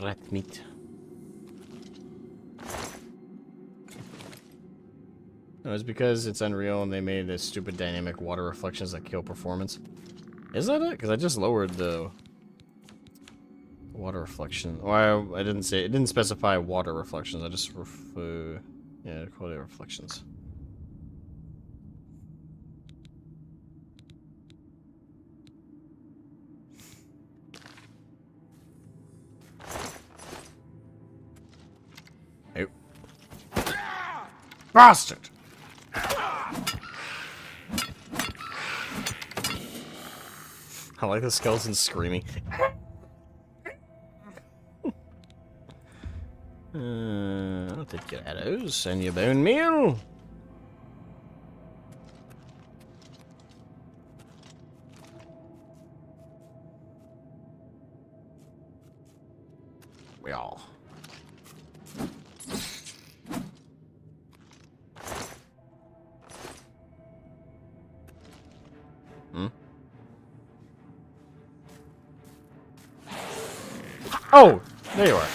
Rat meat. No, it's because it's Unreal and they made this stupid dynamic water reflections that kill performance. Is that it? Because I just lowered the water reflection. Well, I didn't say it didn't specify water reflections. I just yeah, quality reflections. Oh. Bastard! I like the skeleton screaming. I'll take your arrows and your bone meal. Well. Oh, there you are.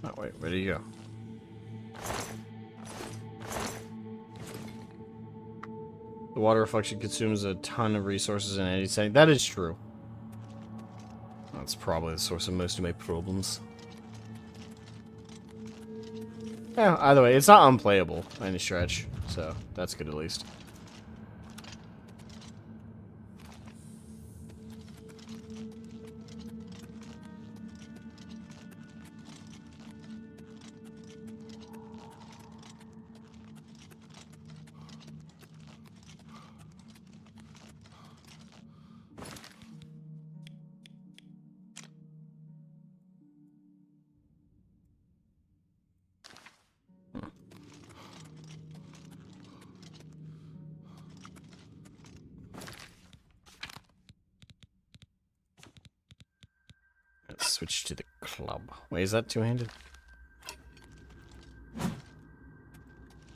Oh, wait, where do you go? The water reflection consumes a ton of resources in any setting. That is true. That's probably the source of most of my problems. Yeah, either way, it's not unplayable by any stretch, so that's good at least. Let's switch to the club. Wait, is that two-handed?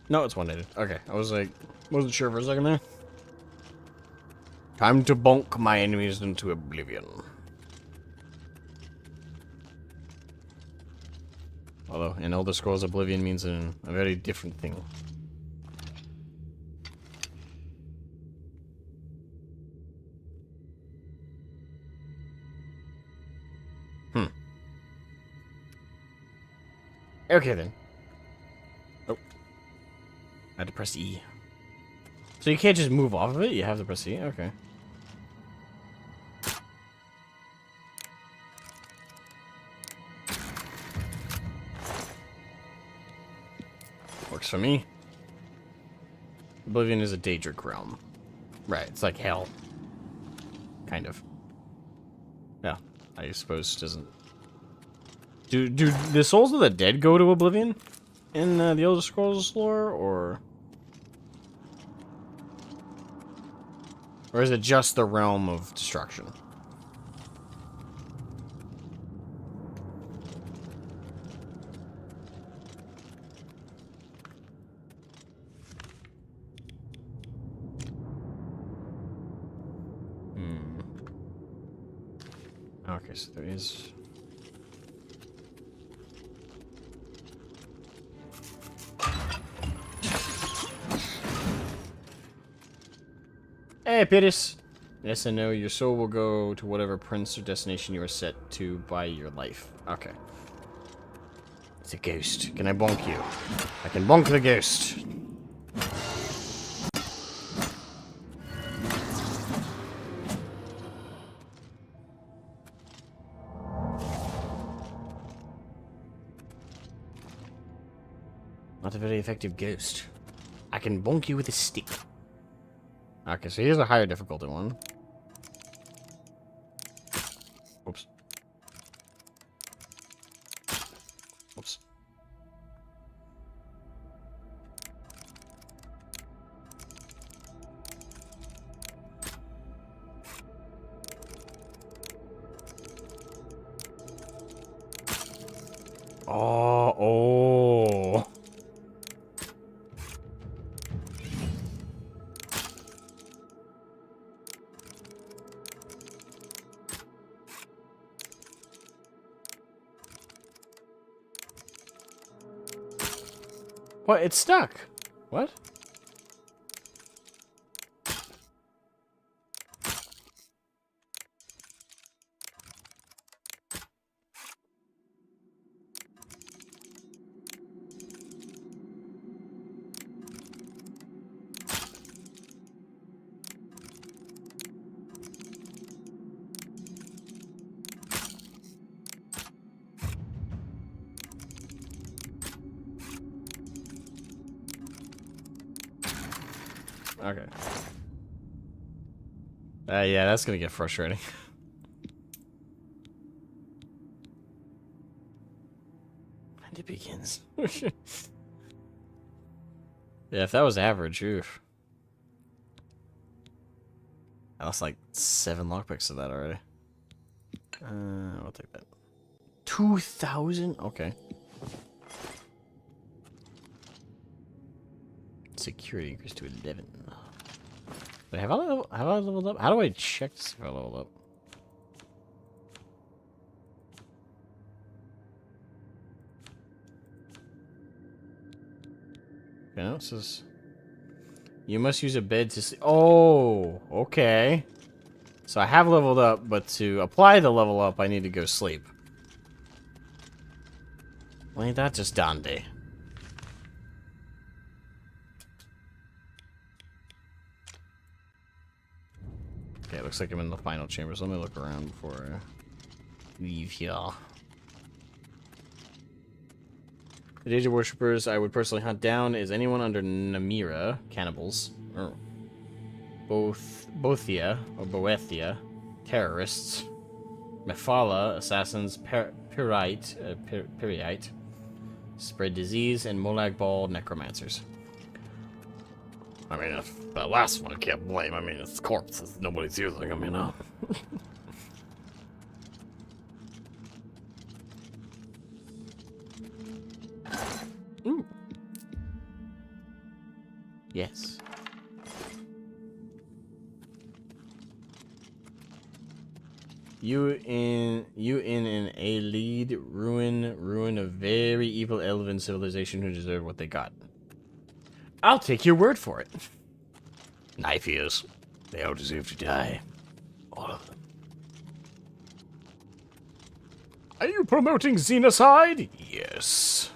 No, it's one-handed. Okay, I was like, wasn't sure for a second there. Time to bonk my enemies into oblivion. Although, in Elder Scrolls, oblivion means a very different thing. Okay, then. Oh. I had to press E. So you can't just move off of it? You have to press E? Okay. Works for me. Oblivion is a Daedric realm. Right, it's like hell. Kind of. Yeah, I suppose doesn't... Do the souls of the dead go to Oblivion in the Elder Scrolls lore, or is it just the realm of destruction? Okay, so there is... Hey, Pidis. Yes and no, your soul will go to whatever prince or destination you are set to by your life. Okay. It's a ghost. Can I bonk you? I can bonk the ghost. Not a very effective ghost. I can bonk you with a stick. Okay, so here's a higher difficulty one. Oops. Oops. What? It's stuck. What? Okay. Yeah, that's gonna get frustrating. And it begins. Yeah, if that was average, oof. I lost like 7 lockpicks of that already. I'll take that. 2,000? Okay. Security increased to 11. Wait, have I leveled up? How do I check to see if I leveled up? Okay, no, it says you must use a bed to sleep. Oh, okay. So I have leveled up, but to apply the level up, I need to go sleep. Well, ain't that just dandy? Okay, it looks like I'm in the final chamber, so let me look around before I leave here. The Deja worshippers I would personally hunt down is anyone under Namira, cannibals, or Boethia, or Boethia, terrorists, Mephala, assassins, Pyrite, spread disease, and Molag Ball, necromancers. I mean, if the last one I can't blame. I mean, it's corpses. Nobody's using them, you know. Ooh. Yes. You in an elite ruin of very evil elven civilization who deserve what they got. I'll take your word for it. Knife ears. They all deserve to die. All of them. Are you promoting xenocide? Yes.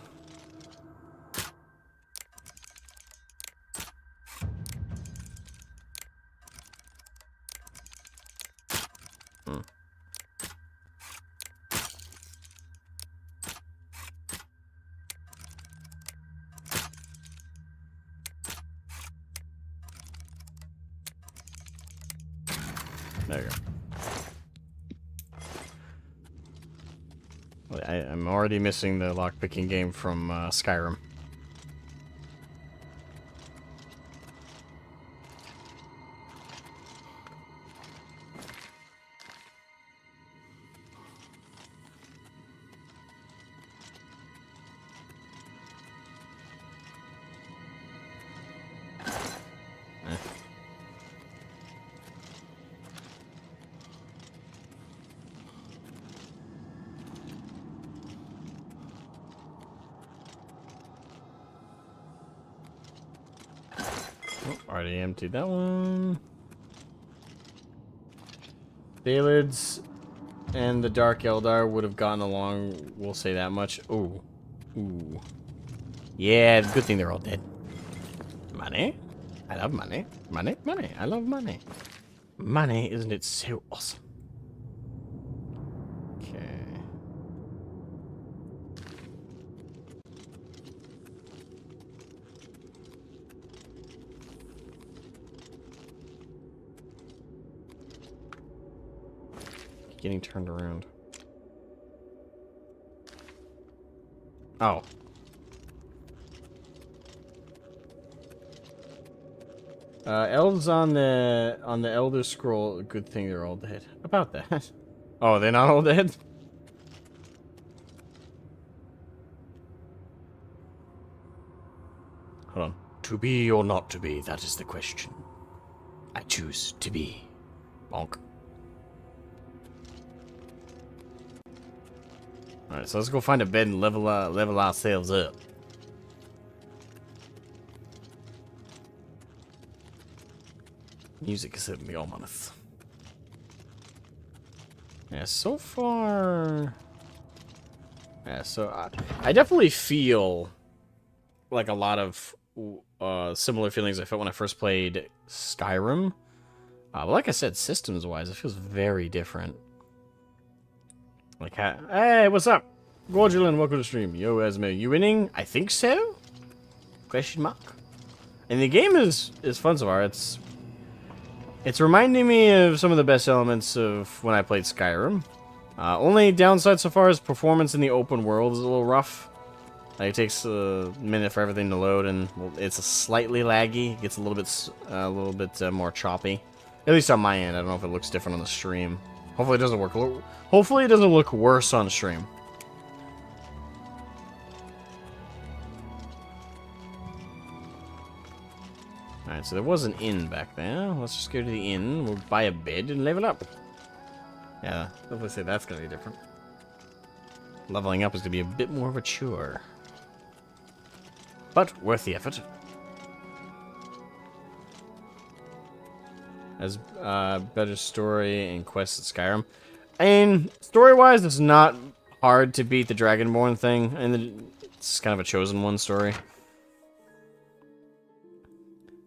There you go. I'm already missing the lockpicking game from Skyrim. Already emptied that one. Thalids and the Dark Eldar would have gotten along, we'll say that much. Ooh. Ooh. Yeah, good thing they're all dead. Money? I love money. Money? Money. I love money. Money, isn't it so awesome? Okay. Getting turned around. Oh. Elves on the Elder Scroll. Good thing they're all dead. About that. Oh, they're not all dead? Hold on. To be or not to be, that is the question. I choose to be. Bonk. Alright, so let's go find a bed and level ourselves up. Music is hitting me all month. Yeah, so far... Yeah, so I definitely feel like a lot of similar feelings I felt when I first played Skyrim. But like I said, systems-wise, it feels very different. Like, hey, what's up? Gorgulin, welcome to stream. Yo, Esme, you winning? I think so? Question mark. And the game is fun so far. It's reminding me of some of the best elements of when I played Skyrim. Only downside so far is performance in the open world is a little rough. Like, it takes a minute for everything to load, and it's slightly laggy. It gets a little bit more choppy. At least on my end. I don't know if it looks different on the stream. Hopefully it doesn't work. Hopefully it doesn't look worse on stream. Alright, so there was an inn back there. Let's just go to the inn. We'll buy a bed and level up. Yeah, hopefully say that's gonna be different. Leveling up is gonna be a bit more of a chore. But worth the effort. As better story and quests at Skyrim. I mean, story-wise, it's not hard to beat the Dragonborn thing, and it's kind of a chosen one story.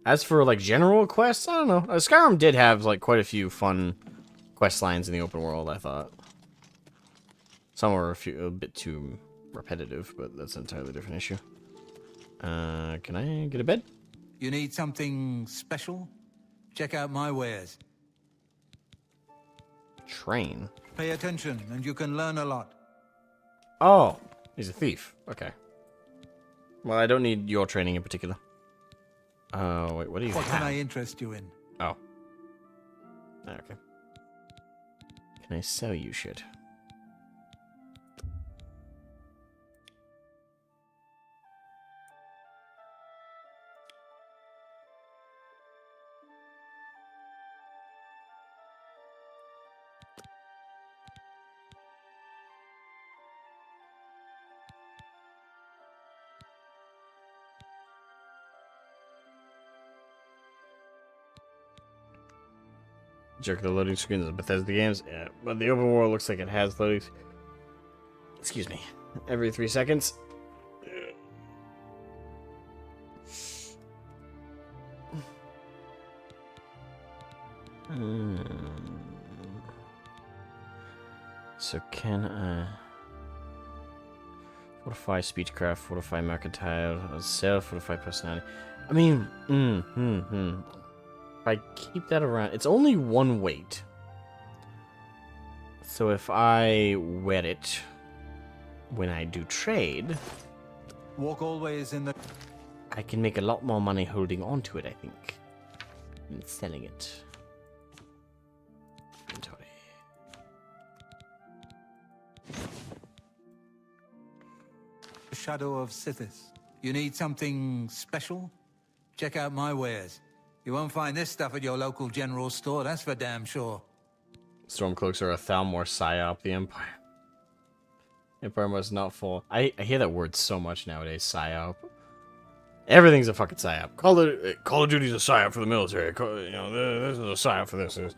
As for like general quests, I don't know. Skyrim did have like quite a few fun quest lines in the open world, I thought. Some were a bit too repetitive, but that's an entirely different issue. Can I get a bed? You need something special? Check out my wares. Train. Pay attention, and you can learn a lot. Oh, he's a thief. Okay. Well, I don't need your training in particular. Oh, wait, what do you have? What can I interest you in? Oh. Okay. Can I sell you shit? Jerk the loading screens of Bethesda games. Yeah, but the open world looks like it has loading. Excuse me. Every 3 seconds. So can I fortify speechcraft, fortify mercantile, sell, fortify personality? I mean, If I keep that around, it's only 1 weight. So if I wear it when I do trade, walk always in the. I can make a lot more money holding on to it, I think, than selling it. Inventory. Shadow of Sithis. You need something special? Check out my wares. You won't find this stuff at your local general store, that's for damn sure. Stormcloaks are a Thalmor psyop, the Empire. Empire must not fall. I hear that word so much nowadays, psyop. Everything's a fucking psyop. Call of Duty's a psyop for the military. You know, this is a psyop for this. It's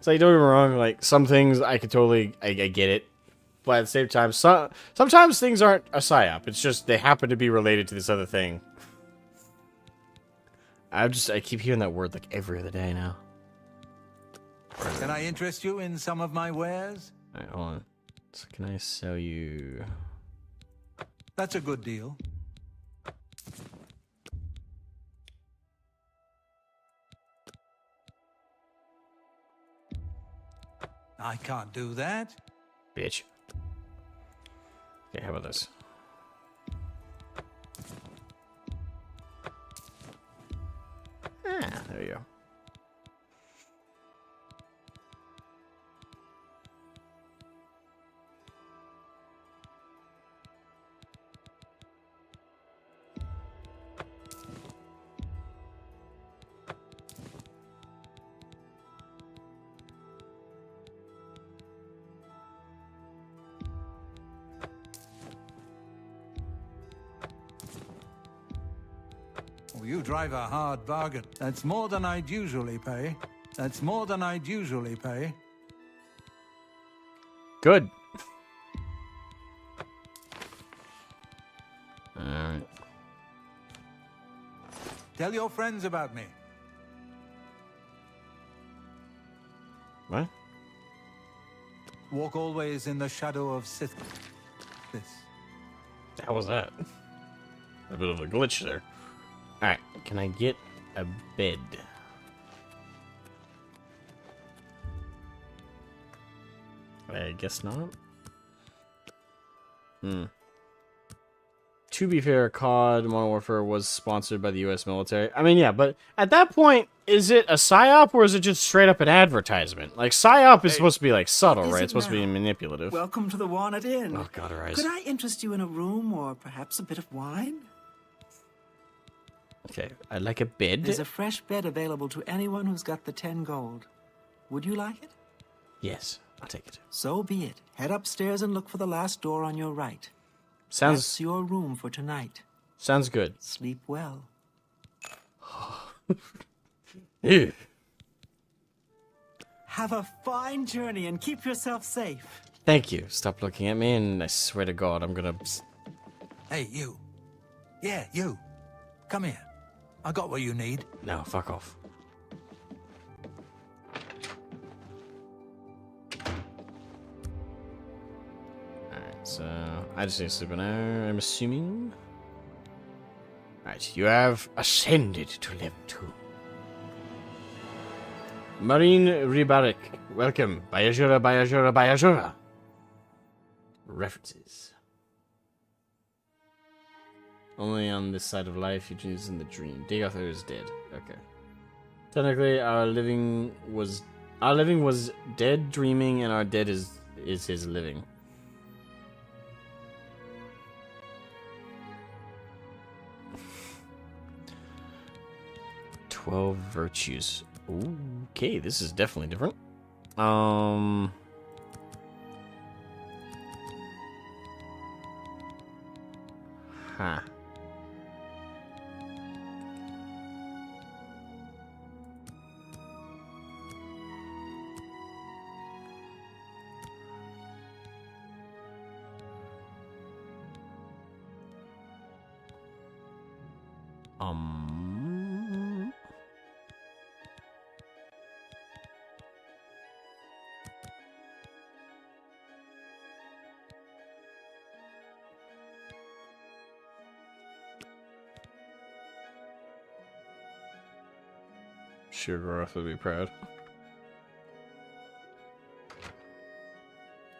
like, don't get me wrong, like, some things I could totally, I get it. But at the same time, sometimes things aren't a psyop. It's just they happen to be related to this other thing. I keep hearing that word like every other day now. Can I interest you in some of my wares? Alright, hold on. So can I sell you... That's a good deal. I can't do that. Bitch. Okay, how about this? Ah, there you go. Well, you drive a hard bargain. That's more than I'd usually pay. That's more than I'd usually pay. Good. Alright. Tell your friends about me. What? Walk always in the shadow of Sith. How was that? A bit of a glitch there. Alright, can I get a bed? I guess not. To be fair, COD Modern Warfare was sponsored by the US military. I mean, yeah, but at that point, is it a PSYOP or is it just straight up an advertisement? Like, PSYOP is supposed to be, like, subtle, right? It's supposed to be manipulative. Welcome to the Walnut Inn. Oh, God, her eyes. Could I interest you in a room or perhaps a bit of wine? Okay, I'd like a bed. There's a fresh bed available to anyone who's got the 10 gold. Would you like it? Yes, I'll take it. So be it. Head upstairs and look for the last door on your right. Sounds... That's your room for tonight. Sounds good. Sleep well. Ew. Have a fine journey and keep yourself safe. Thank you. Stop looking at me and I swear to God, I'm gonna... Hey, you. Yeah, you. Come here. I got what you need. No, fuck off. Alright, so... I just need to sleep an hour, I'm assuming. Alright, you have ascended to level 2. Marine Ribarik. Welcome. Bayajura, Bayajura, Bayajura. References. Only on this side of life, you choose in the dream. Dagothar is dead. Okay. Technically, our living was dead dreaming, and our dead is his living. "12 virtues." Ooh, okay, this is definitely different. Huh. Shugoroth would be proud.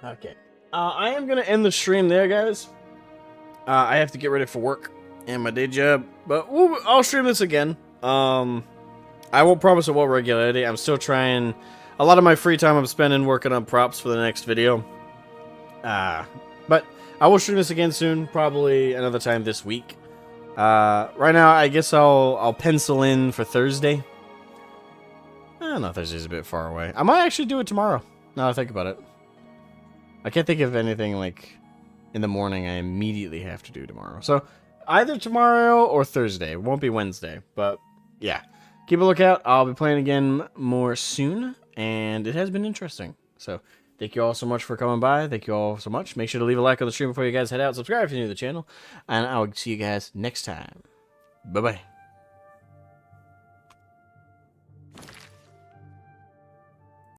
Okay. I am going to end the stream there, guys. I have to get ready for work and my day job, but I'll stream this again. I won't promise it will regularity. I'm still trying. A lot of my free time I'm spending working on props for the next video. But I will stream this again soon, probably another time this week. Right now, I guess I'll pencil in for Thursday. No, Thursday's a bit far away. I might actually do it tomorrow, now that I think about it. I can't think of anything, like, in the morning I immediately have to do tomorrow. So, either tomorrow or Thursday. It won't be Wednesday, but, yeah. Keep a lookout. I'll be playing again more soon, and it has been interesting. So, thank you all so much for coming by. Thank you all so much. Make sure to leave a like on the stream before you guys head out. Subscribe if you're new to the channel, and I'll see you guys next time. Bye-bye.